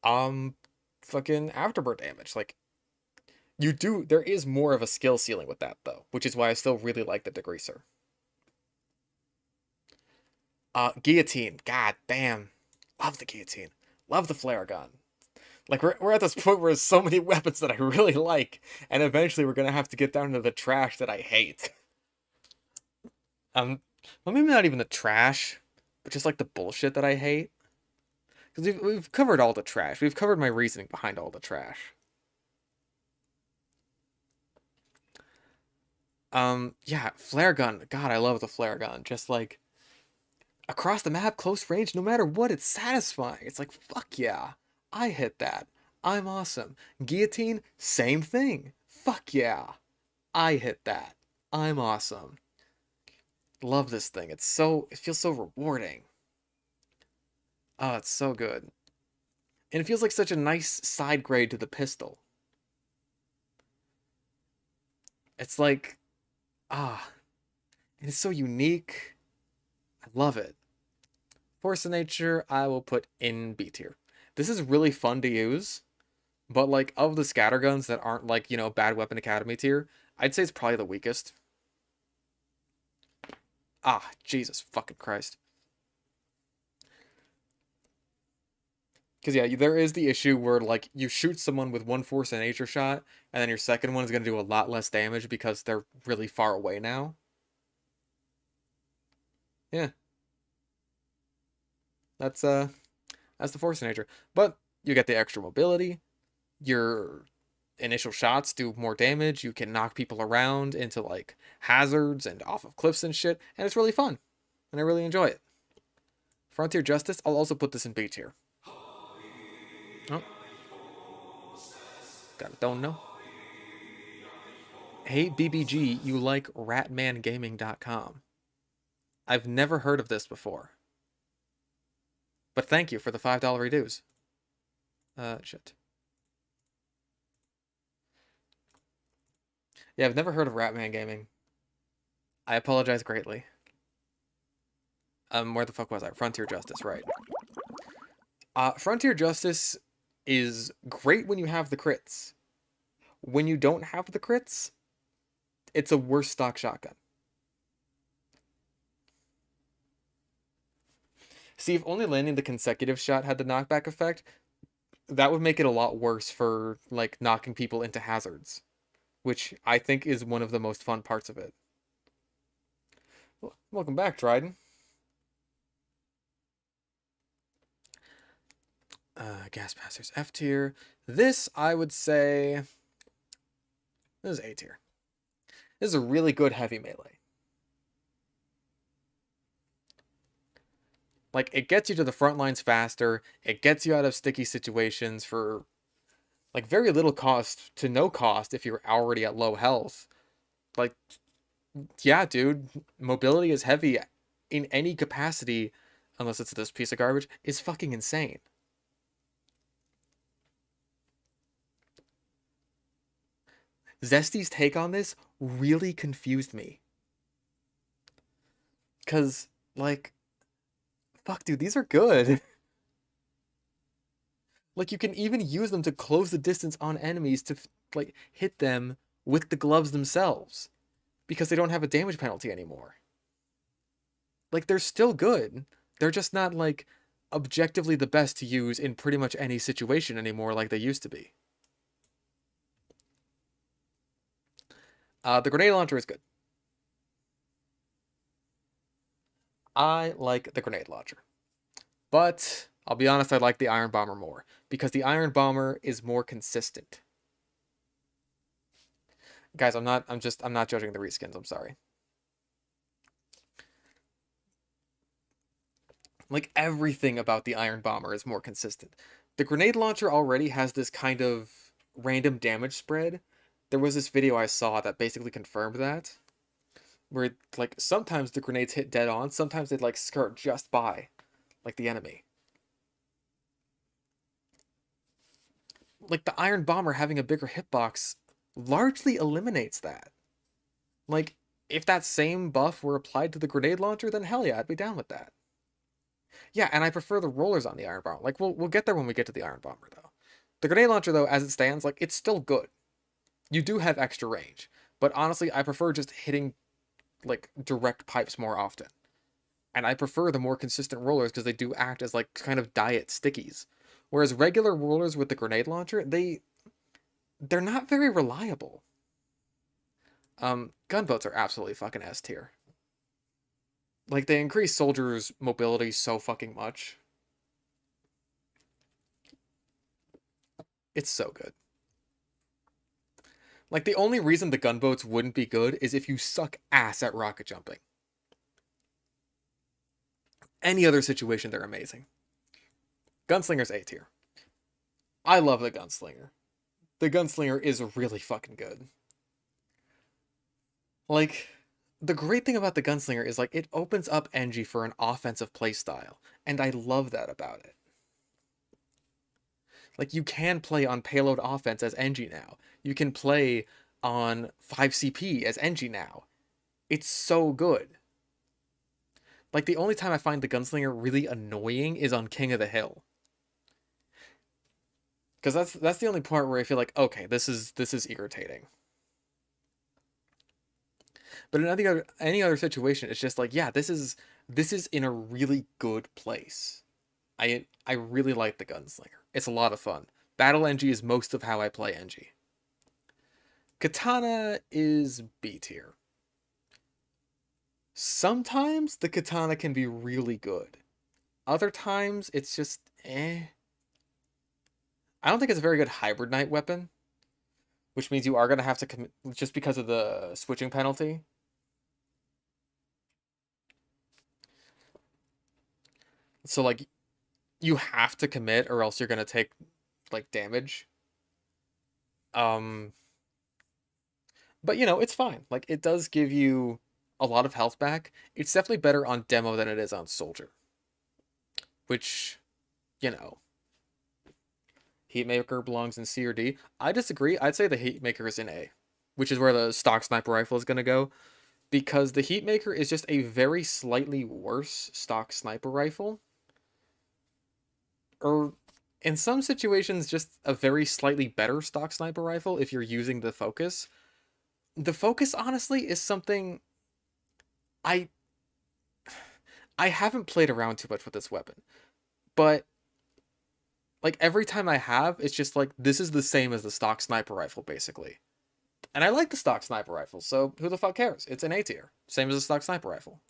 fucking afterburn damage. Like, there is more of a skill ceiling with that, though, which is why I still really like the Degreaser. Guillotine. God damn. Love the guillotine. Love the flare gun. Like, we're at this point where there's so many weapons that I really like, and eventually we're gonna have to get down to the trash that I hate. Well, maybe not even the trash, but just, like, the bullshit that I hate. Because we've covered all the trash. We've covered my reasoning behind all the trash. Yeah, flare gun. God, I love the flare gun. Just like across the map, close range, no matter what, it's satisfying. It's like, fuck yeah, I hit that. I'm awesome. Guillotine, same thing. Fuck yeah, I hit that. I'm awesome. Love this thing. It feels so rewarding. Oh, it's so good. And it feels like such a nice side grade to the pistol. It's like, and it's so unique. I love it. Force of Nature, I will put in B tier. This is really fun to use, but like of the scatterguns that aren't like, Bad Weapon Academy tier, I'd say it's probably the weakest. Jesus fucking Christ. Because yeah, there is the issue where like you shoot someone with one Force of Nature shot, and then your second one is going to do a lot less damage because they're really far away now. Yeah, that's the Force of Nature. But you get the extra mobility. Your initial shots do more damage. You can knock people around into like hazards and off of cliffs and shit, and it's really fun. And I really enjoy it. Frontier Justice, I'll also put this in B tier. Oh, got it, don't know. Hey BBG, you like ratmangaming.com. I've never heard of this before. But thank you for the $5 reduce. Shit. Yeah, I've never heard of Ratman Gaming. I apologize greatly. Where the fuck was I? Frontier Justice, right. Frontier Justice is great when you have the crits. When you don't have the crits, it's a worse stock shotgun. See, if only landing the consecutive shot had the knockback effect, that would make it a lot worse for, like, knocking people into hazards, which I think is one of the most fun parts of it. Welcome back, Dryden. Gas Masters F tier. This, I would say, this is A tier. This is a really good heavy melee. Like, it gets you to the front lines faster. It gets you out of sticky situations for, like, very little cost to no cost if you're already at low health. Like, yeah, dude, mobility is heavy in any capacity, unless it's this piece of garbage, is fucking insane. Zesty's take on this really confused me. Because, like, fuck, dude, these are good. Like, you can even use them to close the distance on enemies to, like, hit them with the gloves themselves. Because they don't have a damage penalty anymore. Like, they're still good. They're just not, like, objectively the best to use in pretty much any situation anymore like they used to be. The grenade launcher is good. I like the grenade launcher. But I'll be honest, I like the Iron Bomber more. Because the Iron Bomber is more consistent. Guys, I'm not judging the reskins, I'm sorry. Like, everything about the Iron Bomber is more consistent. The grenade launcher already has this kind of random damage spread. There was this video I saw that basically confirmed that. Where, like, sometimes the grenades hit dead on, sometimes they'd, like, skirt just by, like, the enemy. Like, the Iron Bomber having a bigger hitbox largely eliminates that. Like, if that same buff were applied to the grenade launcher, then hell yeah, I'd be down with that. Yeah, and I prefer the rollers on the Iron Bomber. Like, we'll get there when we get to the Iron Bomber, though. The grenade launcher, though, as it stands, like, it's still good. You do have extra range. But honestly, I prefer just hitting, like, direct pipes more often. And I prefer the more consistent rollers because they do act as, like, kind of diet stickies. Whereas regular rollers with the grenade launcher, they're not very reliable. Gunboats are absolutely fucking S tier. Like, they increase soldiers' mobility so fucking much. It's so good. Like, the only reason the gunboats wouldn't be good is if you suck ass at rocket jumping. Any other situation, they're amazing. Gunslinger's A tier. I love the Gunslinger. The Gunslinger is really fucking good. Like, the great thing about the Gunslinger is, like, it opens up Engie for an offensive playstyle, and I love that about it. Like, you can play on payload offense as Engie now. You can play on 5CP as Engie now. It's so good. Like, the only time I find the Gunslinger really annoying is on King of the Hill. Because that's the only part where I feel like, okay, this is irritating. But in any other situation, it's just like, yeah, this is in a really good place. I really like the Gunslinger. It's a lot of fun. Battle Engie is most of how I play Engie. Katana is B tier. Sometimes the Katana can be really good. Other times it's just eh. I don't think it's a very good hybrid knight weapon, which means you are going to have to commit just because of the switching penalty. So, like, you have to commit or else you're going to take, like, damage. But, you know, it's fine. Like, it does give you a lot of health back. It's definitely better on demo than it is on soldier. Which, you know, Heatmaker belongs in C or D. I disagree. I'd say the Heatmaker is in A, which is where the stock sniper rifle is going to go. Because the Heatmaker is just a very slightly worse stock sniper rifle. Or, in some situations, just a very slightly better stock sniper rifle if you're using the focus. The focus, honestly, is something I haven't played around too much with this weapon. But, like, every time I have, it's just like, this is the same as the stock sniper rifle, basically. And I like the stock sniper rifle, so who the fuck cares? It's an A tier. Same as the stock sniper rifle.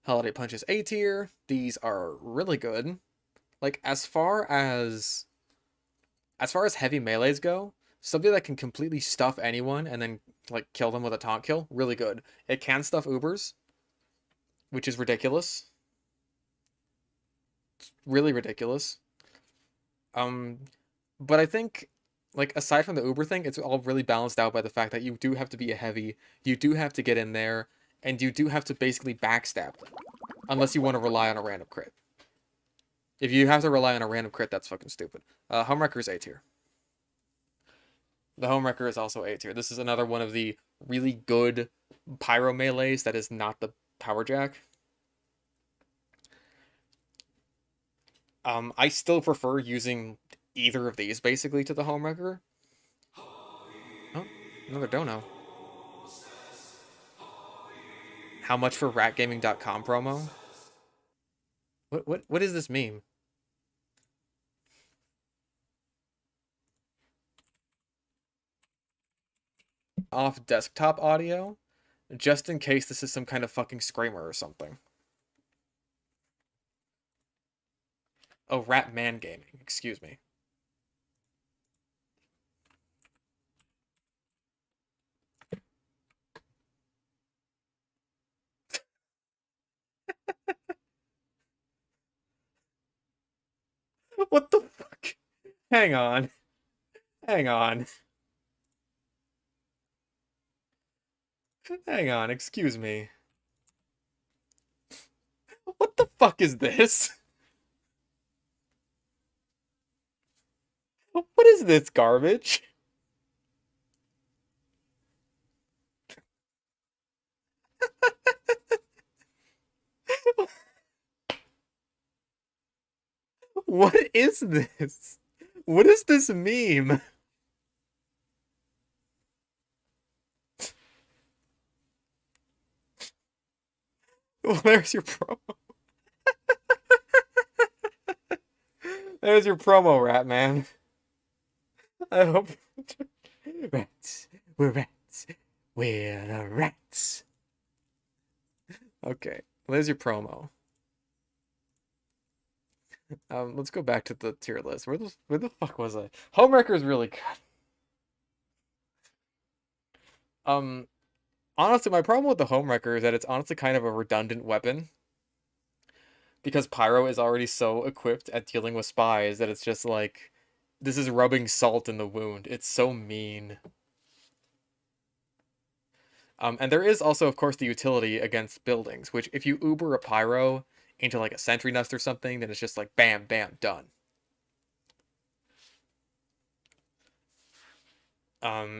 Holiday Punch is A tier. These are really good. Like, as far as heavy melees go, something that can completely stuff anyone and then, like, kill them with a taunt kill, really good. It can stuff Ubers, which is ridiculous. It's really ridiculous. But I think, like, aside from the Uber thing, it's all really balanced out by the fact that you do have to be a heavy, you do have to get in there, and you do have to basically backstab them. Unless you want to rely on a random crit. If you have to rely on a random crit, that's fucking stupid. Homewrecker is A tier. The Homewrecker is also A tier. This is another one of the really good Pyro melees that is not the Power Jack. I still prefer using either of these, basically, to the Homewrecker. Oh, another dono. How much for ratgaming.com promo? What is this meme? Off desktop audio, just in case this is some kind of fucking screamer or something. Oh, Rat Man Gaming. Excuse me. What the fuck? Hang on. Hang on. Hang on, excuse me. What the fuck is this? What is this garbage? What is this? What is this meme? Well, there's your promo. There's your promo, Rat Man. I hope. Rats. We're rats. We're the rats. Okay, there's your promo. Let's go back to the tier list. Where the fuck was I? Homewrecker is really good. Um, Honestly, my problem with the Homewrecker is that it's honestly kind of a redundant weapon because Pyro is already so equipped at dealing with spies that it's just like this is rubbing salt in the wound. It's so mean. And there is also, of course, the utility against buildings, which if you Uber a Pyro into like a sentry nest or something, then it's just like bam, bam, done.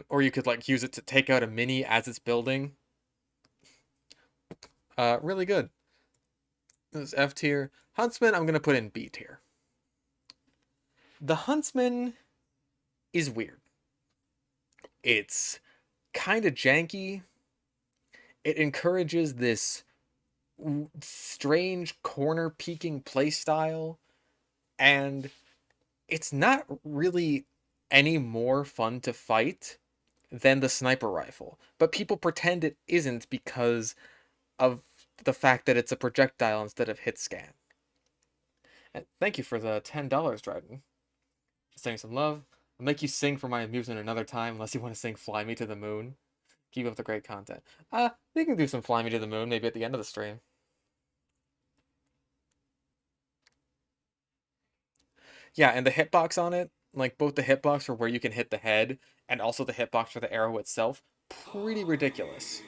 Or you could like use it to take out a mini as it's building. Really good. This is F tier. Huntsman, I'm gonna put in B tier. The Huntsman is weird. It's kind of janky. It encourages this strange corner peeking playstyle, and it's not really any more fun to fight than the sniper rifle. But people pretend it isn't because of the fact that it's a projectile instead of hit scan. And thank you for the $10, Dryden. Sending some love. I'll make you sing for my amusement another time, unless you want to sing Fly Me to the Moon. Keep up the great content. We can do some Fly Me to the Moon, maybe at the end of the stream. Yeah, and the hitbox on it, like both the hitbox for where you can hit the head, and also the hitbox for the arrow itself, pretty ridiculous.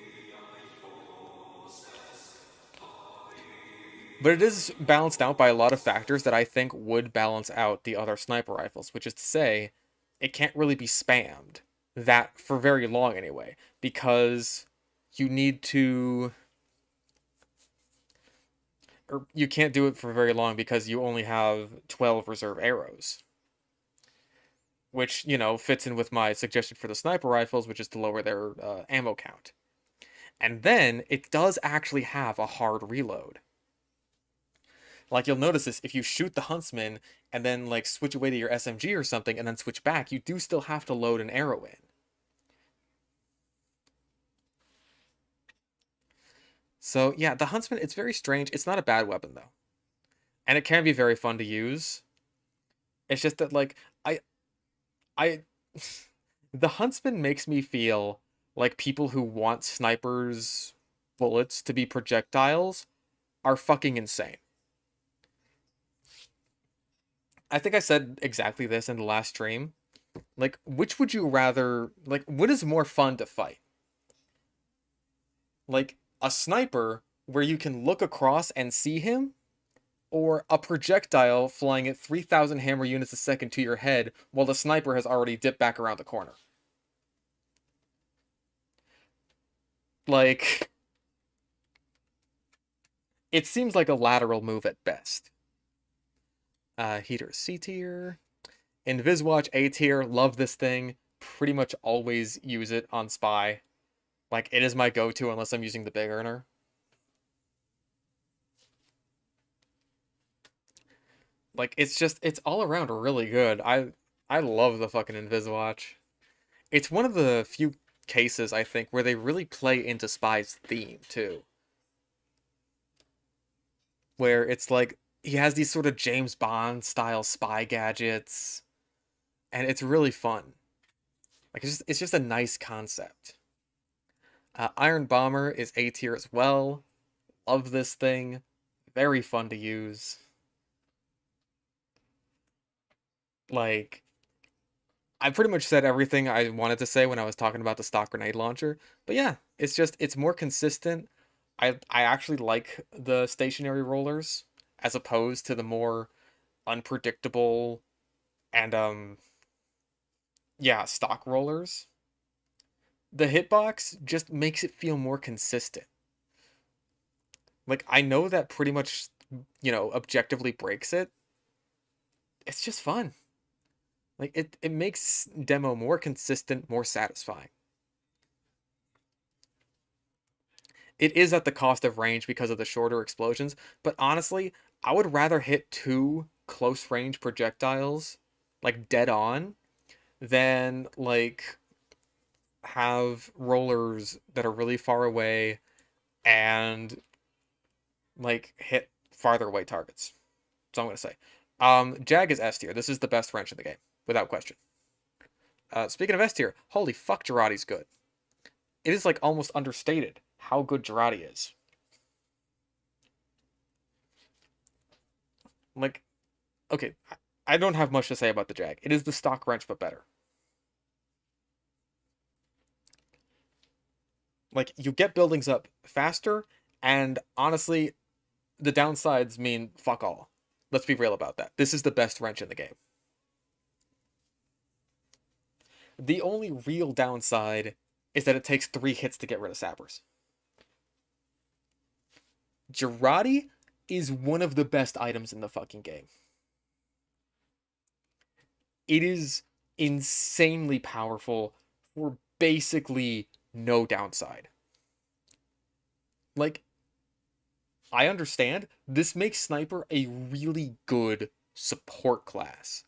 But it is balanced out by a lot of factors that I think would balance out the other sniper rifles, which is to say, it can't really be spammed that for very long anyway, because you need to, or you can't do it for very long because you only have 12 reserve arrows, which, you know, fits in with my suggestion for the sniper rifles, which is to lower their ammo count. And then it does actually have a hard reload. Like you'll notice this if you shoot the Huntsman and then like switch away to your SMG or something and then switch back, you do still have to load an arrow in. So yeah, the Huntsman, it's very strange. It's not a bad weapon though. And it can be very fun to use. It's just that like I the Huntsman makes me feel like people who want snipers bullets to be projectiles are fucking insane. I think I said exactly this in the last stream. Like, which would you rather, like, what is more fun to fight? Like, a sniper where you can look across and see him, or a projectile flying at 3,000 hammer units a second to your head while the sniper has already dipped back around the corner? Like, it seems like a lateral move at best. Heater C tier. Inviswatch A tier, love this thing. Pretty much always use it on Spy. Like, it is my go-to unless I'm using the big earner. Like, it's all around really good. I love the fucking Inviswatch. It's one of the few cases, I think, where they really play into Spy's theme, too. Where it's like, he has these sort of James Bond-style spy gadgets, and it's really fun. Like, it's just a nice concept. Iron Bomber is A tier as well. Love this thing. Very fun to use. Like, I pretty much said everything I wanted to say when I was talking about the stock grenade launcher. But yeah, it's more consistent. I actually like the stationary rollers as opposed to the more unpredictable and yeah, stock rollers. The hitbox just makes it feel more consistent. Like I know that pretty much, objectively breaks it. It's just fun. Like it makes demo more consistent, more satisfying. It is at the cost of range because of the shorter explosions, but honestly, I would rather hit two close range projectiles like dead on than like have rollers that are really far away and like hit farther away targets. So I'm gonna say. Jag is S tier. This is the best wrench in the game, without question. Speaking of S tier, holy fuck, Girardi's good. It is like almost understated how good Girardi is. Like, okay, I don't have much to say about the Jag. It is the stock wrench, but better. Like, you get buildings up faster, and honestly, the downsides mean fuck all. Let's be real about that. This is the best wrench in the game. The only real downside is that it takes 3 hits to get rid of sappers. Girardi is one of the best items in the fucking game. It is insanely powerful for basically no downside. Like, I understand this makes Sniper a really good support class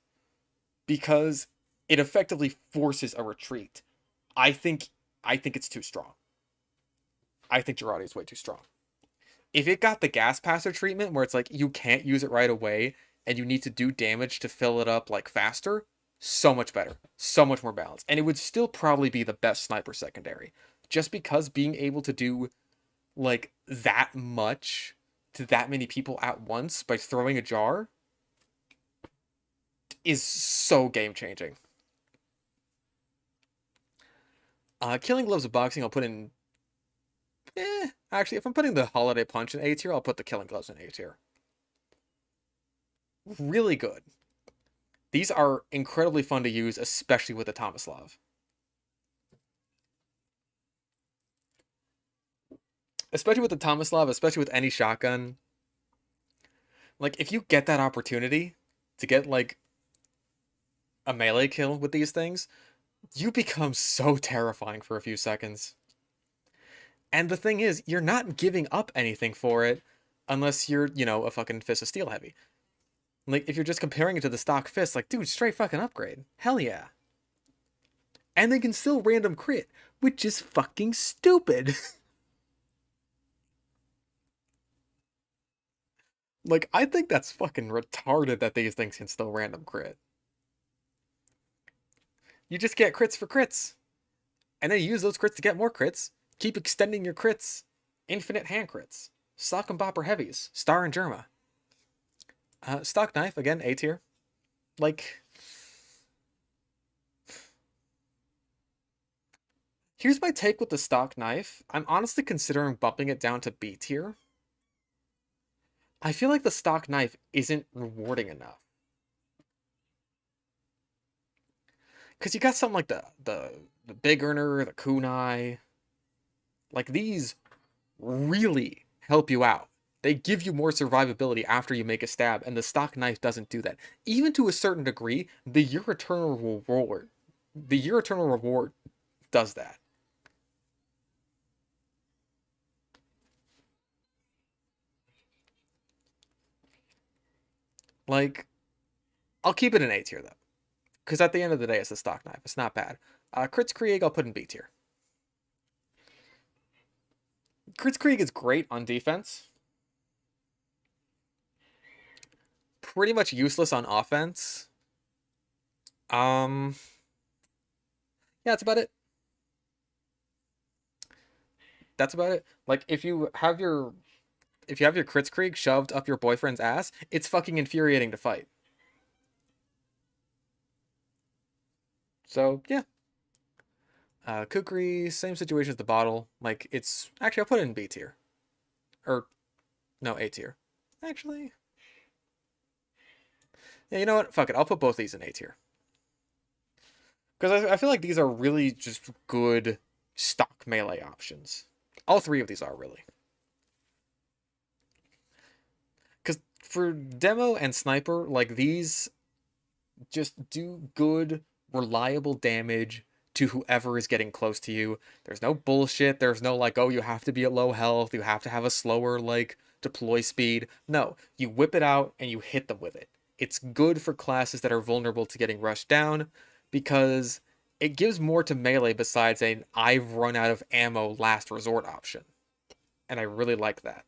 because it effectively forces a retreat. I think it's too strong. I think Girardi is way too strong. If it got the gas passer treatment where it's like you can't use it right away and you need to do damage to fill it up like faster, so much better. So much more balanced. And it would still probably be the best Sniper secondary. Just because being able to do like that much to that many people at once by throwing a jar is so game changing. Killing Gloves of Boxing, I'll put in. Actually, if I'm putting the Holiday Punch in A tier, I'll put the Killing Gloves in A tier. Really good. These are incredibly fun to use, especially with the Tomislav. Especially with the Tomislav, especially with any shotgun. Like, if you get that opportunity to get, like, a melee kill with these things, you become so terrifying for a few seconds. And the thing is, you're not giving up anything for it unless you're, you know, a fucking Fist of Steel heavy. Like, if you're just comparing it to the stock Fist, like, dude, straight fucking upgrade. Hell yeah. And they can still random crit, which is fucking stupid. Like, I think that's fucking retarded that these things can still random crit. You just get crits for crits. And then you use those crits to get more crits. Keep extending your crits. Infinite hand crits. Sock and Bopper heavies. Star and Germa. Stock Knife, again, A tier. Like, here's my take with the Stock Knife. I'm honestly considering bumping it down to B tier. I feel like the Stock Knife isn't rewarding enough. Because you got something like the Big Earner, the Kunai. Like, these really help you out. They give you more survivability after you make a stab, and the Stock Knife doesn't do that. Even to a certain degree, the Year Eternal Reward does that. Like, I'll keep it in A tier, though. Because at the end of the day, it's a Stock Knife. It's not bad. Crits Krieg, I'll put in B tier. Crits Krieg is great on defense. Pretty much useless on offense. Yeah, that's about it. That's about it. Like, if you have your Crits Krieg shoved up your boyfriend's ass, it's fucking infuriating to fight. So, yeah. Kukri, same situation as the bottle. Like, it's... Actually, I'll put it in B tier. Or, no, A tier. Actually... Yeah, you know what? Fuck it. I'll put both these in A tier. Because I feel like these are really just good stock melee options. All 3 of these are, really. Because for Demo and Sniper, like, these just do good, reliable damage to whoever is getting close to you. There's no bullshit. There's no, like, oh, you have to be at low health. You have to have a slower, like, deploy speed. No, you whip it out and you hit them with it. It's good for classes that are vulnerable to getting rushed down because it gives more to melee besides an I've run out of ammo last resort option. And I really like that.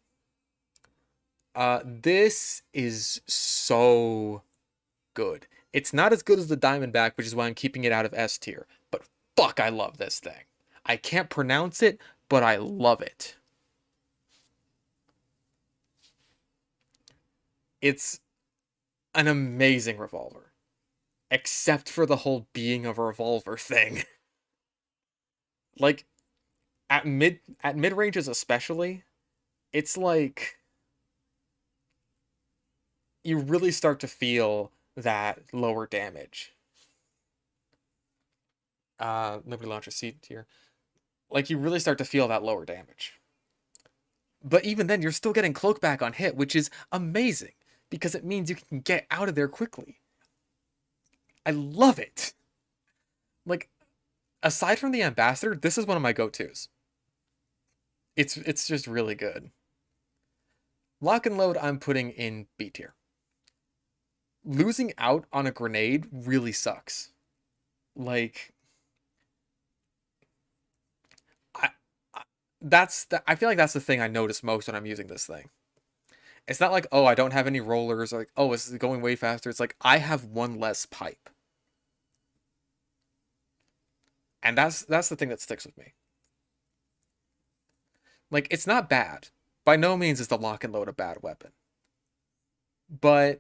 This is so good. It's not as good as the Diamondback, which is why I'm keeping it out of S tier. But fuck, I love this thing. I can't pronounce it, but I love it. It's an amazing revolver. Except for the whole being a revolver thing. Like, at mid ranges especially, it's like you really start to feel that lower damage. Nobody launch a seat here. Like you really start to feel that lower damage. But even then, you're still getting cloak back on hit, which is amazing because it means you can get out of there quickly. I love it. Like, aside from the ambassador, this is one of my go-tos. It's just really good. Lock and load, I'm putting in B tier. Losing out on a grenade really sucks. Like, I feel like that's the thing I notice most when I'm using this thing. It's not like, oh, I don't have any rollers, or like, oh, this is going way faster. It's like I have one less pipe. And that's the thing that sticks with me. Like, it's not bad. By no means is the lock and load a bad weapon. But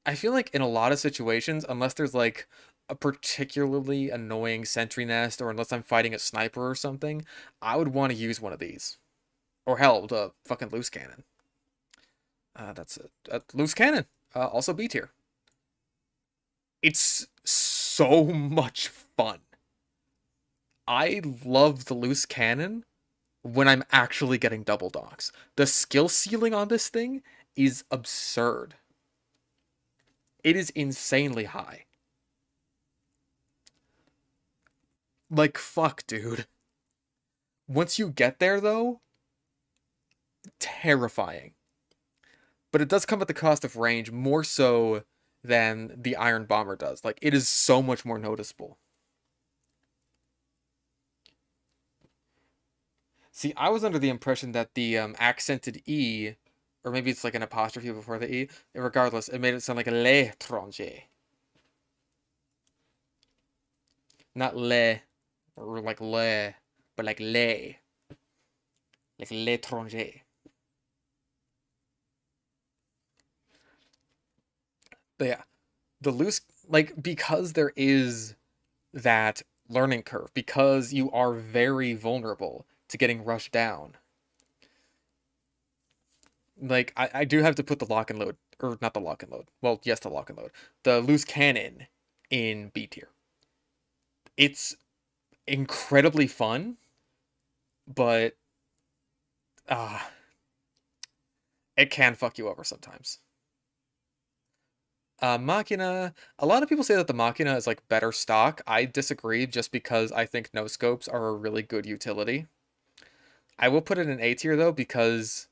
I feel like in a lot of situations, unless there's like a particularly annoying sentry nest, or unless I'm fighting a sniper or something, I would want to use one of these. Or hell, the fucking loose cannon. That's a loose cannon. Also B tier. It's so much fun. I love the loose cannon when I'm actually getting double docks. The skill ceiling on this thing is absurd. It is insanely high. Like, fuck, dude. Once you get there, though, terrifying. But it does come at the cost of range, more so than the Iron Bomber does. Like, it is so much more noticeable. See, I was under the impression that the accented E, or maybe it's like an apostrophe before the E, regardless, it made it sound like l'étranger. Not le, or like le, but like les. Like l'étranger. But yeah, the loose, like, because there is that learning curve, because you are very vulnerable to getting rushed down. Like, I do have to put the lock and load, or not the lock and load. Well, yes, the lock and load. The loose cannon in B tier. It's incredibly fun, but uh, it can fuck you over sometimes. Machina, a lot of people say that the Machina is like better stock. I disagree just because I think no scopes are a really good utility. I will put it in A tier though, because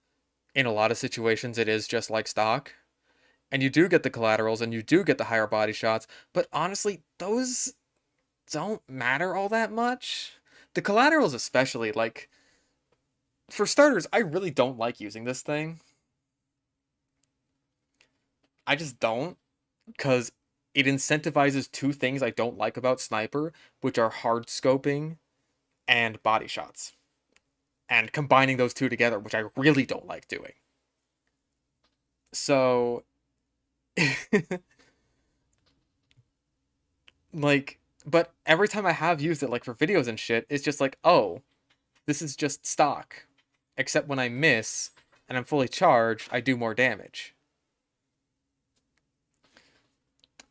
in a lot of situations it is just like stock. And you do get the collaterals and you do get the higher body shots, but honestly, those don't matter all that much. The collaterals especially, like, for starters, I really don't like using this thing. I just don't, because it incentivizes two things I don't like about Sniper, which are hard scoping and body shots. And combining those two together, which I really don't like doing. So, like, but every time I have used it, like for videos and shit, it's just like, oh, this is just stock. Except when I miss and I'm fully charged, I do more damage.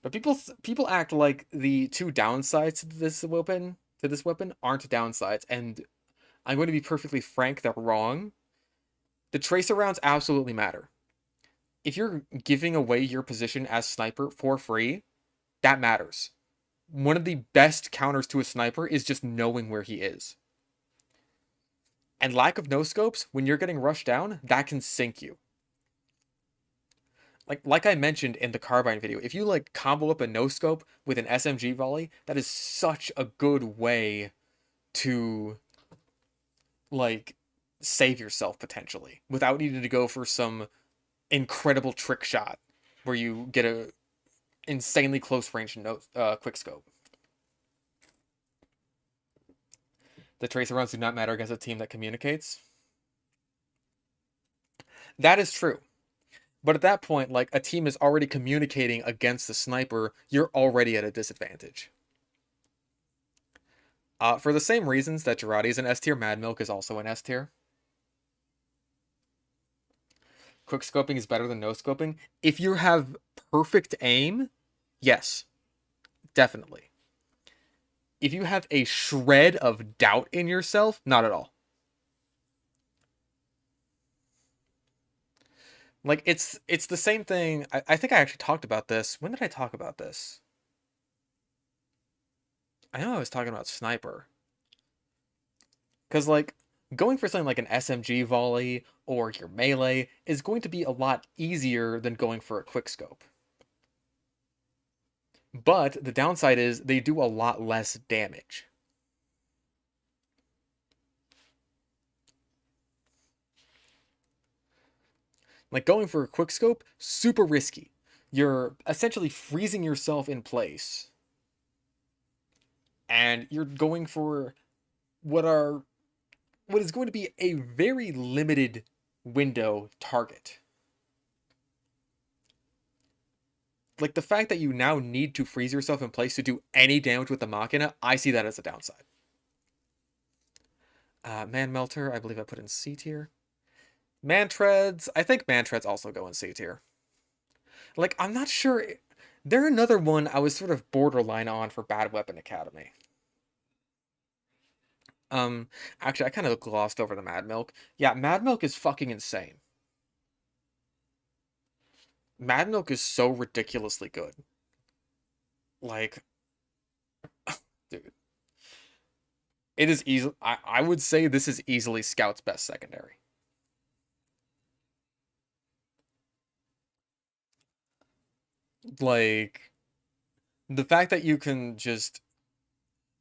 But people act like the two downsides to this weapon aren't downsides, and I'm going to be perfectly frank, they're wrong. The tracer rounds absolutely matter. If you're giving away your position as sniper for free, that matters. One of the best counters to a sniper is just knowing where he is. And lack of no scopes, when you're getting rushed down, that can sink you. Like I mentioned in the carbine video, if you like combo up a no scope with an SMG volley, that is such a good way to like save yourself potentially without needing to go for some incredible trick shot where you get a insanely close range quick scope. The tracer runs do not matter against a team that communicates. That is true. But at that point, like, a team is already communicating against the sniper, you're already at a disadvantage. For the same reasons that Girardi is an S tier, Mad Milk is also an S tier. Quick scoping is better than no scoping. If you have perfect aim, yes, definitely. If you have a shred of doubt in yourself, not at all. Like, it's the same thing. I think I actually talked about this. When did I talk about this? I know I was talking about Sniper. Because, like, going for something like an SMG volley or your melee is going to be a lot easier than going for a quickscope. But the downside is they do a lot less damage. Like, going for a quickscope, super risky. You're essentially freezing yourself in place. And you're going for what is going to be a very limited window target. Like, the fact that you now need to freeze yourself in place to do any damage with the Machina, I see that as a downside. Man Melter, I believe I put in C tier. Mantreads, I think Mantreads also go in C tier. Like, I'm not sure. They're another one I was sort of borderline on for Bad Weapon Academy. Actually, I kind of glossed over the Mad Milk. Yeah, Mad Milk is fucking insane. Mad Milk is so ridiculously good. Like, dude. It is easy. I would say this is easily Scout's best secondary. Like, the fact that you can just...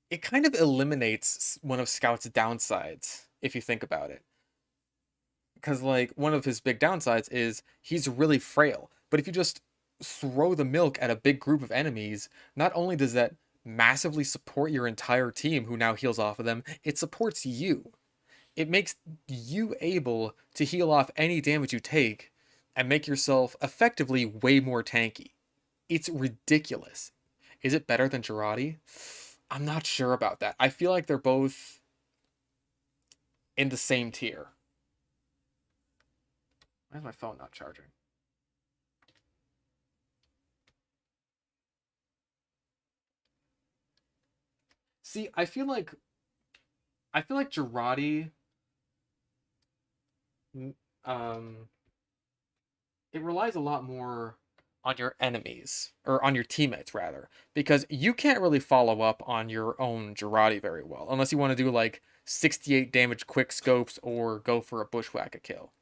It kind of eliminates one of Scout's downsides, if you think about it. Because, like, one of his big downsides is he's really frail. But if you just throw the milk at a big group of enemies, not only does that massively support your entire team who now heals off of them, it supports you. It makes you able to heal off any damage you take and make yourself effectively way more tanky. It's ridiculous. Is it better than Girardi? I'm not sure about that. I feel like they're both in the same tier. Why is my phone not charging? See, I feel like Girardi, um, it relies a lot more on your enemies, or on your teammates rather, because you can't really follow up on your own Girardi very well, unless you want to do like 68 damage quick scopes or go for a bushwhacker kill,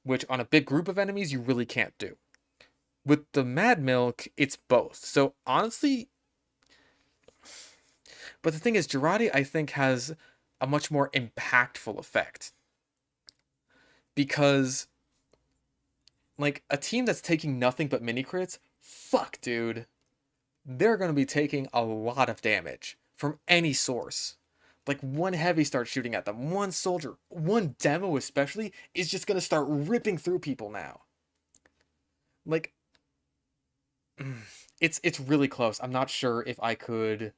which on a big group of enemies you really can't do. With the Mad Milk, it's both. So honestly, but the thing is, Girardi I think has a much more impactful effect because, like, a team that's taking nothing but mini crits, fuck, dude, they're going to be taking a lot of damage from any source. Like, one heavy starts shooting at them, one soldier, one demo especially, is just going to start ripping through people now. Like, it's really close. I'm not sure if I could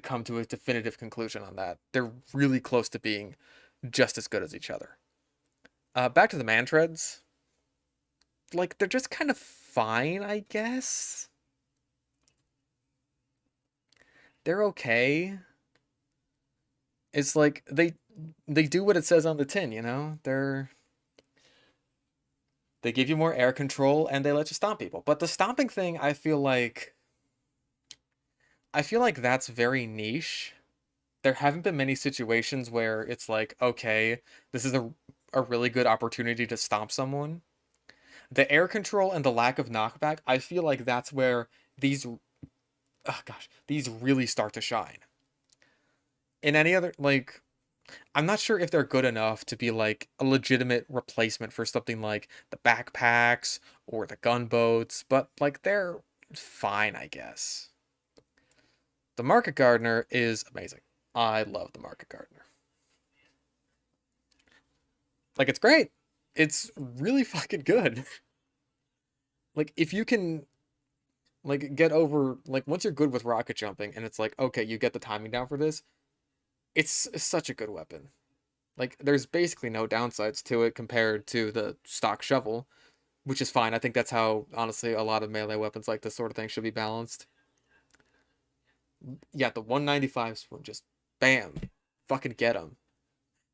come to a definitive conclusion on that. They're really close to being just as good as each other. Back to the Mantreads. Like, they're just kind of fine, I guess. They're okay. It's like they do what it says on the tin, you know? They give you more air control and they let you stomp people. But the stomping thing, I feel like that's very niche. There haven't been many situations where it's like, okay, this is a really good opportunity to stomp someone. The air control and the lack of knockback, I feel like that's where these really start to shine. In any other, like, I'm not sure if they're good enough to be like a legitimate replacement for something like the backpacks or the gunboats, but like they're fine, I guess. The Market Gardener is amazing. I love the Market Gardener. Like it's great. It's really fucking good. Like if you can like get over like once you're good with rocket jumping and it's like okay, you get the timing down for this, it's such a good weapon. Like there's basically no downsides to it compared to the stock shovel, which is fine. I think that's how honestly a lot of melee weapons like this sort of thing should be balanced. Yeah, the 195s were just bam, fucking get them.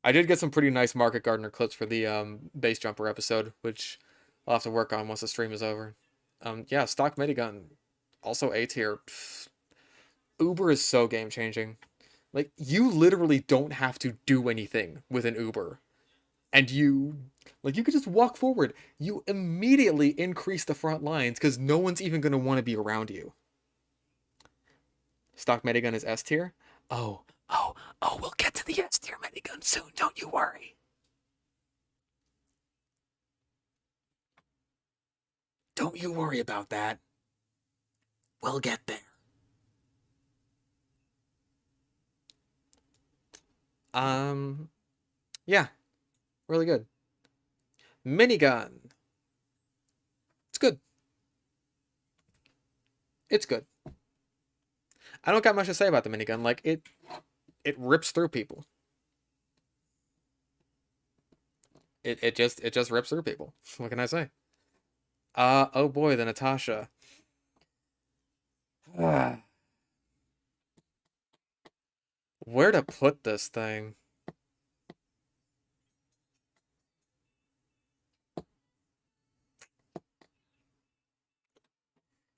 I did get some pretty nice Market Gardener clips for the base jumper episode, which I'll have to work on once the stream is over. Yeah, stock minigun, also A tier. Uber is so game changing. Like you literally don't have to do anything with an Uber, and you could just walk forward. You immediately increase the front lines because no one's even gonna want to be around you. Stock minigun is S tier. Oh, we'll get to the S tier minigun soon. Don't you worry. Don't you worry about that. We'll get there. Yeah, really good. Minigun. It's good. It's good. I don't got much to say about the minigun. Like it rips through people. It just rips through people. What can I say? Oh boy, the Natasha. Where to put this thing?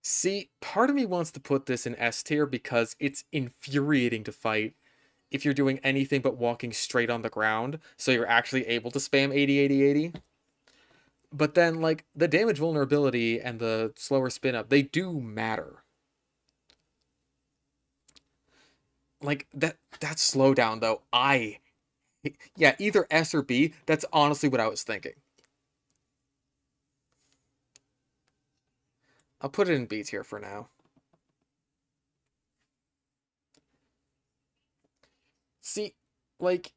See, part of me wants to put this in S tier because it's infuriating to fight if you're doing anything but walking straight on the ground, so you're actually able to spam 80, 80, 80. But then, like, the damage vulnerability and the slower spin up, they do matter. Like, that slowdown, though, yeah, either S or B, that's honestly what I was thinking. I'll put it in B tier for now. See, like,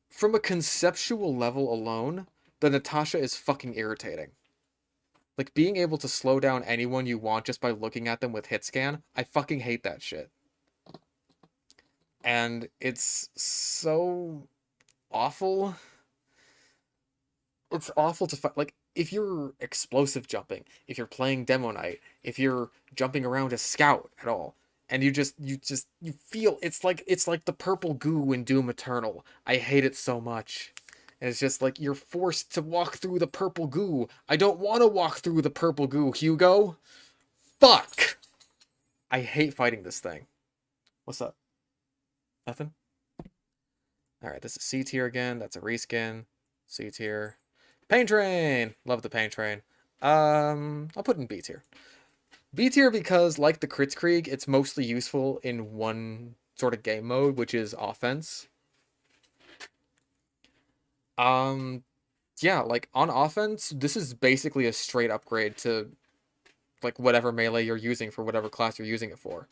from a conceptual level alone, the Natasha is fucking irritating. Like, being able to slow down anyone you want just by looking at them with hit scan, I fucking hate that shit. And it's so awful. It's awful to fight. Like, if you're explosive jumping, if you're playing Demo Knight, if you're jumping around as Scout at all, and you feel it's like the purple goo in Doom Eternal. I hate it so much. And it's just like you're forced to walk through the purple goo. I don't want to walk through the purple goo, Hugo. Fuck. I hate fighting this thing. What's up? Nothing? Alright, this is C tier again. That's a reskin. C tier. Pain Train! Love the Pain Train. I'll put in B tier. B tier because, like the Kritzkrieg, it's mostly useful in one sort of game mode, which is offense. Yeah, like on offense, this is basically a straight upgrade to like whatever melee you're using for whatever class you're using it for.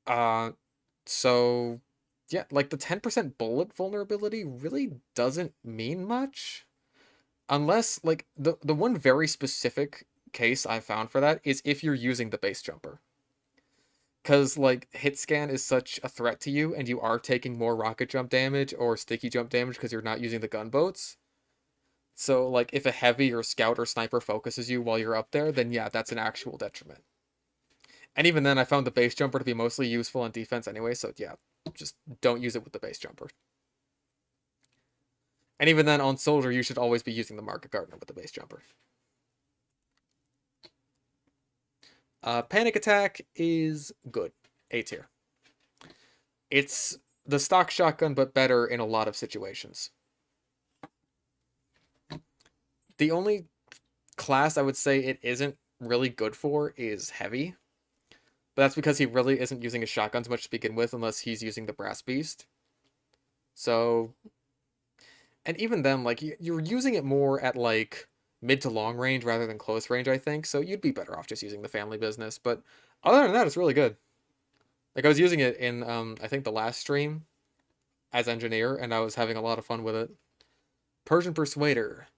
Uh, so yeah, like the 10% bullet vulnerability really doesn't mean much. Unless like the one very specific case I found for that is if you're using the base jumper. Cause like hit scan is such a threat to you and you are taking more rocket jump damage or sticky jump damage because you're not using the gunboats. So like if a heavy or scout or sniper focuses you while you're up there, then yeah, that's an actual detriment. And even then, I found the base jumper to be mostly useful on defense anyway, so yeah, just don't use it with the base jumper. And even then, on soldier, you should always be using the Market Gardener with the base jumper. Panic Attack is good. A tier. It's the stock shotgun, but better in a lot of situations. The only class I would say it isn't really good for is heavy. But that's because he really isn't using his shotguns much to begin with, unless he's using the Brass Beast. So, and even then, like, you're using it more at, like, mid to long range rather than close range, I think. So you'd be better off just using the family business. But other than that, it's really good. Like, I was using it in, I think the last stream as engineer, and I was having a lot of fun with it. Persian Persuader.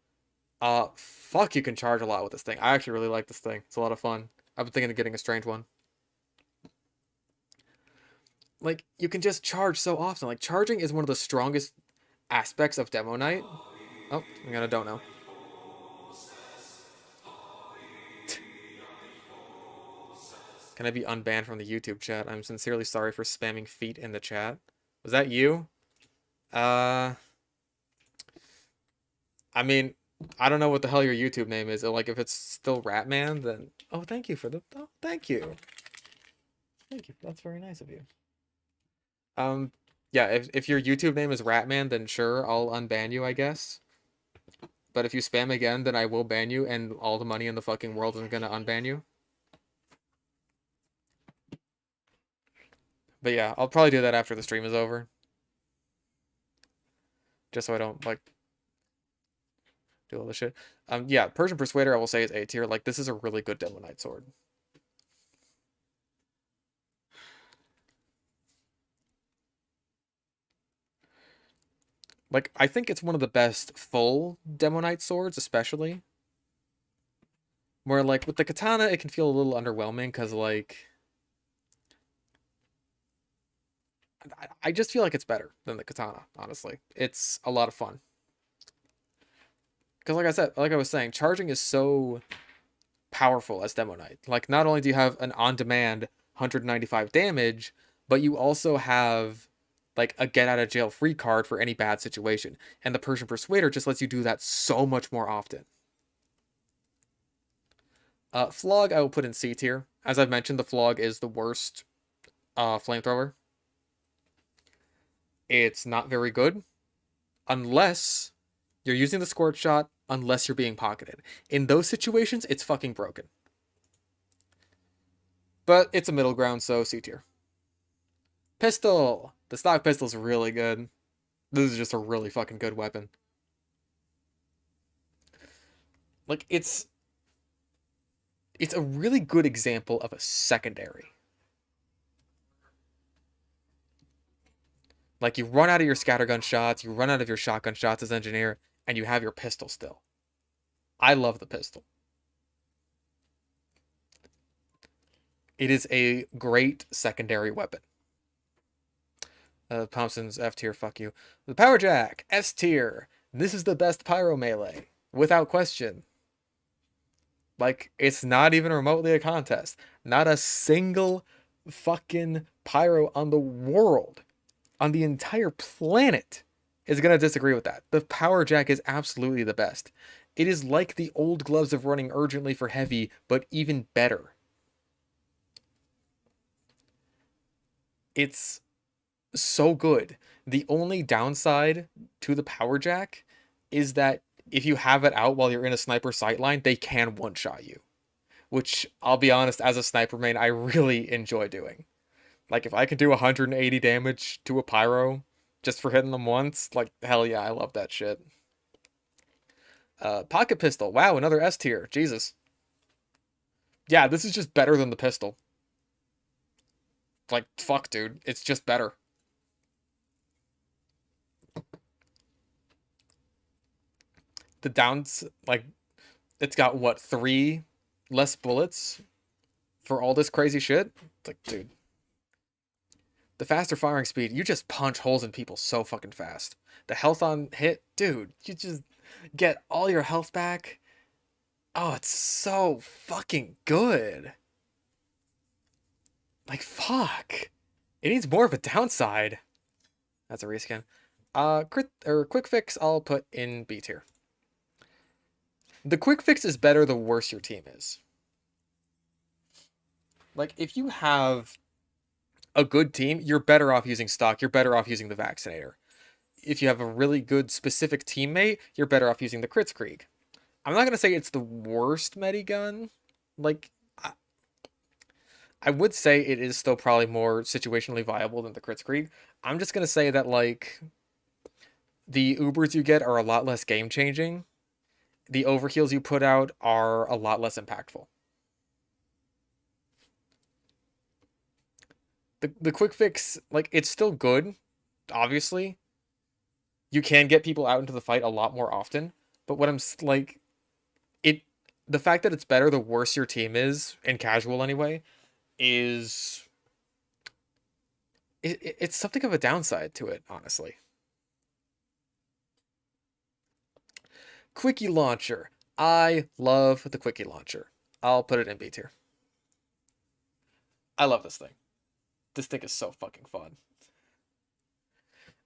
Fuck, you can charge a lot with this thing. I actually really like this thing. It's a lot of fun. I've been thinking of getting a strange one. Like, you can just charge so often. Like, charging is one of the strongest aspects of Demo Night. Oh, I'm gonna don't know. Can I be unbanned from the YouTube chat? I'm sincerely sorry for spamming feet in the chat. Was that you? I mean, I don't know what the hell your YouTube name is. Like, if it's still Ratman, then... Oh, thank you for the... Oh, thank you. Thank you. That's very nice of you. Yeah, if your YouTube name is Ratman, then sure, I'll unban you, I guess. But if you spam again, then I will ban you, and all the money in the fucking world isn't gonna unban you. But yeah, I'll probably do that after the stream is over. Just so I don't, like, do all this shit. Yeah, Persian Persuader, I will say, is A tier. Like, this is a really good Demo Knight sword. Like, I think it's one of the best full Demo Knight swords, especially. Where, like, with the katana, it can feel a little underwhelming, because, like... I just feel like it's better than the katana, honestly. It's a lot of fun. Because, like I said, like I was saying, charging is so powerful as Demo Knight. Like, not only do you have an on-demand 195 damage, but you also have, like, a get-out-of-jail-free card for any bad situation. And the Persian Persuader just lets you do that so much more often. Flog, I will put in C tier. As I've mentioned, the Flog is the worst flamethrower. It's not very good unless you're using the Scorch Shot, unless you're being pocketed. In those situations, it's fucking broken. But it's a middle ground, so C tier. Pistol! The stock pistol's really good. This is just a really fucking good weapon. Like, it's a really good example of a secondary. Like, you run out of your scattergun shots, you run out of your shotgun shots as engineer, and you have your pistol still. I love the pistol. It is a great secondary weapon. Thompson's F tier, fuck you. The Power Jack, S tier. This is the best pyro melee, without question. Like, it's not even remotely a contest. Not a single fucking pyro on the world, on the entire planet, is going to disagree with that. The Power Jack is absolutely the best. It is like the old gloves of running urgently for heavy, but even better. It's so good. The only downside to the Power Jack is that if you have it out while you're in a sniper sightline, they can one-shot you. Which, I'll be honest, as a sniper main, I really enjoy doing. Like, if I can do 180 damage to a pyro just for hitting them once, like, hell yeah, I love that shit. Pocket pistol. Wow, another S tier. Jesus. Yeah, this is just better than the pistol. Like, fuck, dude. It's just better. The downs, like, it's got, what, 3 less bullets for all this crazy shit? It's like, dude. The faster firing speed, you just punch holes in people so fucking fast. The health on hit, dude, you just get all your health back. Oh, it's so fucking good. Like, fuck. It needs more of a downside. That's a reskin. Quick fix, I'll put in B tier. The quick fix is better the worse your team is. Like, if you have a good team, you're better off using stock. You're better off using the vaccinator. If you have a really good specific teammate, you're better off using the Kritzkrieg. I'm not going to say it's the worst medigun. Like, I would say it is still probably more situationally viable than the Kritzkrieg. I'm just gonna say that like the Ubers you get are a lot less game changing. The overheals you put out are a lot less impactful. The quick fix, like it's still good, obviously. You can get people out into the fight a lot more often, but what like it the fact that it's better the worse your team is in casual anyway is it's something of a downside to it, honestly. Quickie launcher. I love the quickie launcher. I'll put it in B tier. I love this thing. This thing is so fucking fun.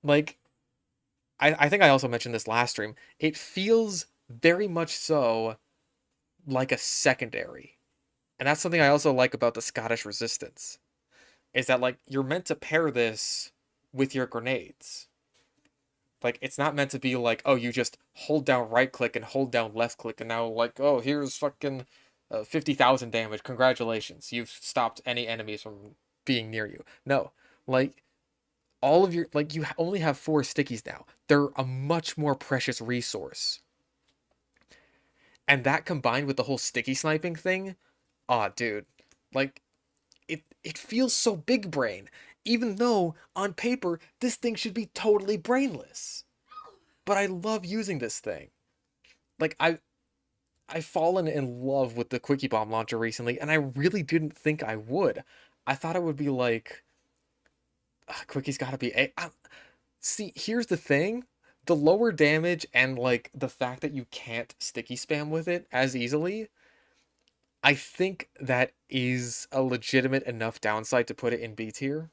Like, I think I also mentioned this last stream. It feels very much so like a secondary. And that's something I also like about the Scottish Resistance. Is that like you're meant to pair this with your grenades. Like it's not meant to be like, oh, you just hold down right click and hold down left click and now like, oh, here's fucking 50,000 damage. Congratulations. You've stopped any enemies from being near you. No. Like all of your like you only have 4 stickies now. They're a much more precious resource. And that combined with the whole sticky sniping thing, ah, dude. Like it feels so big brain, even though on paper this thing should be totally brainless. But I love using this thing. Like I've fallen in love with the Quickie Bomb launcher recently, and I really didn't think I would. I thought it would be like, Quickie's got to be a. See, here's the thing: the lower damage and like the fact that you can't sticky spam with it as easily. I think that is a legitimate enough downside to put it in B tier.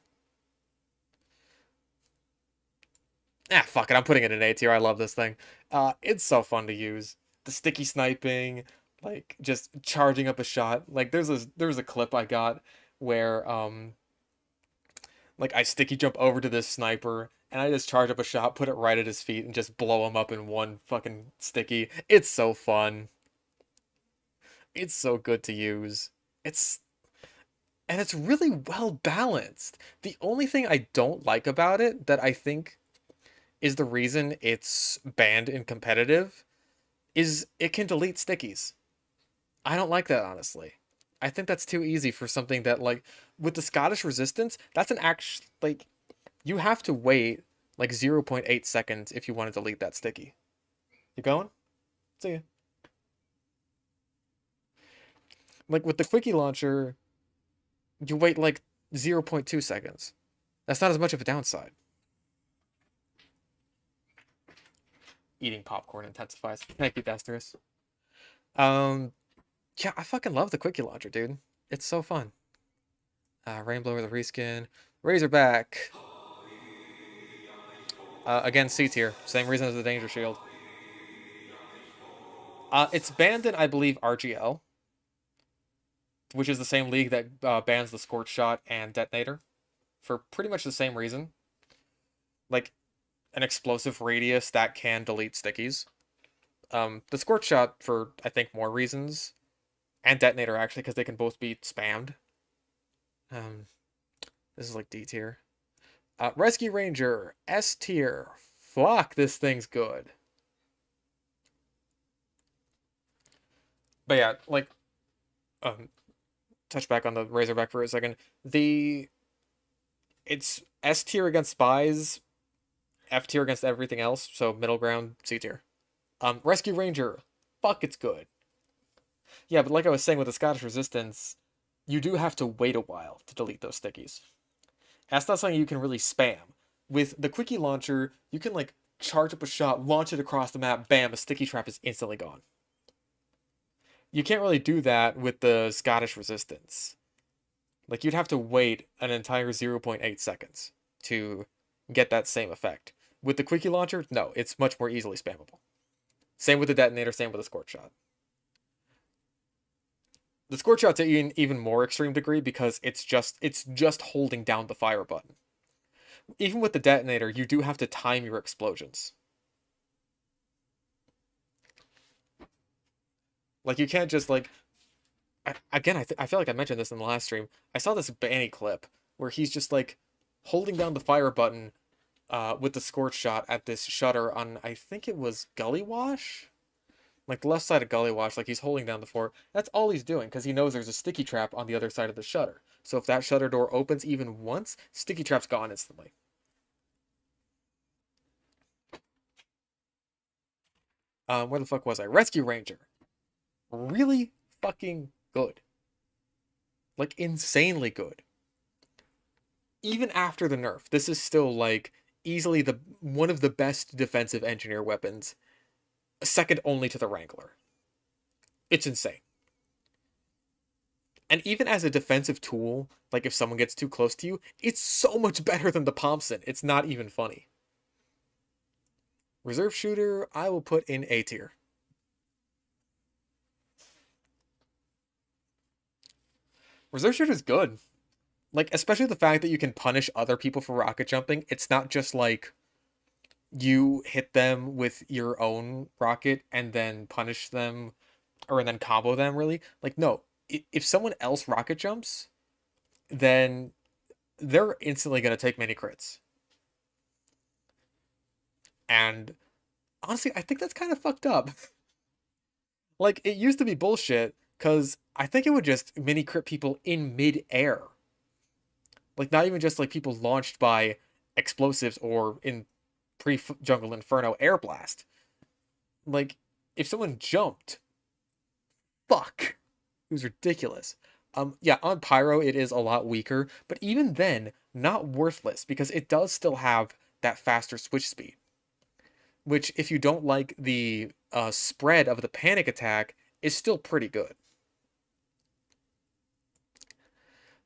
Ah, fuck it. I'm putting it in A tier. I love this thing. It's so fun to use. The sticky sniping, like just charging up a shot. Like there's a clip I got where like I sticky jump over to this sniper and I just charge up a shot, put it right at his feet, and just blow him up in one fucking sticky. It's so fun. It's so good to use. It's and it's really well balanced. The only thing I don't like about it that I think is the reason it's banned in competitive is it can delete stickies. I don't like that, honestly. I think that's too easy for something that like with the Scottish Resistance, that's an act like you have to wait like 0.8 seconds if you want to delete that sticky. You going? See ya. Like with the quickie launcher, you wait like 0.2 seconds. That's not as much of a downside. Eating popcorn intensifies. Thank you, Desterus. Um, yeah, I fucking love the quickie launcher, dude. It's so fun. Rainblower, the reskin. Razorback. Again, C tier. Same reason as the Danger Shield. It's banned in, I believe, RGL, which is the same league that bans the Scorch Shot and Detonator for pretty much the same reason. Like, an explosive radius that can delete stickies. The Scorch Shot for, I think, more reasons. And Detonator, actually, because they can both be spammed. This is like D tier. Rescue Ranger, S tier. Fuck, this thing's good. But yeah, like, touch back on the Razorback for a second. It's S tier against spies, F tier against everything else, so middle ground, C tier. Rescue Ranger, fuck, it's good. Yeah, but like I was saying with the Scottish Resistance, you do have to wait a while to delete those stickies. That's not something you can really spam. With the Quickie Launcher, you can like charge up a shot, launch it across the map, bam, a sticky trap is instantly gone. You can't really do that with the Scottish Resistance. Like you'd have to wait an entire 0.8 seconds to get that same effect. With the Quickie Launcher, no, it's much more easily spammable. Same with the Detonator, same with the Scorch Shot. The Scorch Shot's to an even more extreme degree because it's just holding down the fire button. Even with the Detonator, you do have to time your explosions. Like you can't just like again, I feel like I mentioned this in the last stream. I saw this Banny clip where he's just like holding down the fire button with the scorch shot at this shutter on, I think it was Gully Wash? Like the left side of Gully Wash, like he's holding down the fort. That's all he's doing because he knows there's a sticky trap on the other side of the shutter. So if that shutter door opens even once, sticky trap's gone instantly. Where the fuck was I? Rescue Ranger. Really fucking good. Like insanely good. Even after the nerf, this is still like easily the one of the best defensive engineer weapons, second only to the Wrangler. It's insane. And even as a defensive tool, like if someone gets too close to you, it's so much better than the Thompson. It's not even funny. Reserve shooter, I will put in A tier. Reserve shooter is good. Like, especially the fact that you can punish other people for rocket jumping. It's not just like you hit them with your own rocket and then punish them or then combo them, really. Like, no, if someone else rocket jumps, then they're instantly going to take many crits. And honestly, I think that's kind of fucked up. Like, it used to be bullshit because I think it would just mini crit people in mid-air. Like, not even just like people launched by explosives or in pre-jungle inferno air blast. Like, if someone jumped, fuck, it was ridiculous. Yeah, on Pyro it is a lot weaker, but even then, not worthless because it does still have that faster switch speed. Which, if you don't like the spread of the panic attack, is still pretty good.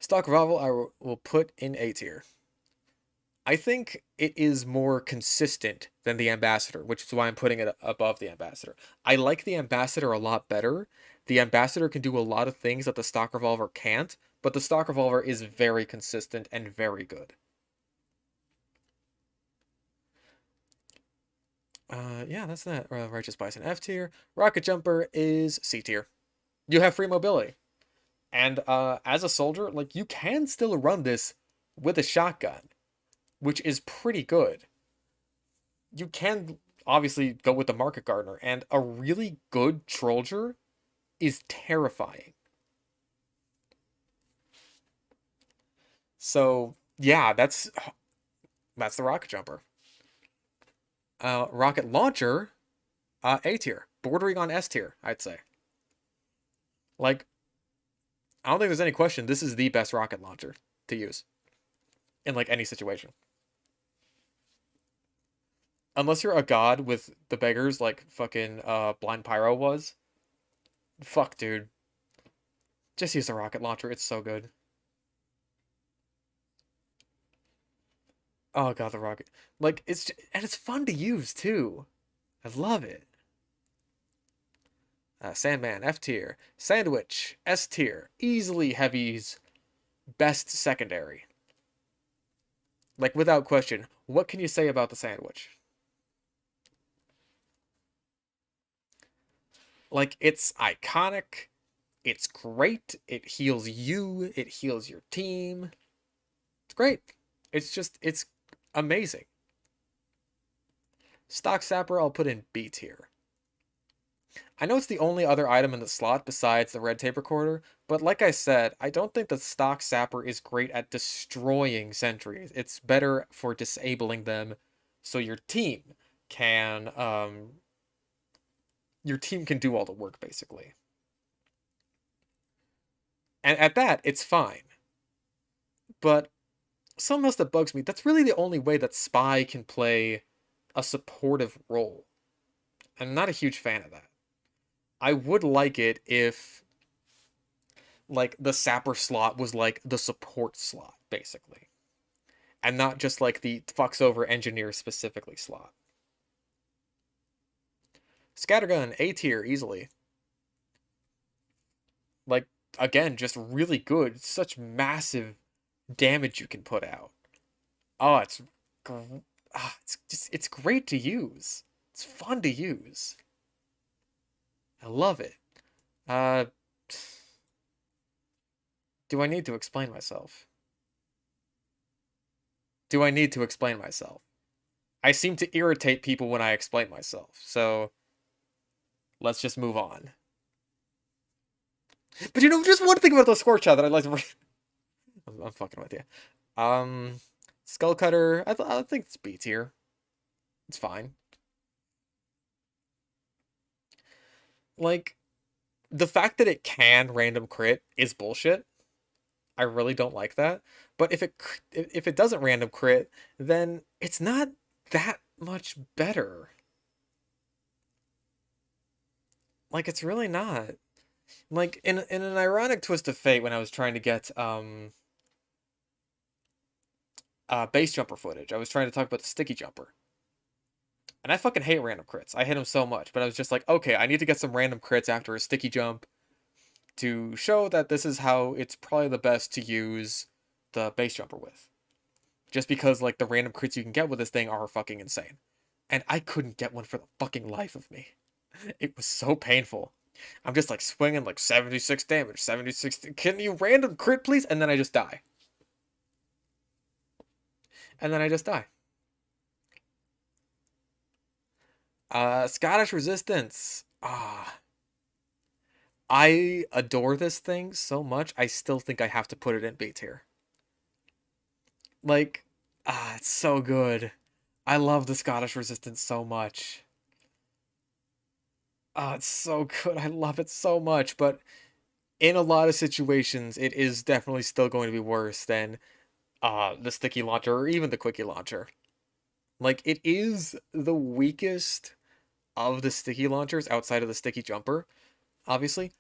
Stock Revival I will put in A tier. I think it is more consistent than the Ambassador, which is why I'm putting it above the Ambassador. I like the Ambassador a lot better. The Ambassador can do a lot of things that the Stock Revolver can't, but the Stock Revolver is very consistent and very good. Yeah, that's that. Righteous Bison F tier. Rocket Jumper is C tier. You have free mobility. And as a soldier, like you can still run this with a shotgun, which is pretty good. You can obviously go with the Market Gardener, and a really good Trollger is terrifying. So yeah, that's the Rocket Jumper. Rocket Launcher, A tier, bordering on S tier, I'd say. Like, I don't think there's any question. This is the best rocket launcher to use in like any situation. Unless you're a god with the beggars like fucking Blind Pyro was. Fuck, dude. Just use the rocket launcher. It's so good. Oh god, the rocket. Like and it's fun to use too. I love it. Sandman F tier. Sandwich S tier. Easily Heavy's best secondary. Like without question. What can you say about the Sandwich? Like, it's iconic, it's great, it heals you, it heals your team. It's great. It's amazing. Stock Sapper, I'll put in B tier. I know it's the only other item in the slot besides the red tape recorder, but like I said, I don't think the Stock Sapper is great at destroying sentries. It's better for disabling them so your team can do all the work, basically. And at that, it's fine. But something else that bugs me, that's really the only way that Spy can play a supportive role. I'm not a huge fan of that. I would like it if, like, the Sapper slot was, like, the support slot, basically. And not just, like, the fucks over engineer specifically slot. Scattergun, A tier, easily. Like, again, just really good. Such massive damage you can put out. Oh, it's great to use. It's fun to use. I love it. Do I need to explain myself? Do I need to explain myself? I seem to irritate people when I explain myself, so let's just move on. But you know, just one thing about the score shot that I'd like to. I'm fucking with you. Skull Cutter. I think it's B tier. It's fine. Like, the fact that it can random crit is bullshit. I really don't like that. But if it doesn't random crit, then it's not that much better. Like, it's really not. Like, in an ironic twist of fate, when I was trying to get base jumper footage, I was trying to talk about the sticky jumper. And I fucking hate random crits. I hate them so much, but I was just like, okay, I need to get some random crits after a sticky jump to show that this is how it's probably the best to use the base jumper with. Just because, like, the random crits you can get with this thing are fucking insane. And I couldn't get one for the fucking life of me. It was so painful. I'm just, like, swinging, like, 76 damage, 76... Can you random crit, please? And then I just die. And then I just die. Scottish Resistance. I adore this thing so much, I still think I have to put it in B tier. Like, it's so good. I love the Scottish Resistance so much. It's so good. I love it so much, but in a lot of situations, it is definitely still going to be worse than the sticky launcher or even the quickie launcher. Like, it is the weakest of the sticky launchers outside of the sticky jumper, obviously.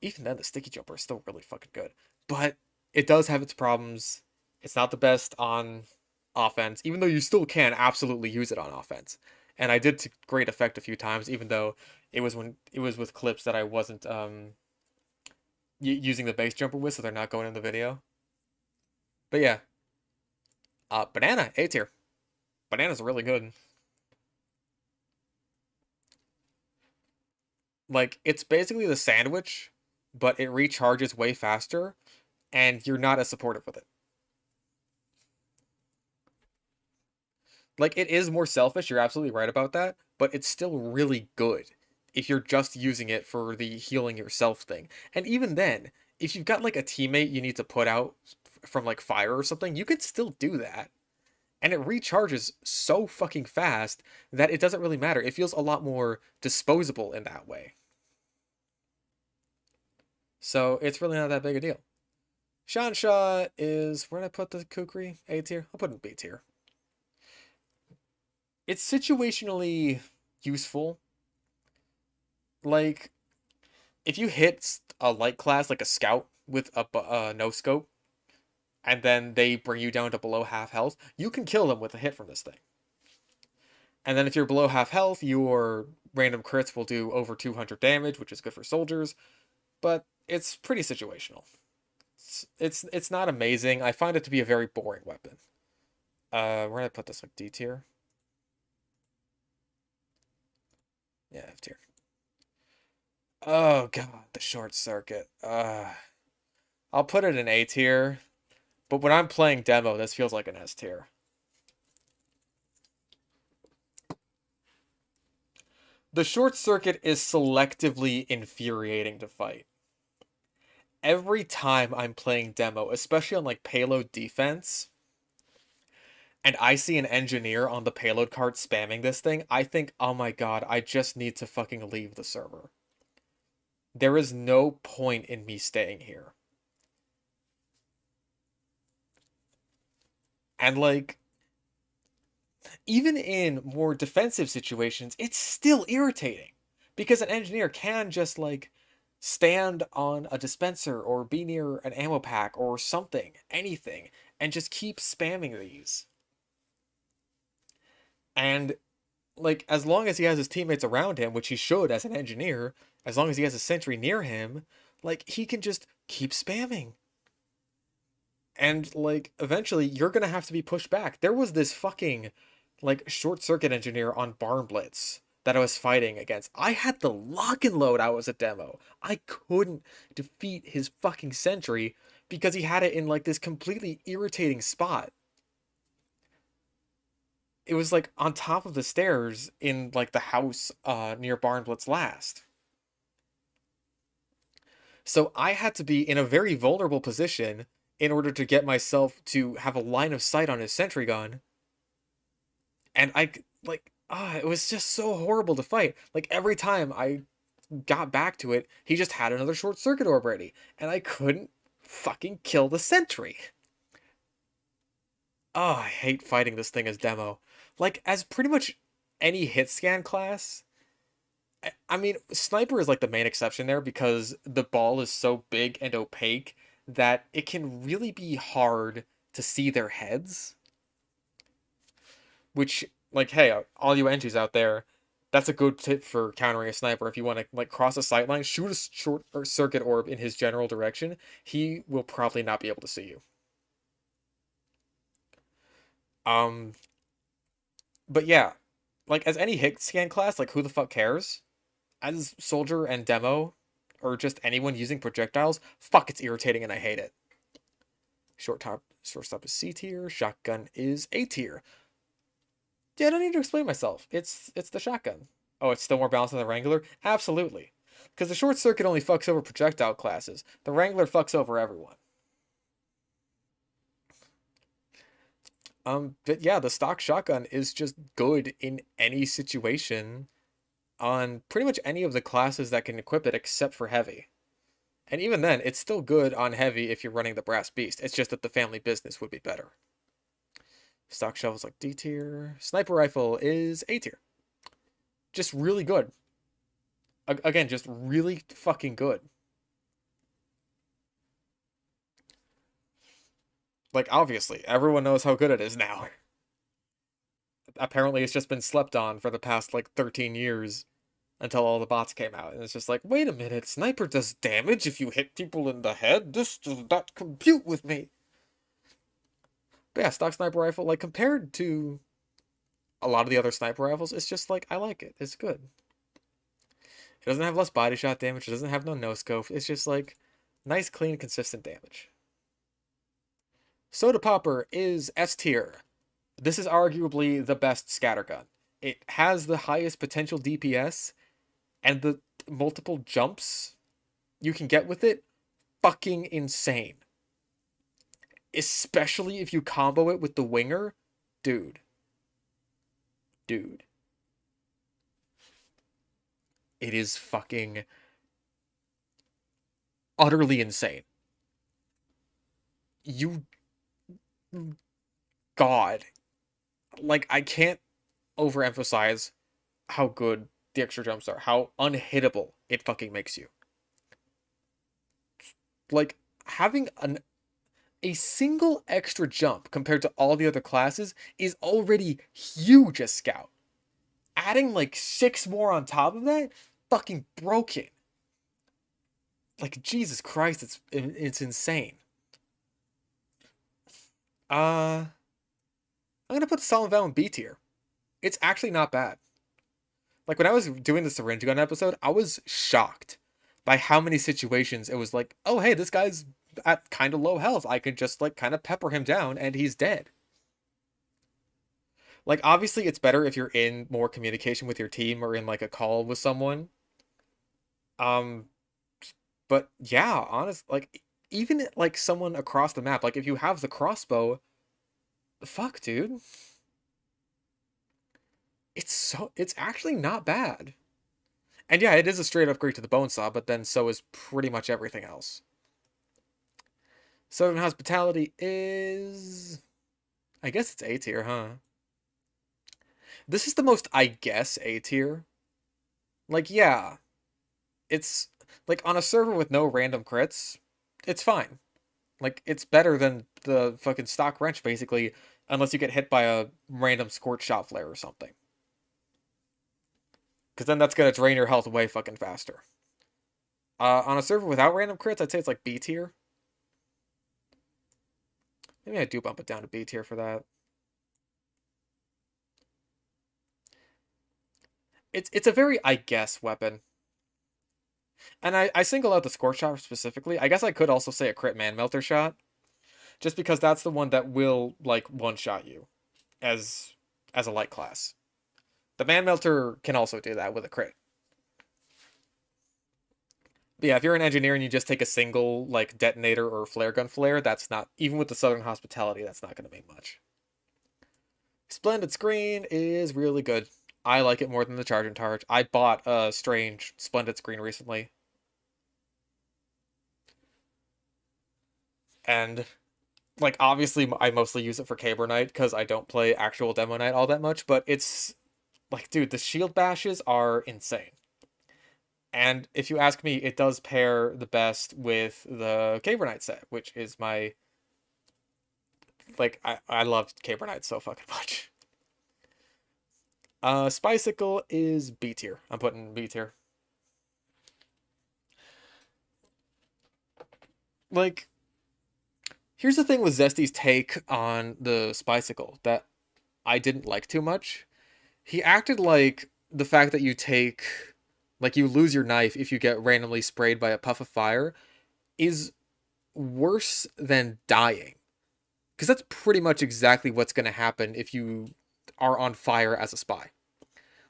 Even then, the sticky jumper is still really fucking good. But it does have its problems. It's not the best on offense, even though you still can absolutely use it on offense. And I did to great effect a few times, even though it was with clips that I wasn't using the base jumper with, so they're not going in the video. But yeah, Banana A tier. Banana's really good. Like, it's basically the sandwich, but it recharges way faster, and you're not as supportive with it. Like, it is more selfish, you're absolutely right about that, but it's still really good if you're just using it for the healing yourself thing. And even then, if you've got, like, a teammate you need to put out from, like, fire or something, you can still do that. And it recharges so fucking fast that it doesn't really matter. It feels a lot more disposable in that way. So it's really not that big a deal. Shansha is... Where did I put the Kukri? A tier? I'll put it in B tier. It's situationally useful. Like, if you hit a light class, like a scout, with a no-scope, and then they bring you down to below half health, you can kill them with a hit from this thing. And then if you're below half health, your random crits will do over 200 damage, which is good for soldiers, but it's pretty situational. It's not amazing. I find it to be a very boring weapon. Where did I put this? Like D tier? Yeah, F tier. Oh god, the short circuit. I'll put it in A tier, but when I'm playing demo, this feels like an S tier. The short circuit is selectively infuriating to fight. Every time I'm playing demo, especially on like payload defense, and I see an engineer on the payload cart spamming this thing, I think, oh my god, I just need to fucking leave the server. There is no point in me staying here. And like, even in more defensive situations, it's still irritating. Because an engineer can just like stand on a dispenser or be near an ammo pack or something, anything, and just keep spamming these. And like, as long as he has his teammates around him, which he should as an engineer, as long as he has a sentry near him, like, he can just keep spamming. And like, eventually you're gonna have to be pushed back. There was this fucking like short circuit engineer on Barn Blitz that I was fighting against. I had the lock and load. I was a demo. I couldn't defeat his fucking sentry because he had it in like this completely irritating spot. It was like on top of the stairs in like the house near Barnblitz last. So I had to be in a very vulnerable position in order to get myself to have a line of sight on his sentry gun. And it was just so horrible to fight. Like every time I got back to it, he just had another short circuit orb ready, and I couldn't fucking kill the sentry. Oh, I hate fighting this thing as demo. Like, as pretty much any hit scan class, I mean, Sniper is like the main exception there because the ball is so big and opaque that it can really be hard to see their heads. Which, like, hey, all you entries out there, that's a good tip for countering a sniper. If you want to like cross a sight line, shoot a short or circuit orb in his general direction, he will probably not be able to see you. Um, but yeah, like as any hit scan class, like who the fuck cares? As soldier and demo, or just anyone using projectiles, fuck, it's irritating and I hate it. Shortstop is C tier, shotgun is A tier. Yeah, I don't need to explain myself. It's the shotgun. Oh, it's still more balanced than the Wrangler? Absolutely. Because the short circuit only fucks over projectile classes. The Wrangler fucks over everyone. But yeah, the stock shotgun is just good in any situation on pretty much any of the classes that can equip it except for heavy. And even then, it's still good on heavy if you're running the Brass Beast. It's just that the family business would be better. Stock shovel's like D tier. Sniper rifle is A tier. Just really good. Again, just really fucking good. Like, obviously, everyone knows how good it is now. Apparently, it's just been slept on for the past, like, 13 years until all the bots came out. And it's just like, wait a minute, Sniper does damage if you hit people in the head? This does not compute with me. But yeah, stock sniper rifle, like, compared to a lot of the other sniper rifles, it's just like, I like it. It's good. It doesn't have less body shot damage. It doesn't have no scope. It's just like nice, clean, consistent damage. Soda Popper is S tier. This is arguably the best scattergun. It has the highest potential DPS, and the multiple jumps you can get with it, fucking insane. Especially if you combo it with the winger, dude. Dude. It is fucking utterly insane. You God. Like, I can't overemphasize how good the extra jumps are, how unhittable it fucking makes you. Like, having a single extra jump compared to all the other classes is already huge as Scout. Adding like 6 more on top of that, fucking broken. Like, Jesus Christ, it's insane. I'm gonna put the Solemn Vow in B tier. It's actually not bad. Like, when I was doing the syringe gun episode, I was shocked by how many situations it was like, oh hey, this guy's at kind of low health. I could just like kind of pepper him down and he's dead. Like, obviously it's better if you're in more communication with your team or in like a call with someone. Um, but yeah, honest, like even like someone across the map, like if you have the crossbow, fuck, dude. It's actually not bad. And yeah, it is a straight upgrade to the bone saw, but then so is pretty much everything else. Southern Hospitality is, I guess it's A tier, huh? This is the most, I guess, A tier. Like, yeah, it's like on a server with no random crits, it's fine. Like, it's better than the fucking stock wrench, basically, unless you get hit by a random scorch shot flare or something. Because then that's gonna drain your health way fucking faster. On a server without random crits, I'd say it's like B tier. Maybe I do bump it down to B tier for that. It's a very I guess weapon. And I single out the Scorch Shot specifically. I guess I could also say a crit Man Melter shot, just because that's the one that will like one shot you as a light class. The Man Melter can also do that with a crit. But yeah, if you're an engineer and you just take a single like detonator or flare gun flare, that's not, even with the Southern Hospitality, that's not going to make much. Splendid Screen is really good. I like it more than the Charge and Charge. I bought a strange Splendid Screen recently. And like obviously I mostly use it for Caber Knight because I don't play actual Demo Knight all that much, but it's like, dude, the shield bashes are insane. And if you ask me, it does pair the best with the Caber Knight set, which is my, like, I love Caber Knight so fucking much. Spicicle is B tier. I'm putting B tier. Like, here's the thing with Zesty's take on the Spicicle that I didn't like too much. He acted like the fact that you take, like, you lose your knife if you get randomly sprayed by a puff of fire is worse than dying. Because that's pretty much exactly what's going to happen if you are on fire as a spy.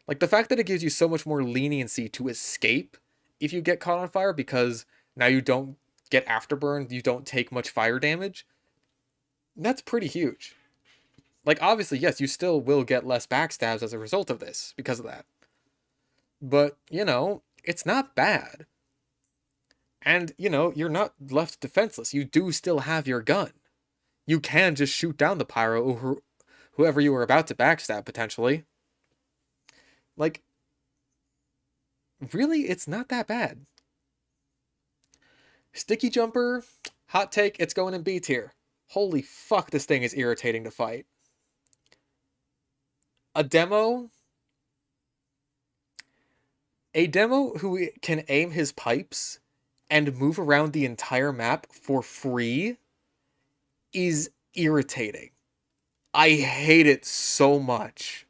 Like, the fact that it gives you so much more leniency to escape if you get caught on fire, because now you don't get afterburned, you don't take much fire damage, that's pretty huge. Like, obviously, yes, you still will get less backstabs as a result of this, because of that. But, you know, it's not bad. And, you know, you're not left defenseless. You do still have your gun. You can just shoot down the pyro or whoever you were about to backstab, potentially. Like, really, it's not that bad. Sticky Jumper, hot take, it's going in B tier. Holy fuck, this thing is irritating to fight. A demo who can aim his pipes and move around the entire map for free is irritating. I hate it so much.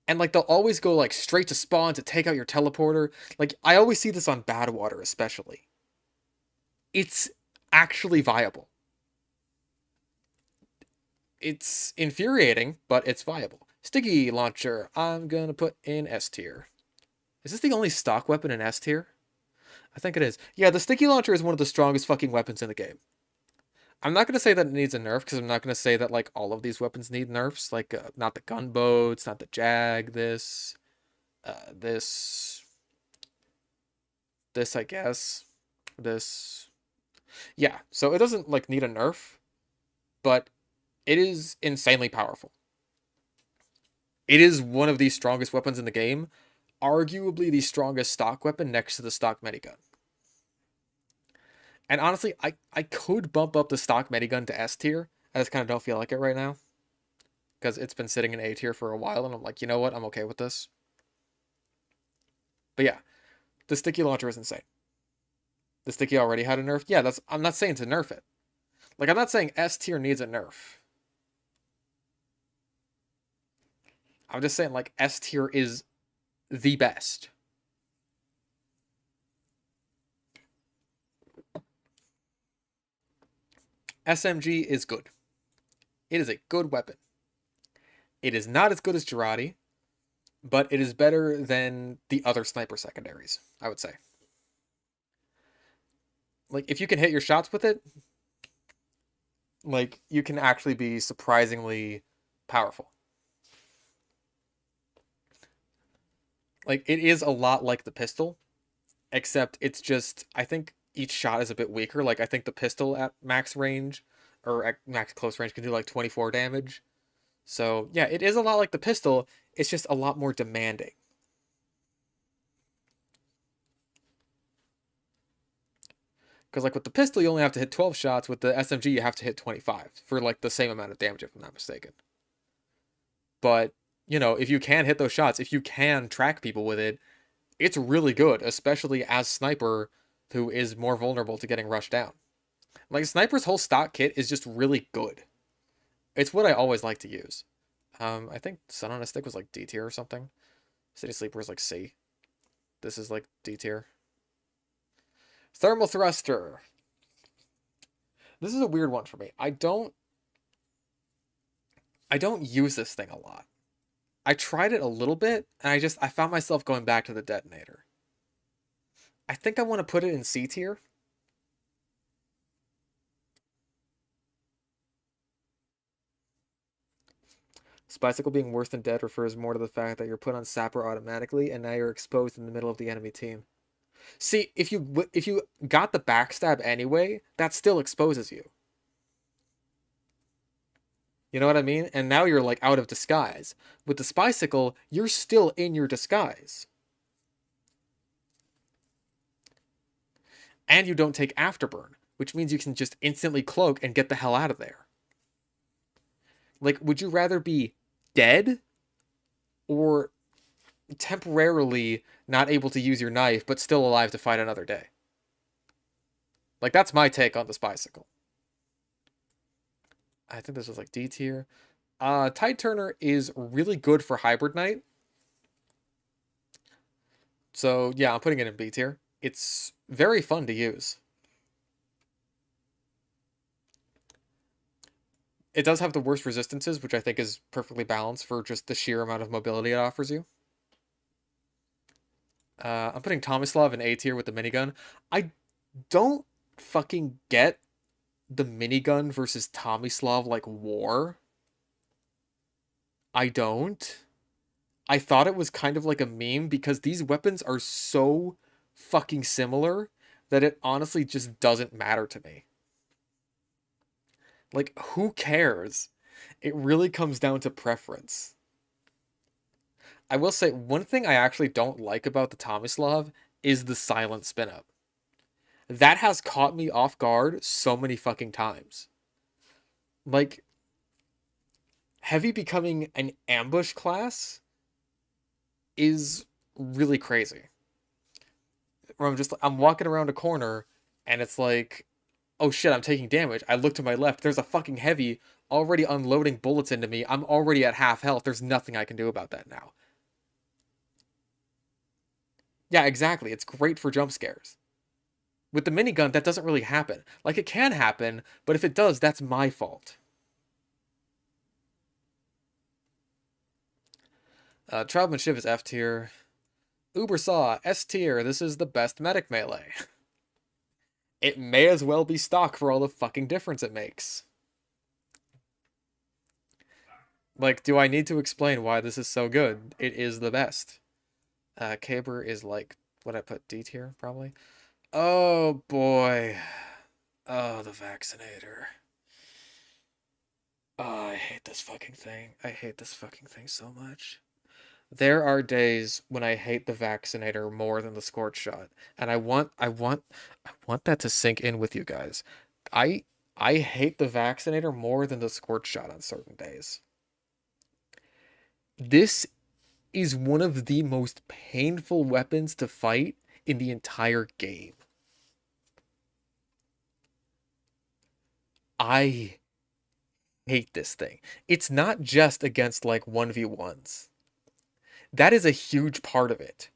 And like they'll always go like straight to spawn to take out your teleporter. Like I always see this on Badwater especially. It's actually viable. It's infuriating, but it's viable. Sticky Launcher, I'm gonna put in S tier. Is this the only stock weapon in S tier? I think it is. Yeah, the Sticky Launcher is one of the strongest fucking weapons in the game. I'm not going to say that it needs a nerf, because I'm not going to say that, like, all of these weapons need nerfs. Like, not the gunboats, not the Jag, this, I guess. This. Yeah, so it doesn't, like, need a nerf, but it is insanely powerful. It is one of the strongest weapons in the game, arguably the strongest stock weapon next to the stock medigun. And honestly, I could bump up the stock medigun to S tier. I just kind of don't feel like it right now. Because it's been sitting in A tier for a while, and I'm like, you know what? I'm okay with this. But yeah, the sticky launcher is insane. The sticky already had a nerf. Yeah, I'm not saying to nerf it. Like, I'm not saying S tier needs a nerf. I'm just saying, like, S tier is the best. SMG is good. It is a good weapon. It is not as good as Girardi, but it is better than the other sniper secondaries, I would say. Like, if you can hit your shots with it, like, you can actually be surprisingly powerful. Like, it is a lot like the pistol, except it's just, I think each shot is a bit weaker. Like, I think the pistol at max range, or at max close range, can do like 24 damage. So, yeah, it is a lot like the pistol, it's just a lot more demanding. Because, like, with the pistol, you only have to hit 12 shots. With the SMG, you have to hit 25 for, like, the same amount of damage, if I'm not mistaken. But, you know, if you can hit those shots, if you can track people with it, it's really good, especially as Sniper, who is more vulnerable to getting rushed down. Like, Sniper's whole stock kit is just really good. It's what I always like to use. I think Sun on a Stick was, like, D tier or something. City Sleeper was, like, C. This is like D tier. Thermal Thruster. This is a weird one for me. I don't use this thing a lot. I tried it a little bit, and I found myself going back to the detonator. I think I want to put it in C tier. Bicycle being worse than dead refers more to the fact that you're put on Sapper automatically, and now you're exposed in the middle of the enemy team. See, if you got the backstab anyway, that still exposes you. You know what I mean? And now you're like out of disguise. With the Spycicle, you're still in your disguise. And you don't take Afterburn, which means you can just instantly cloak and get the hell out of there. Like, would you rather be dead or temporarily not able to use your knife but still alive to fight another day? Like, that's my take on the Spycicle. I think this was like D tier. Tide Turner is really good for Hybrid Knight. So yeah, I'm putting it in B tier. It's very fun to use. It does have the worst resistances, which I think is perfectly balanced for just the sheer amount of mobility it offers you. I'm putting Tomislav in A tier with the minigun. I don't fucking get the minigun versus Tomislav like war. I don't. I thought it was kind of like a meme because these weapons are so fucking similar that it honestly just doesn't matter to me. Like, who cares? It really comes down to preference. I will say, one thing I actually don't like about the Tomislav is the silent spin-up. That has caught me off guard so many fucking times. Like, Heavy becoming an ambush class is really crazy. Where I'm walking around a corner, and it's like, oh shit, I'm taking damage. I look to my left, there's a fucking Heavy already unloading bullets into me. I'm already at half health. There's nothing I can do about that now. Yeah, exactly. It's great for jump scares. With the minigun, that doesn't really happen. Like, it can happen, but if it does, that's my fault. Trailman Shiv is F tier. Uber Saw, S tier. This is the best medic melee. It may as well be stock for all the fucking difference it makes. Like, do I need to explain why this is so good? It is the best. Caber is like, what I put, D tier, probably? Oh, boy. Oh, the Vaccinator. Oh, I hate this fucking thing. I hate this fucking thing so much. There are days when I hate the Vaccinator more than the Scorch Shot, and I want that to sink in with you guys. I hate the Vaccinator more than the Scorch Shot on certain days. This is one of the most painful weapons to fight in the entire game. I hate this thing. It's not just against like 1v1s. That is a huge part of it.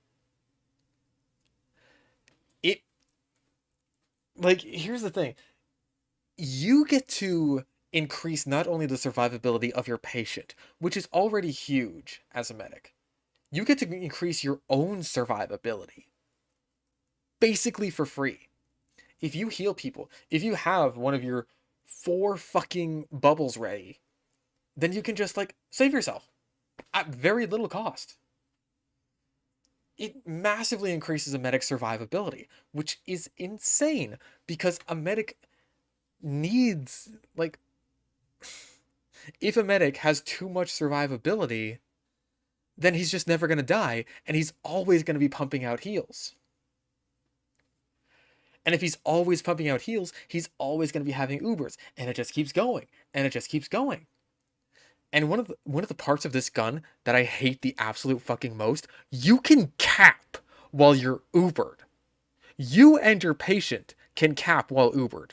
Like, here's the thing. You get to increase not only the survivability of your patient, which is already huge as a medic. You get to increase your own survivability. Basically for free. If you heal people, if you have one of your 4 fucking bubbles ready, then you can just, like, save yourself. At very little cost. It massively increases a medic's survivability, which is insane because a medic needs, like, if a medic has too much survivability, then he's just never going to die, and he's always going to be pumping out heals. And if he's always pumping out heals, he's always going to be having Ubers, and it just keeps going, and it just keeps going. And one of the parts of this gun that I hate the absolute fucking most, you can cap while you're Ubered. You and your patient can cap while Ubered.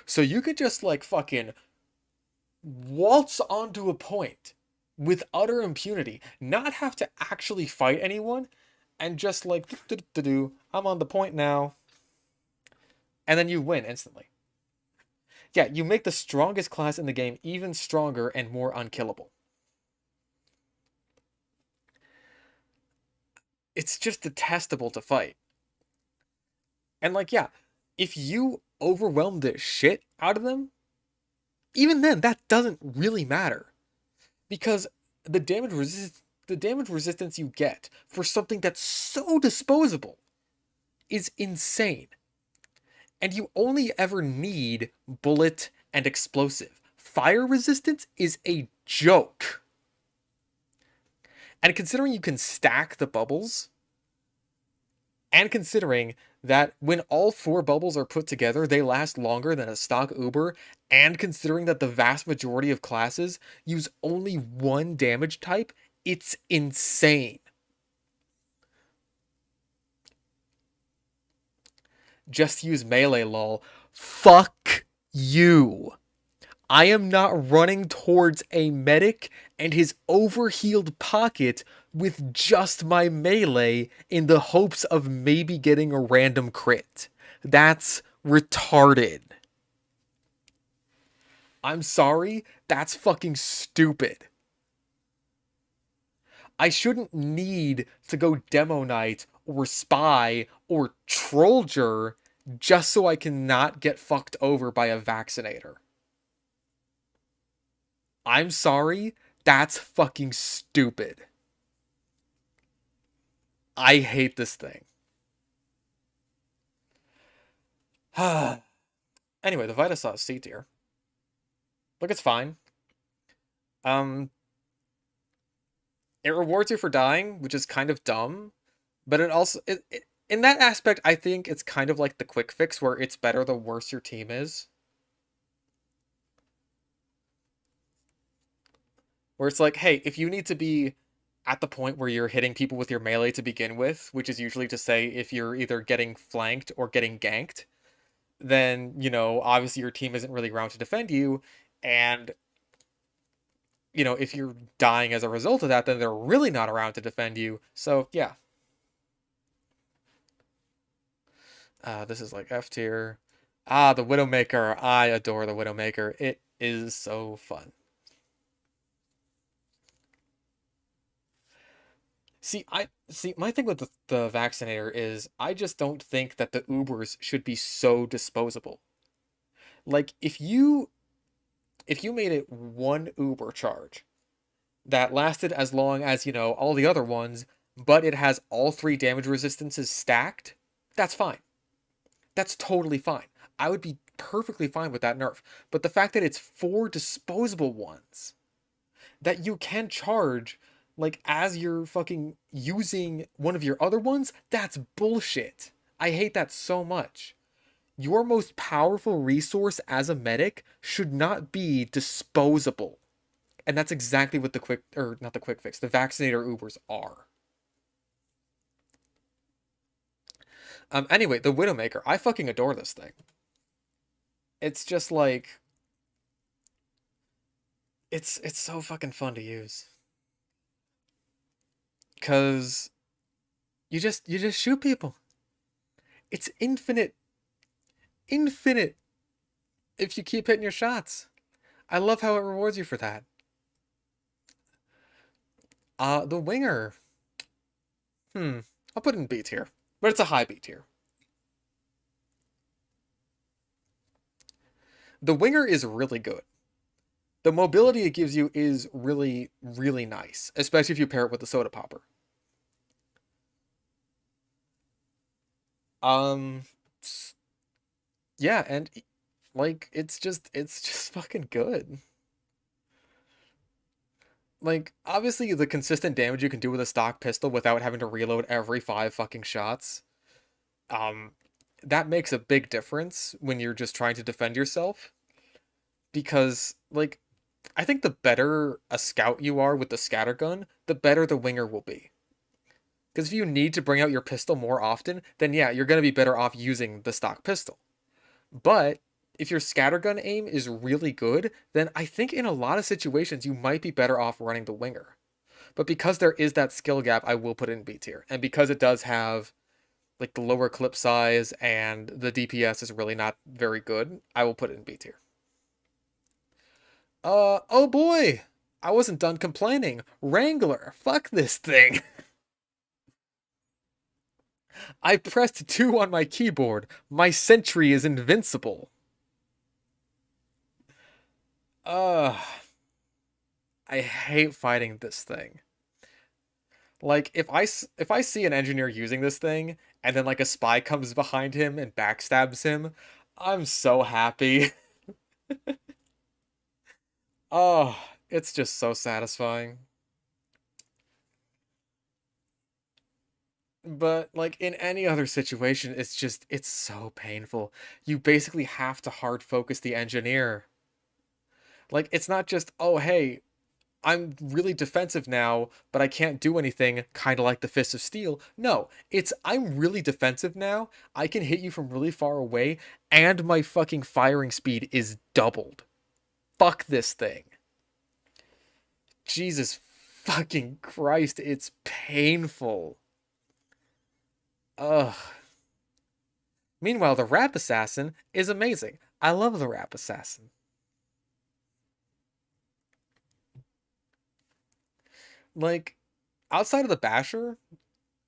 So you could just like fucking waltz onto a point with utter impunity, not have to actually fight anyone, and just like, I'm on the point now, and then you win instantly. Yeah, you make the strongest class in the game even stronger and more unkillable. It's just detestable to fight. And like, yeah, if you overwhelm the shit out of them, even then, that doesn't really matter. Because the damage resistance you get for something that's so disposable is insane. And you only ever need bullet and explosive. Fire resistance is a joke. And considering you can stack the bubbles, and considering that when all 4 bubbles are put together, they last longer than a stock Uber, and considering that the vast majority of classes use only one damage type, it's insane. Just use melee, lol. Fuck you. I am not running towards a medic and his overhealed pocket with just my melee in the hopes of maybe getting a random crit. That's retarded. I'm sorry, that's fucking stupid. I shouldn't need to go Demo Knight or Spy or Trollger just so I can not get fucked over by a Vaccinator. I'm sorry, that's fucking stupid. I hate this thing. Anyway, the Vitasauce C tier. Look, it's fine. It rewards you for dying, which is kind of dumb, but it also in that aspect, I think it's kind of like the quick fix where it's better the worse your team is. Where it's like, hey, if you need to be at the point where you're hitting people with your melee to begin with, which is usually to say if you're either getting flanked or getting ganked, then, obviously your team isn't really around to defend you, and, if you're dying as a result of that, then they're really not around to defend you, so, yeah. This is like F tier. The Widowmaker. I adore the Widowmaker. It is so fun. See, my thing with the Vaccinator is I just don't think that the Ubers should be so disposable. Like, if you made it one Uber charge that lasted as long as, all the other ones, but it has all 3 damage resistances stacked, that's fine. That's totally fine. I would be perfectly fine with that nerf. But the fact that it's 4 disposable ones that you can charge like as you're fucking using one of your other ones, that's bullshit. I hate that so much. Your most powerful resource as a medic should not be disposable. And that's exactly what not the quick fix, the Vaccinator Ubers are. Anyway, the Widowmaker, I fucking adore this thing. It's just like, it's so fucking fun to use. Cause you just shoot people. It's infinite if you keep hitting your shots. I love how it rewards you for that. The Winger. I'll put it in B tier, but it's a high B tier. The Winger is really good. The mobility it gives you is really, really nice, especially if you pair it with the Soda Popper. Um, yeah, and like it's just fucking good. Like, obviously the consistent damage you can do with a stock pistol without having to reload every 5 fucking shots, um, that makes a big difference when you're just trying to defend yourself. Because, like, I think the better a scout you are with the scattergun, the better the Winger will be. Because if you need to bring out your pistol more often, then yeah, you're going to be better off using the stock pistol. But if your scattergun aim is really good, then I think in a lot of situations you might be better off running the Winger. But because there is that skill gap, I will put it in B tier. And because it does have like the lower clip size and the DPS is really not very good, I will put it in B tier. Oh boy! I wasn't done complaining. Wrangler, fuck this thing. I pressed 2 on my keyboard. My sentry is invincible. Uh, I hate fighting this thing. Like if I see an engineer using this thing and then like a spy comes behind him and backstabs him, I'm so happy. Oh, it's just so satisfying. But like in any other situation, it's so painful. You basically have to hard focus the engineer. Like it's not just, oh hey, I'm really defensive now, but I can't do anything, kind of like the Fist of Steel. No, it's I'm really defensive now. I can hit you from really far away, and my fucking firing speed is doubled. Fuck this thing. Jesus fucking Christ, it's painful. Ugh. Meanwhile, the Rap Assassin is amazing. I love the Rap Assassin. Like, outside of the Basher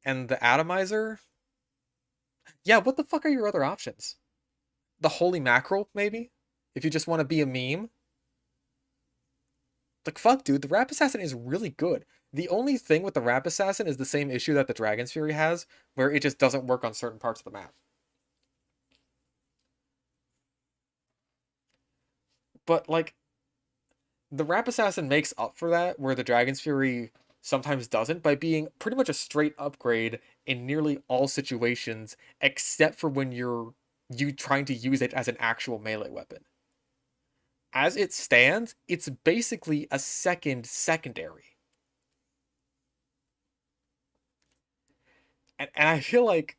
and the Atomizer, yeah, what the fuck are your other options? The Holy Mackerel, maybe? If you just want to be a meme? Like, fuck, dude, the Rap Assassin is really good. The only thing with the Rap Assassin is the same issue that the Dragon's Fury has, where it just doesn't work on certain parts of the map. But, like, the Rap Assassin makes up for that, where the Dragon's Fury sometimes doesn't, by being pretty much a straight upgrade in nearly all situations, except for when you trying to use it as an actual melee weapon. As it stands, it's basically a secondary. And I feel like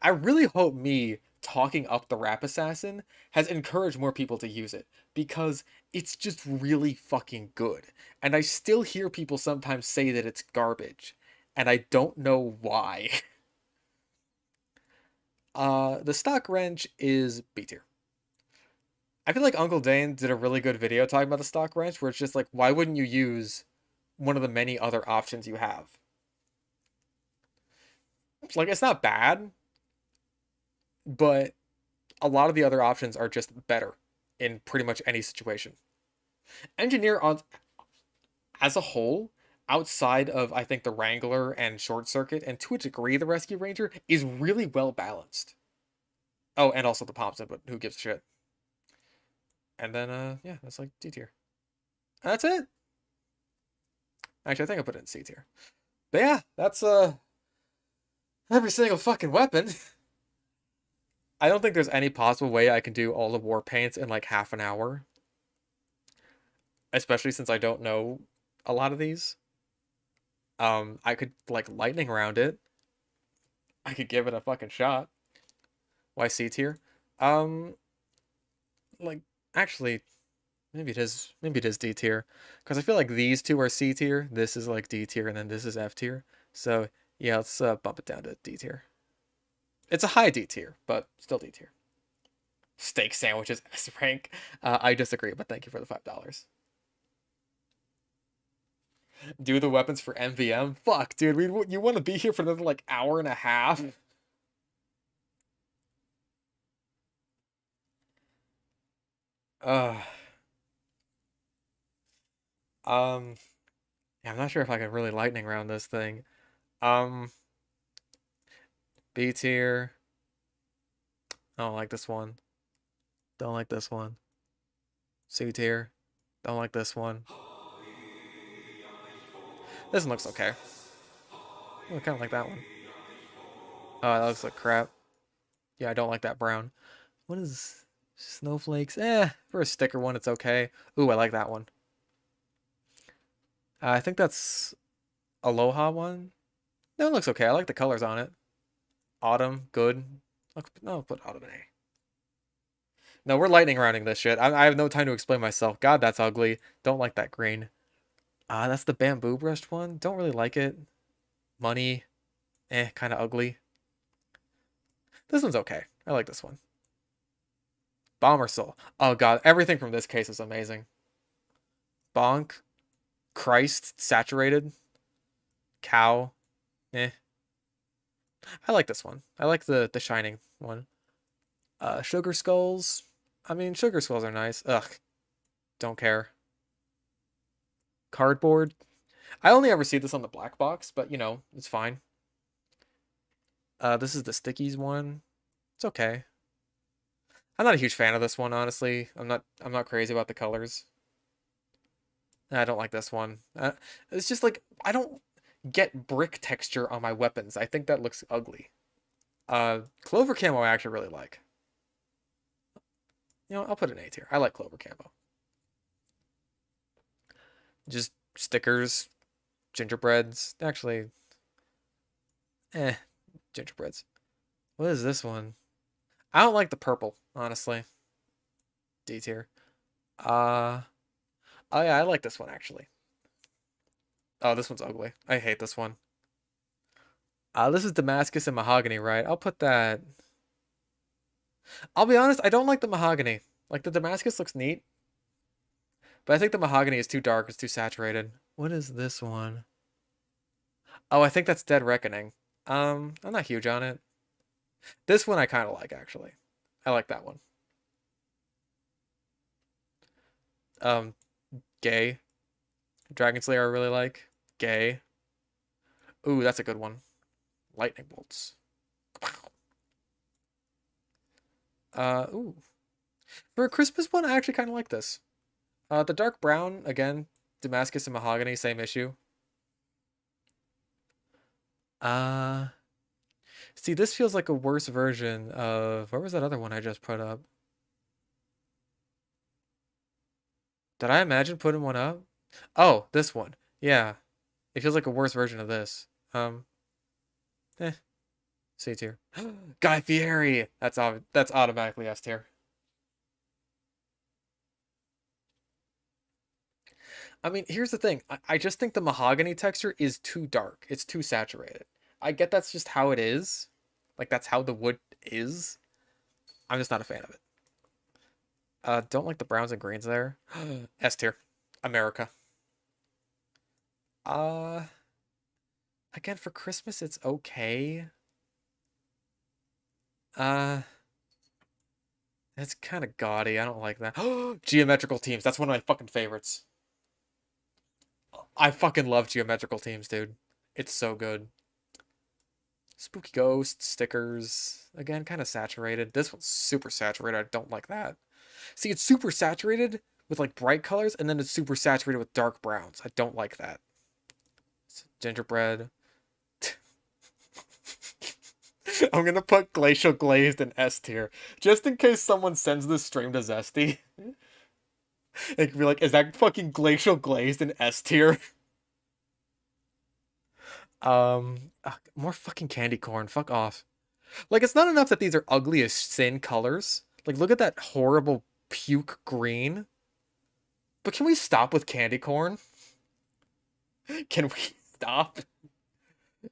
I really hope me talking up the Rap Assassin has encouraged more people to use it because it's just really fucking good. And I still hear people sometimes say that it's garbage, and I don't know why. The stock wrench is B tier. I feel like Uncle Dane did a really good video talking about the stock wrench where it's just like, why wouldn't you use one of the many other options you have? Like, it's not bad, but a lot of the other options are just better in pretty much any situation. Engineer on as a whole, outside of I think the Wrangler and Short Circuit, and to a degree the Rescue Ranger, is really well balanced. Oh, and also the Thompson, but who gives a shit? And then yeah, that's like D tier. And that's it. Actually, I think I put it in C tier. But yeah, that's every single fucking weapon. I don't think there's any possible way I can do all the war paints in like half an hour. Especially since I don't know a lot of these. I could like lightning round it. I could give it a fucking shot. Why C tier? Um, like actually, maybe it is D tier because I feel like these two are C tier. This is like D tier, and then this is F tier. So yeah, let's bump it down to D tier. It's a high D tier, but still D tier. Steak sandwiches S rank. I disagree, but thank you for the $5. Do the weapons for MVM? Fuck, dude. You want to be here for another like hour and a half? Uh, um, yeah, I'm not sure if I can really lightning round this thing. Um, B tier. I don't like this one. Don't like this one. C tier. Don't like this one. This one looks okay. I kind of like that one. Oh, that looks like crap. Yeah, I don't like that brown. What is snowflakes? For a sticker one, it's okay. Ooh, I like that one. I think that's Aloha one. No, it looks okay. I like the colors on it. Autumn, good. No, put autumn in A. No, we're lightning rounding this shit. I have no time to explain myself. God, that's ugly. Don't like that green. That's the bamboo brushed one. Don't really like it. Money, kind of ugly. This one's okay. I like this one. Bomber Soul. Oh god, everything from this case is amazing. Bonk, Christ, Saturated, Cow. Eh. I like this one. I like the Shining one. Sugar Skulls. I mean, Sugar Skulls are nice. Ugh, don't care. Cardboard. I only ever see this on the black box, but you know, it's fine. This is the Stickies one. It's okay. I'm not a huge fan of this one, honestly. I'm not crazy about the colors. I don't like this one. It's just like I don't get brick texture on my weapons. I think that looks ugly. Clover Camo I actually really like. You know, I'll put an A tier. I like Clover Camo. Just stickers, gingerbreads. Actually, gingerbreads. What is this one? I don't like the purple, honestly. D tier. Uh, oh yeah, I like this one actually. Oh, this one's ugly. I hate this one. This is Damascus and Mahogany, right? I'll put that. I'll be honest, I don't like the Mahogany. Like the Damascus looks neat, but I think the Mahogany is too dark. It's too saturated. What is this one? Oh, I think that's Dead Reckoning. I'm not huge on it. This one I kind of like actually. I like that one. Um, Gay. Dragon Slayer I really like. Gay. Ooh, that's a good one. Lightning bolts. Ooh. For a Christmas one, I actually kind of like this. The dark brown, again, Damascus and Mahogany, same issue. Uh, See, this feels like a worse version of... Where was that other one I just put up? Did I imagine putting one up? Oh, this one. Yeah. It feels like a worse version of this. Eh, C tier. Guy Fieri! That's automatically S tier. I mean, here's the thing. I just think the mahogany texture is too dark. It's too saturated. I get that's just how it is. Like, that's how the wood is. I'm just not a fan of it. Don't like the browns and greens there. S tier. America. Uh, Again, for Christmas, it's okay. Uh, it's kind of gaudy. I don't like that. Geometrical teams. That's one of my fucking favorites. I fucking love geometrical teams, dude. It's so good. Spooky ghost stickers. Again, kind of saturated. This one's super saturated. I don't like that. See, it's super saturated with like bright colors, and then it's super saturated with dark browns. I don't like that. Gingerbread. I'm gonna put Glacial Glazed in S tier. Just in case someone sends this stream to Zesty. It could be like, is that fucking Glacial Glazed in S tier? More fucking candy corn. Fuck off. Like, it's not enough that these are ugly as sin colors. Like, look at that horrible puke green. But can we stop with candy corn? Can we stop?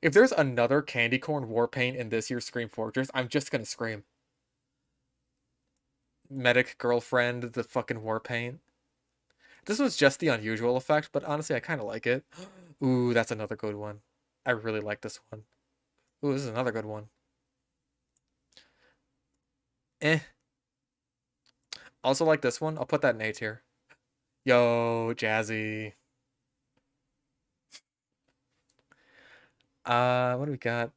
If there's another candy corn war paint in this year's Scream Fortress, I'm just gonna scream. Medic girlfriend, the fucking war paint. This was just the unusual effect, but honestly, I kind of like it. Ooh, that's another good one. I really like this one. Ooh, this is another good one. Eh. Also like this one. I'll put that in A tier. Yo, Jazzy. What do we got?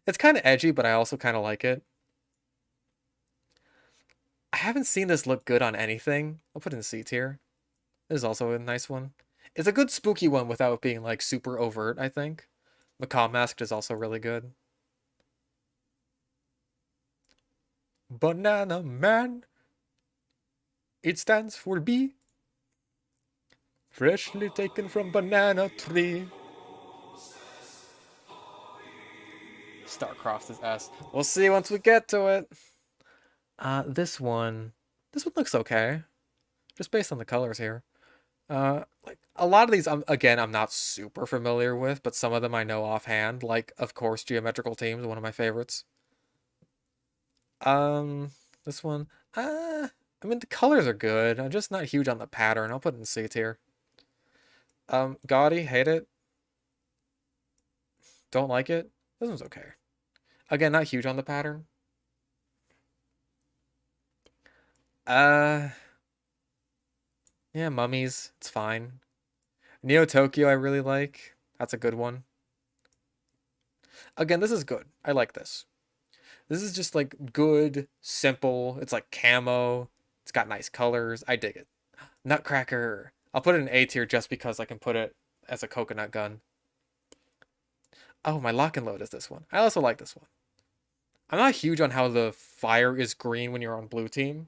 It's kind of edgy, but I also kind of like it. I haven't seen this look good on anything. I'll put it in C tier. This is also a nice one. It's a good spooky one without being like super overt, I think. Macaw Masked is also really good. Banana Man. It stands for B. Freshly taken from banana tree. Star-Crossed is S. We'll see once we get to it. This one looks okay. Just based on the colors here. Like a lot of these, again, I'm not super familiar with, but some of them I know offhand. Like, of course, Geometrical Teams, one of my favorites. Um, this one, I mean, the colors are good. I'm just not huge on the pattern. I'll put it in C tier. Gaudy, hate it. Don't like it. This one's okay. Again, not huge on the pattern. Uh, yeah, Mummies, it's fine. Neo Tokyo, I really like. That's a good one. Again, this is good. I like this. This is just like good, simple. It's like camo. It's got nice colors. I dig it. Nutcracker. I'll put it in A tier just because I can put it as a coconut gun. Oh, my lock and load is this one. I also like this one. I'm not huge on how the fire is green when you're on blue team.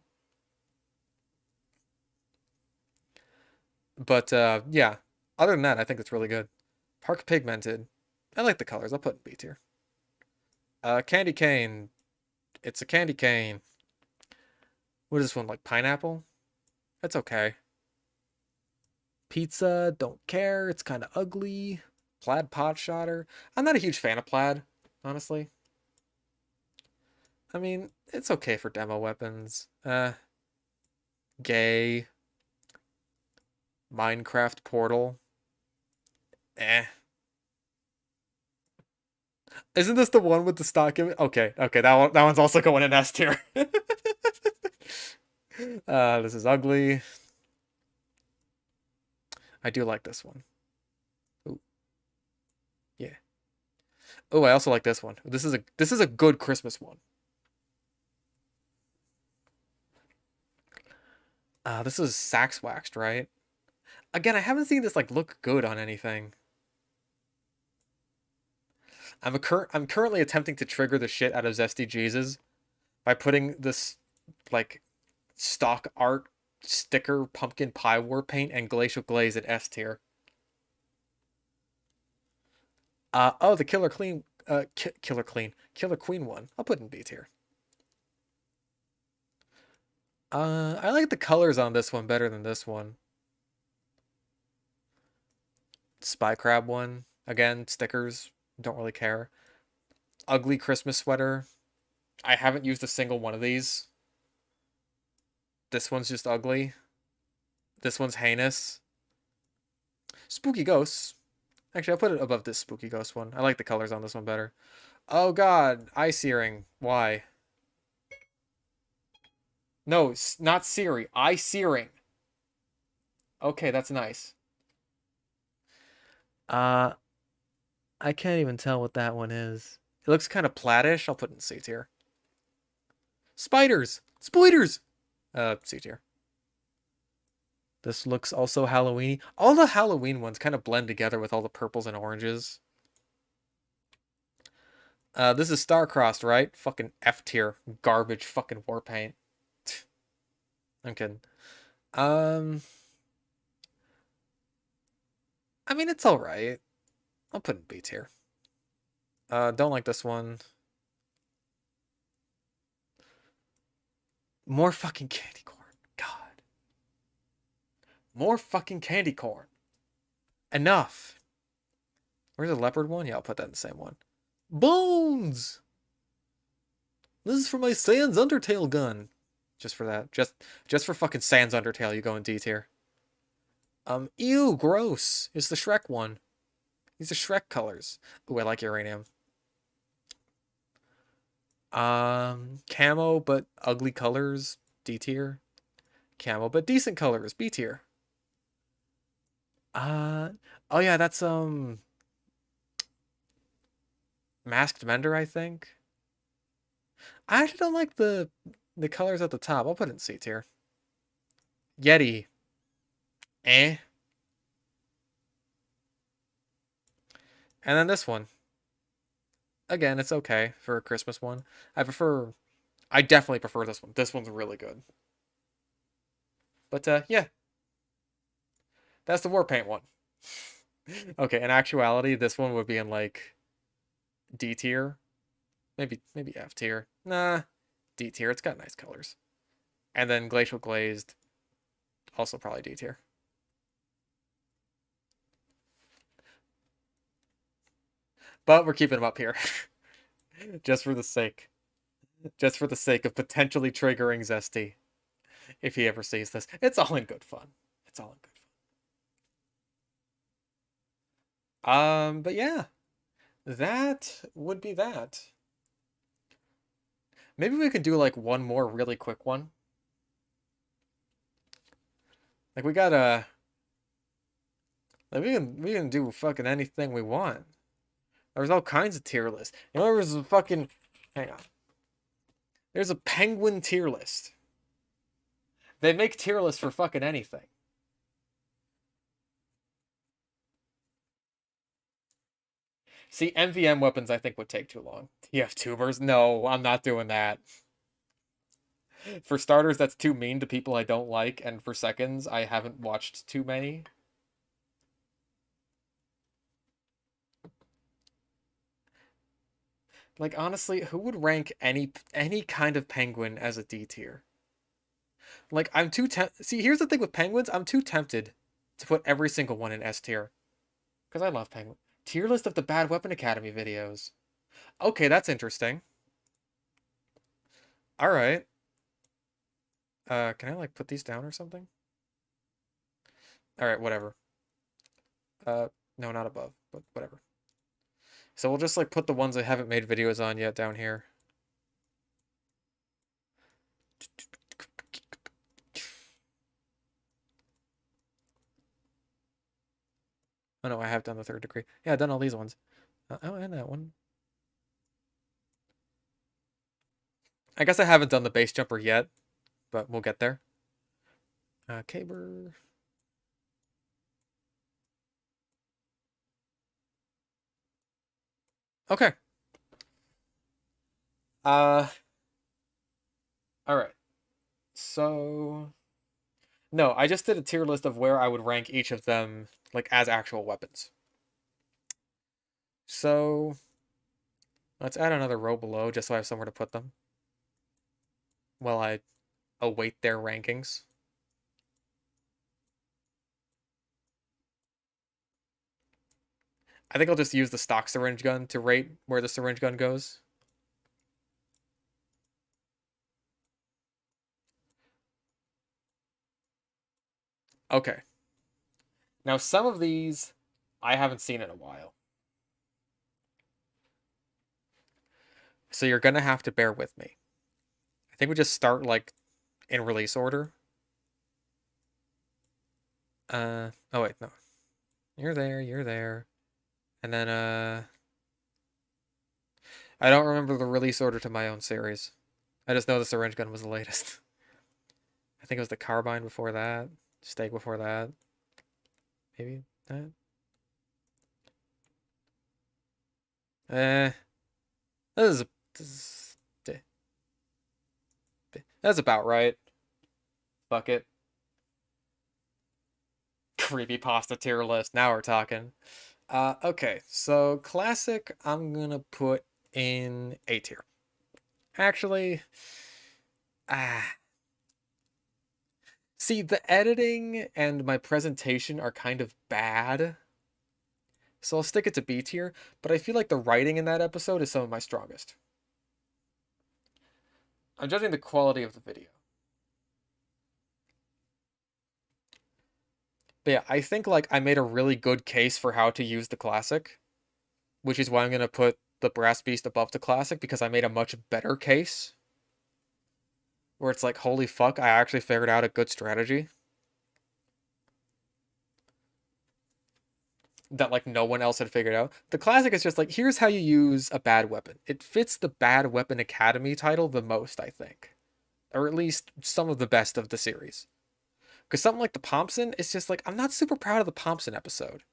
But yeah, other than that, I think it's really good. Park Pigmented. I like the colors. I'll put it in B tier. Candy Cane. It's a candy cane. What is this one, like pineapple? It's okay. Pizza, don't care. It's kind of ugly. Plaid pot shotter. I'm not a huge fan of plaid, honestly. I mean, it's okay for demo weapons. Gay. Minecraft portal. Eh. Isn't this the one with the stock image? Okay, okay, that one's also going in S tier. This is ugly. I do like this one. Ooh, yeah. Oh, I also like this one. This is a good Christmas one. This is Sax Waxed, right? Again, I haven't seen this like look good on anything. I'm currently attempting to trigger the shit out of Zesty Jesus by putting this like stock art sticker pumpkin pie war paint and glacial glaze in S tier. Oh, the Killer Queen one. I'll put in B tier. I like the colors on this one better than this one. Spy Crab one. Again, stickers. Don't really care. Ugly Christmas sweater. I haven't used a single one of these. This one's just ugly. This one's heinous. Spooky Ghosts. Actually, I'll put it above this Spooky Ghost one. I like the colors on this one better. Oh god, eye searing. Why? No, not Siri. Eye searing. Okay, that's nice. Uh, I can't even tell what that one is. It looks kind of plattish. I'll put it in C tier. Spiders! Spiders! C tier. This looks also Halloween-y. All the Halloween ones kind of blend together with all the purples and oranges. This is Star-Crossed, right? Fucking F tier. Garbage fucking war paint. I'm kidding. Um, I mean, it's alright. I'll put it in B tier. Don't like this one. More fucking candy corn. God. More fucking candy corn. Enough. Where's the leopard one? Yeah, I'll put that in the same one. Bones! This is for my Sans Undertale gun. Just for that. Just for fucking Sans Undertale, you go in D tier. Ew, gross. It's the Shrek one. These are Shrek colors. Ooh, I like uranium. Camo but ugly colors, D tier. Camo but decent colors, B tier. Oh yeah, that's Masked Mender, I think. I actually don't like the colors at the top. I'll put it in C tier. Yeti. Eh. And then this one. Again, it's okay for a Christmas one. I definitely prefer this one. This one's really good. But yeah, that's the war paint one. Okay, in actuality, this one would be in like D tier. Maybe F tier. Nah, D tier. It's got nice colors. And then Glacial Glazed, also probably D tier. But we're keeping him up here. Just for the sake. Just for the sake of potentially triggering Zesty. If he ever sees this. It's all in good fun. It's all in good fun. But yeah. That would be that. Maybe we could do like one more really quick one. Like we gotta like we can do fucking anything we want. There's all kinds of tier lists. You know, there's a fucking hang on. There's a penguin tier list. They make tier lists for fucking anything. See, MVM weapons I think would take too long. TF2bers? No, I'm not doing that. For starters, that's too mean to people I don't like, and for seconds, I haven't watched too many. Like, honestly, who would rank any kind of penguin as a D tier? Like, I'm too see, here's the thing with penguins, I'm too tempted to put every single one in S tier. Because I love penguin. Tier list of the Bad Weapon Academy videos. Okay, that's interesting. Alright. Can I, like, put these down or something? Alright, whatever. No, not above, but whatever. So we'll just, like, put the ones I haven't made videos on yet down here. Oh no, I have done the third degree. Yeah, I've done all these ones. Oh, and that one. I guess I haven't done the base jumper yet, but we'll get there. Caber. Okay. All right. So, no, I just did a tier list of where I would rank each of them, like, as actual weapons. So, let's add another row below, just so I have somewhere to put them while I await their rankings. I think I'll just use the stock syringe gun to rate where the syringe gun goes. Okay. Now, some of these I haven't seen in a while. So you're going to have to bear with me. I think we just start, like, in release order. Oh wait, no. You're there. And then, I don't remember the release order to my own series. I just know the syringe gun was the latest. I think it was the carbine before that. Stake before that. Maybe that. Eh. This is that's about right. Fuck it. Creepypasta tier list. Now we're talking. Okay, so classic, I'm gonna put in A tier. Actually, see, the editing and my presentation are kind of bad, so I'll stick it to B tier, but I feel like the writing in that episode is some of my strongest. I'm judging the quality of the video. But yeah, I think like I made a really good case for how to use the classic, which is why I'm gonna put the Brass Beast above the classic, because I made a much better case. Where it's like, holy fuck, I actually figured out a good strategy that like no one else had figured out. The classic is just like, here's how you use a bad weapon. It fits the Bad Weapon Academy title the most, I think. Or at least some of the best of the series. Because something like the Pompson, it's just like, I'm not super proud of the Pompson episode.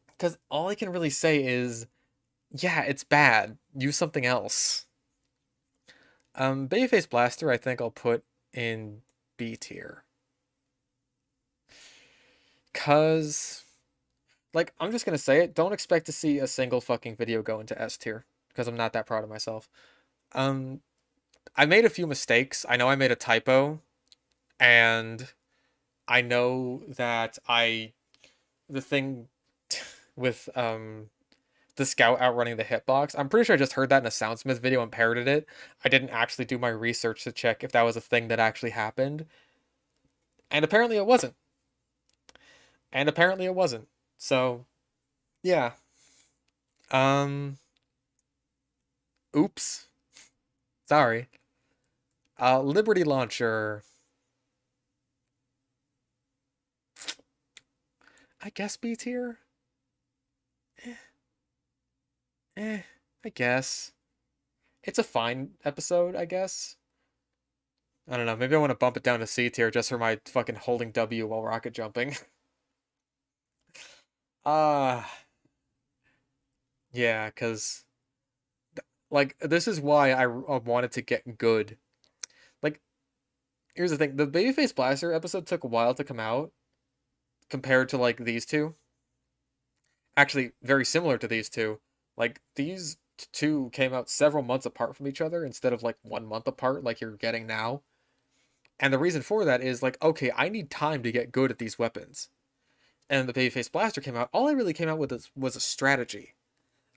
Because all I can really say is, yeah, it's bad. Use something else. Babyface Blaster, I think I'll put in B tier. Because, like, I'm just going to say it. Don't expect to see a single fucking video go into S tier. Because I'm not that proud of myself. I made a few mistakes. I know I made a typo. And I know that the thing... with the scout outrunning the hitbox. I'm pretty sure I just heard that in a Soundsmith video and parroted it. I didn't actually do my research to check if that was a thing that actually happened. And apparently it wasn't. And apparently it wasn't. So, yeah. Um, oops. Sorry. Liberty Launcher. I guess B tier? Eh, I guess. It's a fine episode, I guess. I don't know. Maybe I want to bump it down to C tier just for my fucking holding W while rocket jumping. Uh, yeah, because, like, this is why I wanted to get good. Like, here's the thing. The Babyface Blaster episode took a while to come out compared to, like, these two. Actually, very similar to these two. Like, these two came out several months apart from each other instead of, like, 1 month apart like you're getting now. And the reason for that is, like, okay, I need time to get good at these weapons. And the Babyface Blaster came out, all I really came out with was a strategy.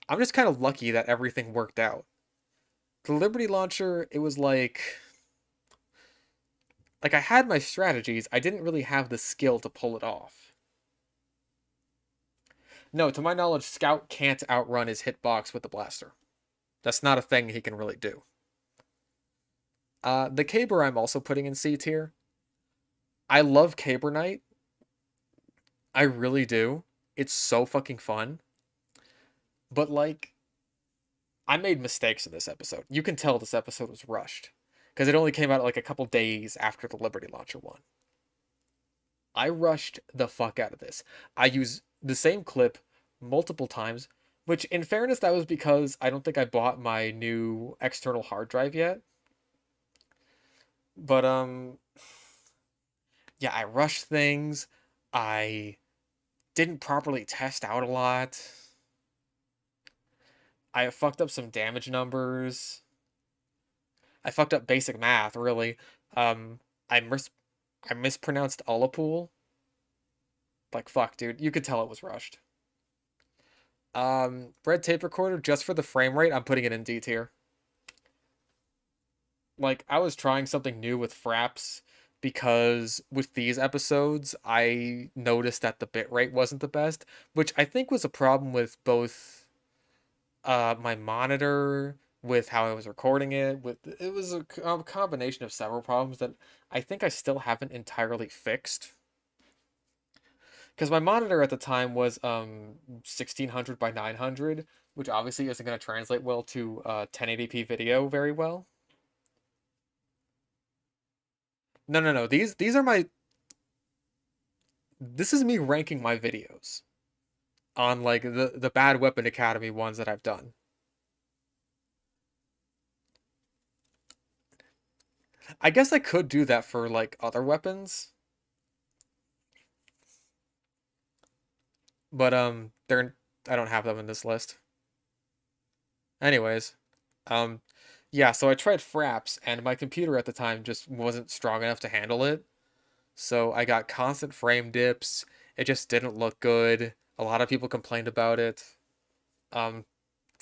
I'm just kind of lucky that everything worked out. The Liberty Launcher, it was like I had my strategies, I didn't really have the skill to pull it off. No, to my knowledge, Scout can't outrun his hitbox with the blaster. That's not a thing he can really do. The Caber I'm also putting in C tier. I love Caber Knight. I really do. It's so fucking fun. But, like, I made mistakes in this episode. You can tell this episode was rushed. Because it only came out like a couple days after the Liberty Launcher one. I rushed the fuck out of this. I used the same clip multiple times, which in fairness, that was because I don't think I bought my new external hard drive yet. But, yeah, I rushed things. I didn't properly test out a lot. I fucked up some damage numbers. I fucked up basic math, really. Um, I mispronounced Ullapool. Like, fuck, dude. You could tell it was rushed. Red Tape Recorder, just for the frame rate, I'm putting it in D tier. Like, I was trying something new with Fraps because with these episodes, I noticed that the bitrate wasn't the best, which I think was a problem with both my monitor, with how I was recording it, it was a combination of several problems that I think I still haven't entirely fixed. Because my monitor at the time was 1600 by 900, which obviously isn't going to translate well to 1080p video very well. No, no, no. These are my. This is me ranking my videos on like the Bad Weapon Academy ones that I've done. I guess I could do that for like other weapons, but they're I don't have them in this list. Anyways, um, yeah. So I tried Fraps, and my computer at the time just wasn't strong enough to handle it. So I got constant frame dips. It just didn't look good. A lot of people complained about it. Um,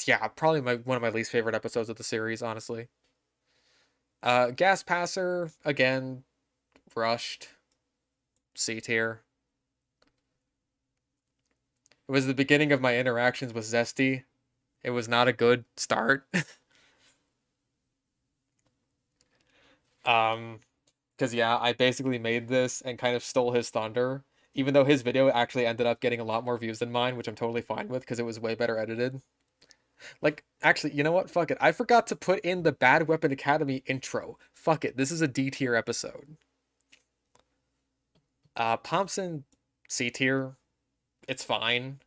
yeah, probably one of my least favorite episodes of the series, honestly. Gas Passer, again, rushed. C tier. It was the beginning of my interactions with Zesty. It was not a good start. um, because yeah, I basically made this and kind of stole his thunder, even though his video actually ended up getting a lot more views than mine, which I'm totally fine with because it was way better edited. Like, actually, you know what? Fuck it. I forgot to put in the Bad Weapon Academy intro. Fuck it. This is a D tier episode. Thompson, C tier. It's fine.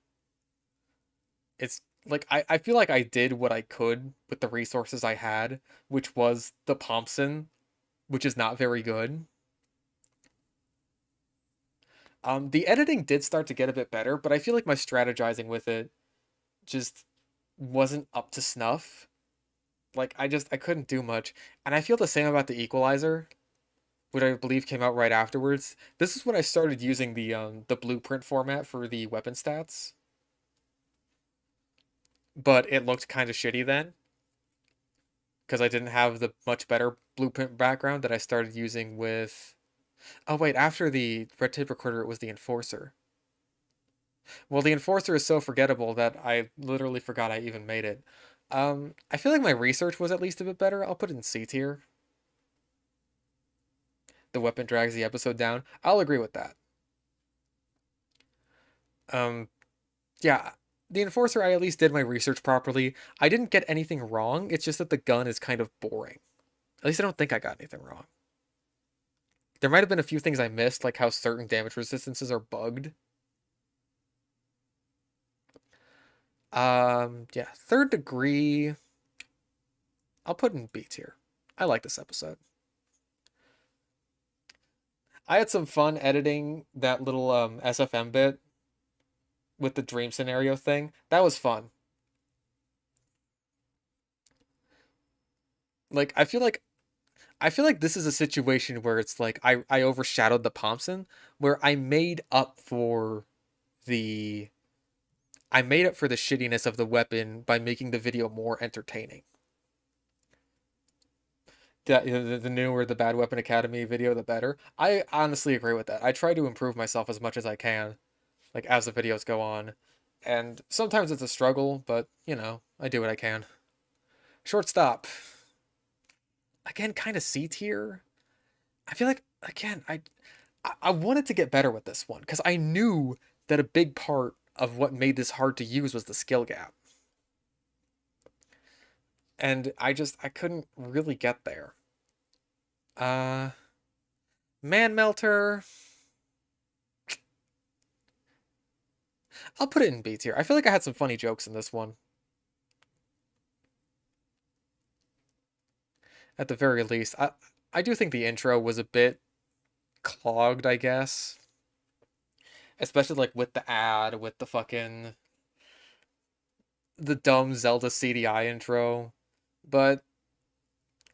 It's like I feel like I did what I could with the resources I had, which was the Thompson, which is not very good. The editing did start to get a bit better, but I feel like my strategizing with it just wasn't up to snuff. Like I couldn't do much. And I feel the same about the Equalizer, which I believe came out right afterwards. This is when I started using the blueprint format for the weapon stats. but it looked kind of shitty then because I didn't have the much better blueprint background that I started using with. Oh wait, after the red tape recorder, it was the Enforcer. Well, the Enforcer is so forgettable that I literally forgot I even made it. I feel like my research was at least a bit better. I'll put it in C tier. The weapon drags the episode down. I'll agree with that. Um, yeah, the Enforcer, I at least did my research properly. I didn't get anything wrong. It's just that the gun is kind of boring. At least I don't think I got anything wrong. There might have been a few things I missed, like how certain damage resistances are bugged. Yeah, third degree. I'll put in B tier. I like this episode. I had some fun editing that little SFM bit with the dream scenario thing. That was fun. Like I feel like this is a situation where it's like I overshadowed the Thompson, where the I made up for the shittiness of the weapon by making the video more entertaining. The newer the Bad Weapon Academy video, the better. I honestly agree with that. I try to improve myself as much as I can, like as the videos go on. And sometimes it's a struggle, but I do what I can. Shortstop. Again, kind of C tier. I feel like again, I wanted to get better with this one because I knew that a big part of what made this hard to use was the skill gap. And I couldn't really get there. Uh Man Melter. I'll put it in B tier. I feel like I had some funny jokes in this one. At the very least. I do think the intro was a bit clogged, I guess. Especially like with the ad, with the dumb Zelda CDI intro. But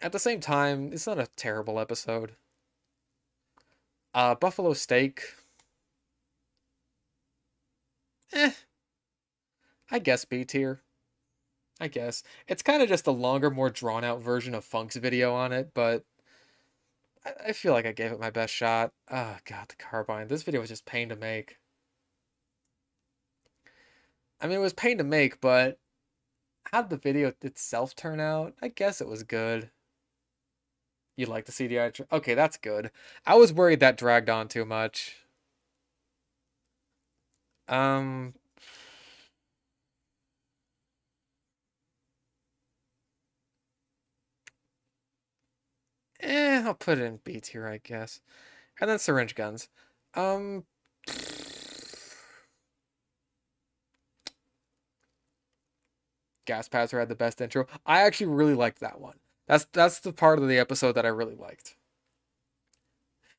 at the same time, it's not a terrible episode. Buffalo Steak. Eh, I guess B tier. I guess. It's kind of just a longer, more drawn out version of Funk's video on it, but I feel like I gave it my best shot. Oh god, the carbine. This video was just pain to make. I mean, it was pain to make, but how did the video itself turn out? I guess it was good. You like the CDI? Okay, that's good. I was worried that dragged on too much. Um, I'll put it in B tier, I guess. And then syringe guns. Um, Gas Passer had the best intro. I actually really liked that one. That's the part of the episode that I really liked.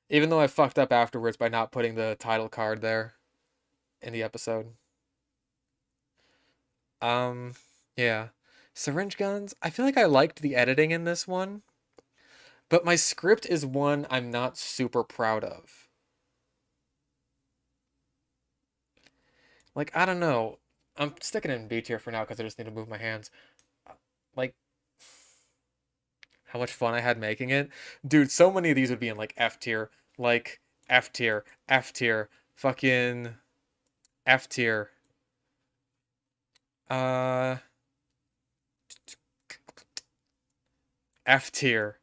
Even though I fucked up afterwards by not putting the title card there in the episode. Um, yeah. Syringe guns. I feel like I liked the editing in this one, but my script is one I'm not super proud of. Like, I don't know. I'm sticking it in B tier for now because I just need to move my hands. Like, how much fun I had making it. Dude, so many of these would be in like F tier. Like F tier, F tier, fucking F tier. Uh F tier.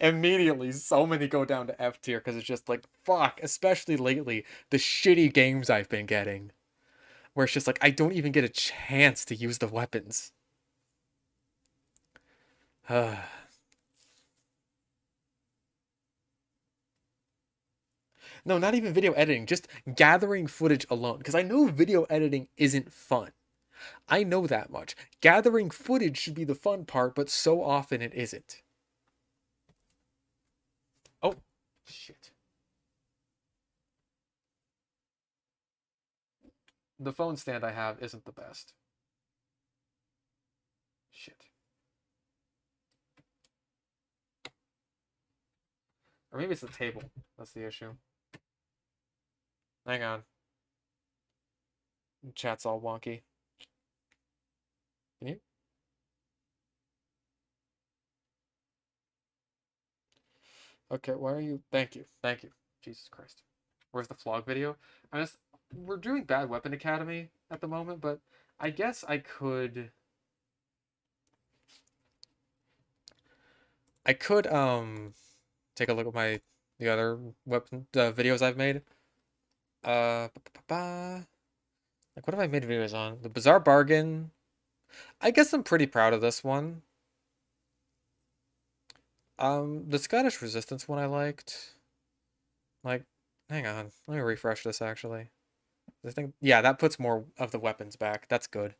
Immediately, so many go down to F tier because it's just like, fuck, especially lately, the shitty games I've been getting. Where it's just like, I don't even get a chance to use the weapons. No, not even video editing, just gathering footage alone. Because I know video editing isn't fun. I know that much. Gathering footage should be the fun part, but so often it isn't. Oh, shit. The phone stand I have isn't the best. Shit. Or maybe it's the table. That's the issue. Hang on. Chat's all wonky. Can you? Okay, why are you? Thank you. Thank you. Jesus Christ. Where's the vlog video? I just we're doing Bad Weapon Academy at the moment, but I guess I could take a look at the other weapon videos I've made. Like what have I made videos on? The Bizarre Bargain. I guess I'm pretty proud of this one. The Scottish Resistance one I liked. Like, hang on, let me refresh this actually. I think yeah, that puts more of the weapons back. That's good.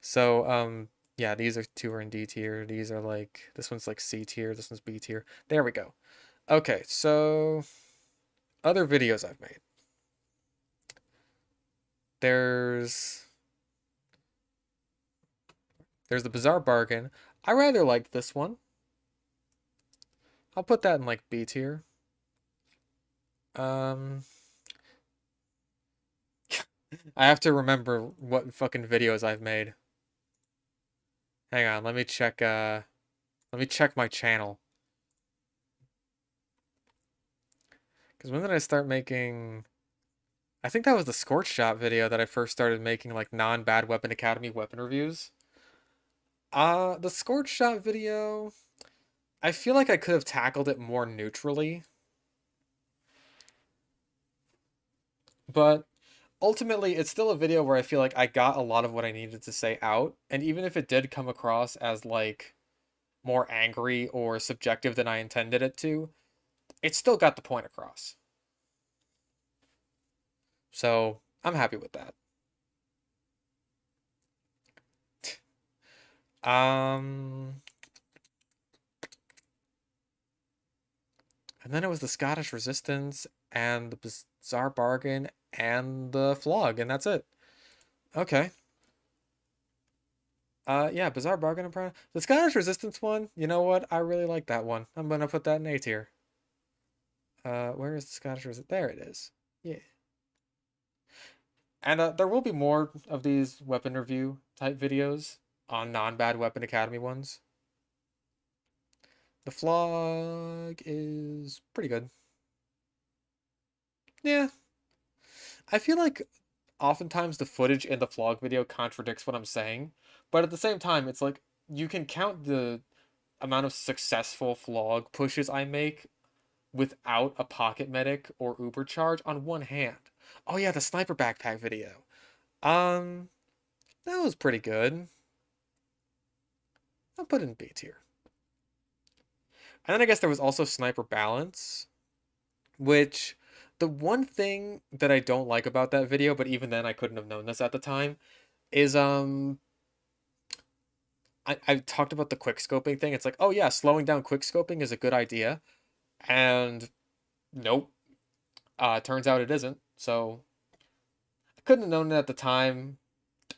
So, yeah, these are two are in D tier. These are like this one's like C tier. This one's B tier. There we go. Okay, so other videos I've made. There's the Bizarre Bargain. I rather liked this one. I'll put that in like B tier. Um, I have to remember what fucking videos I've made. Hang on, let me check my channel. Because when did I start making I think that was the Scorch Shot video that I first started making like non-Bad Weapon Academy weapon reviews. The Scorch Shot video, I feel like I could have tackled it more neutrally. But ultimately, it's still a video where I feel like I got a lot of what I needed to say out, and even if it did come across as like more angry or subjective than I intended it to, it still got the point across. So, I'm happy with that. Um, and then it was the Scottish Resistance and the Bizarre Bargain and the Flog, and that's it. Okay. Yeah, Bizarre Bargain, I'm proud. The Scottish Resistance one, you know what? I really like that one. I'm gonna put that in A tier. Where is the Scottish Resistance? There it is. Yeah. And there will be more of these weapon review type videos on non-Bad Weapon Academy ones. The Flog is pretty good. Yeah. I feel like oftentimes the footage in the vlog video contradicts what I'm saying, but at the same time, it's like you can count the amount of successful vlog pushes I make without a pocket medic or Uber charge on one hand. Oh yeah, the sniper backpack video. Um, that was pretty good. I'll put it in B tier. And then I guess there was also sniper balance, which the one thing that I don't like about that video, but even then I couldn't have known this at the time, is I talked about the quick scoping thing. It's like, oh yeah, slowing down quick scoping is a good idea. And nope. Turns out it isn't. So I couldn't have known it at the time.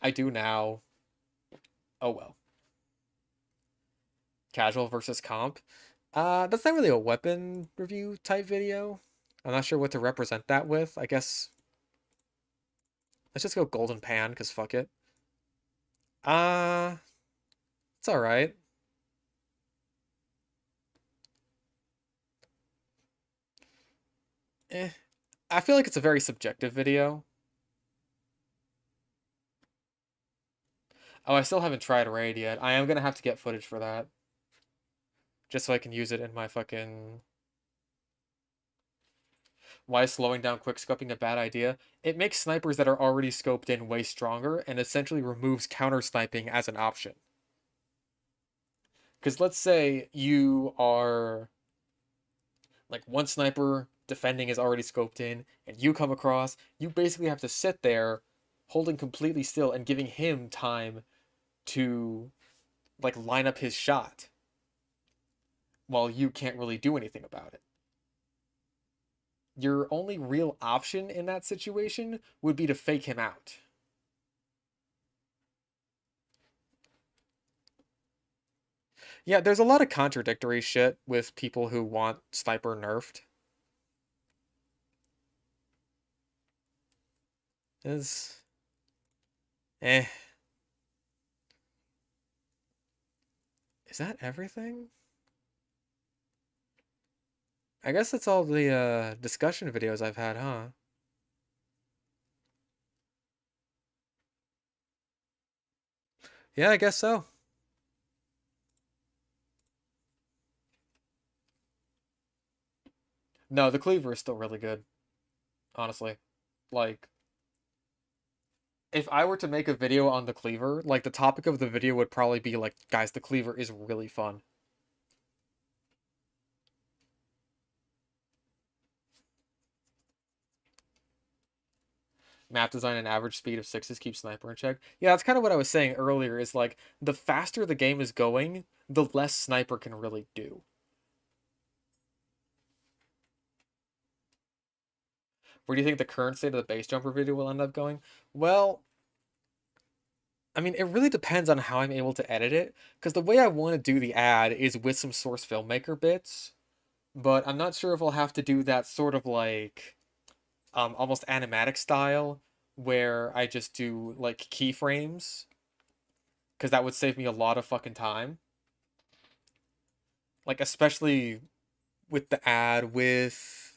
I do now. Oh well. Casual versus comp. That's not really a weapon review type video. I'm not sure what to represent that with. I guess let's just go golden pan, because fuck it. Uh, it's alright. Eh. I feel like it's a very subjective video. Oh, I still haven't tried Raid yet. I am gonna have to get footage for that. Just so I can use it in my fucking... Why is slowing down quickscoping a bad idea? It makes snipers that are already scoped in way stronger and essentially removes counter sniping as an option. Because let's say you are like one sniper defending is already scoped in and you come across, you basically have to sit there holding completely still and giving him time to like line up his shot while you can't really do anything about it. Your only real option in that situation would be to fake him out. Yeah, there's a lot of contradictory shit with people who want sniper nerfed. Is eh. Is that everything? I guess that's all the discussion videos I've had, huh? Yeah, I guess so. No, the cleaver is still really good, honestly. Like, if I were to make a video on the cleaver, like the topic of the video would probably be like, guys, the cleaver is really fun. Map design and average speed of sixes keep sniper in check. Yeah, that's kind of what I was saying earlier, is like the faster the game is going, the less sniper can really do. Where do you think the current state of the base jumper video will end up going? Well, I mean, it really depends on how I'm able to edit it, because the way I want to do the ad is with some source filmmaker bits, but I'm not sure if I'll have to do that sort of like almost animatic style where I just do like keyframes, because that would save me a lot of fucking time. Like especially with the ad with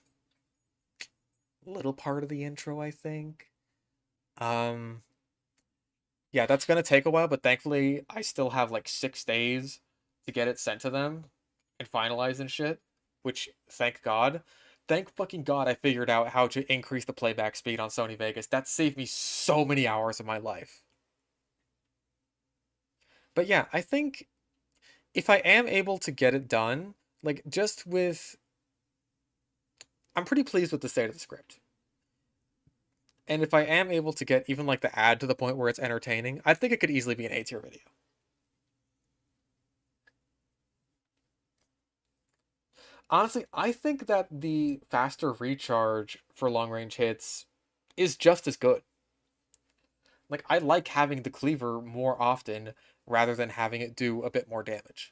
a little part of the intro, I think. Um yeah, that's gonna take a while, but thankfully I still have like 6 days to get it sent to them and finalized and shit. Which thank God. Thank fucking God I figured out how to increase the playback speed on Sony Vegas. That saved me so many hours of my life. But yeah, I think if I am able to get it done, like just with I'm pretty pleased with the state of the script. And if I am able to get even like the ad to the point where it's entertaining, I think it could easily be an A tier video. Honestly, I think that the faster recharge for long range hits is just as good. Like, I like having the cleaver more often rather than having it do a bit more damage.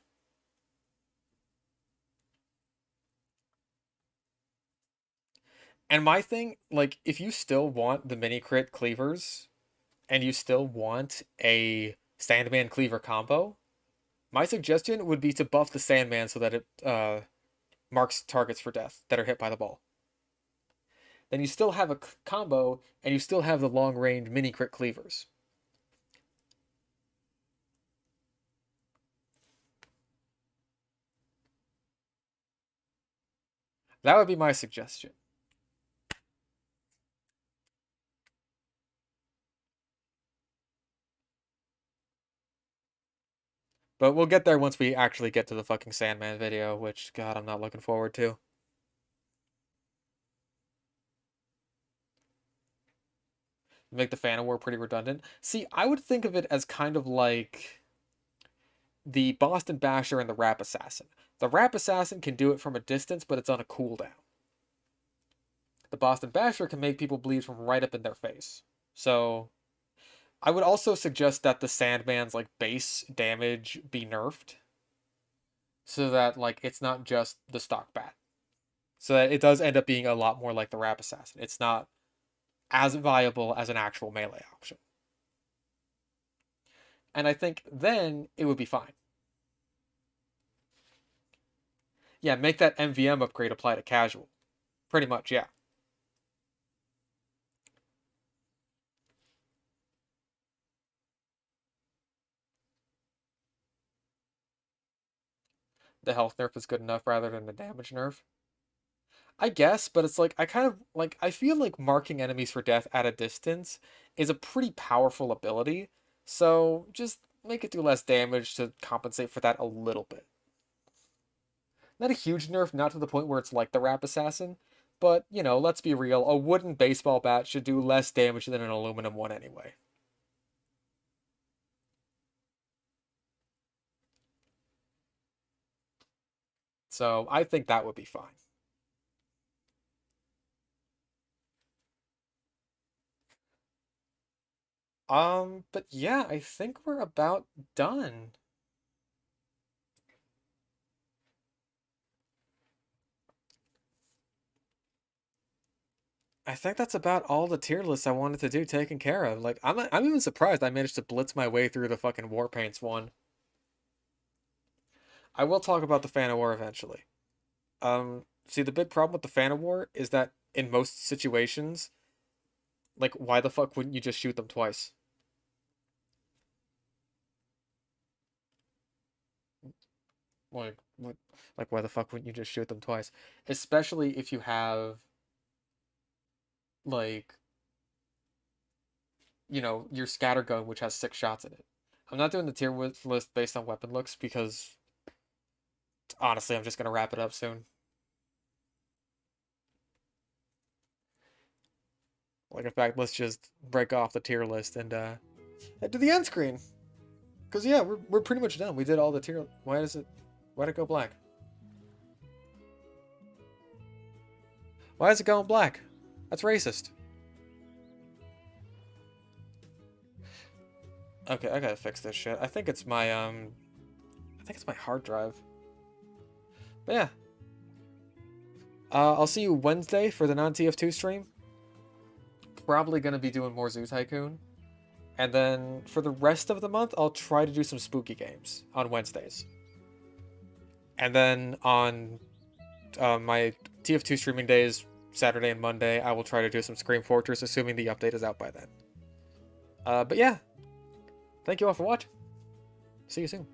And my thing, like, if you still want the mini crit cleavers and you still want a Sandman cleaver combo, my suggestion would be to buff the Sandman so that it marks targets for death that are hit by the ball. Then you still have a combo and you still have the long range mini crit cleavers. That would be my suggestion. But we'll get there once we actually get to the fucking Sandman video, which, God, I'm not looking forward to. Make the Fan of War pretty redundant. See, I would think of it as kind of like the Boston Basher and the Rap Assassin. The Rap Assassin can do it from a distance, but it's on a cooldown. The Boston Basher can make people bleed from right up in their face. So, I would also suggest that the Sandman's like base damage be nerfed, so that like it's not just the stock bat. So that it does end up being a lot more like the Rap Assassin. It's not as viable as an actual melee option. And I think then it would be fine. Yeah, make that MVM upgrade apply to casual. Pretty much, yeah. The health nerf is good enough rather than the damage nerf. I guess, but it's like I kind of like I feel like marking enemies for death at a distance is a pretty powerful ability. So just make it do less damage to compensate for that a little bit. Not a huge nerf, not to the point where it's like the Rap Assassin, but you know, let's be real, a wooden baseball bat should do less damage than an aluminum one anyway. So I think that would be fine. But yeah, I think we're about done. I think that's about all the tier lists I wanted to do taken care of. Like, I'm even surprised I managed to blitz my way through the fucking Warpaints one. I will talk about the Fan of War eventually. See, the big problem with the Fan of War is that in most situations, like, why the fuck wouldn't you just shoot them twice? Like, what, like, why the fuck wouldn't you just shoot them twice? Especially if you have, like, your scatter gun, which has 6 shots in it. I'm not doing the tier list based on weapon looks because, honestly, I'm just gonna wrap it up soon. Like, in fact, let's just break off the tier list and head to the end screen. Cause yeah, we're pretty much done. We did all the tier. Why'd it go black? Why is it going black? That's racist. Okay, I gotta fix this shit. I think it's my hard drive. But yeah. I'll see you Wednesday for the non-TF2 stream. Probably gonna be doing more Zoo Tycoon. And then for the rest of the month, I'll try to do some spooky games on Wednesdays. And then on my TF2 streaming days, Saturday and Monday, I will try to do some Scream Fortress, assuming the update is out by then. But yeah, thank you all for watching. See you soon.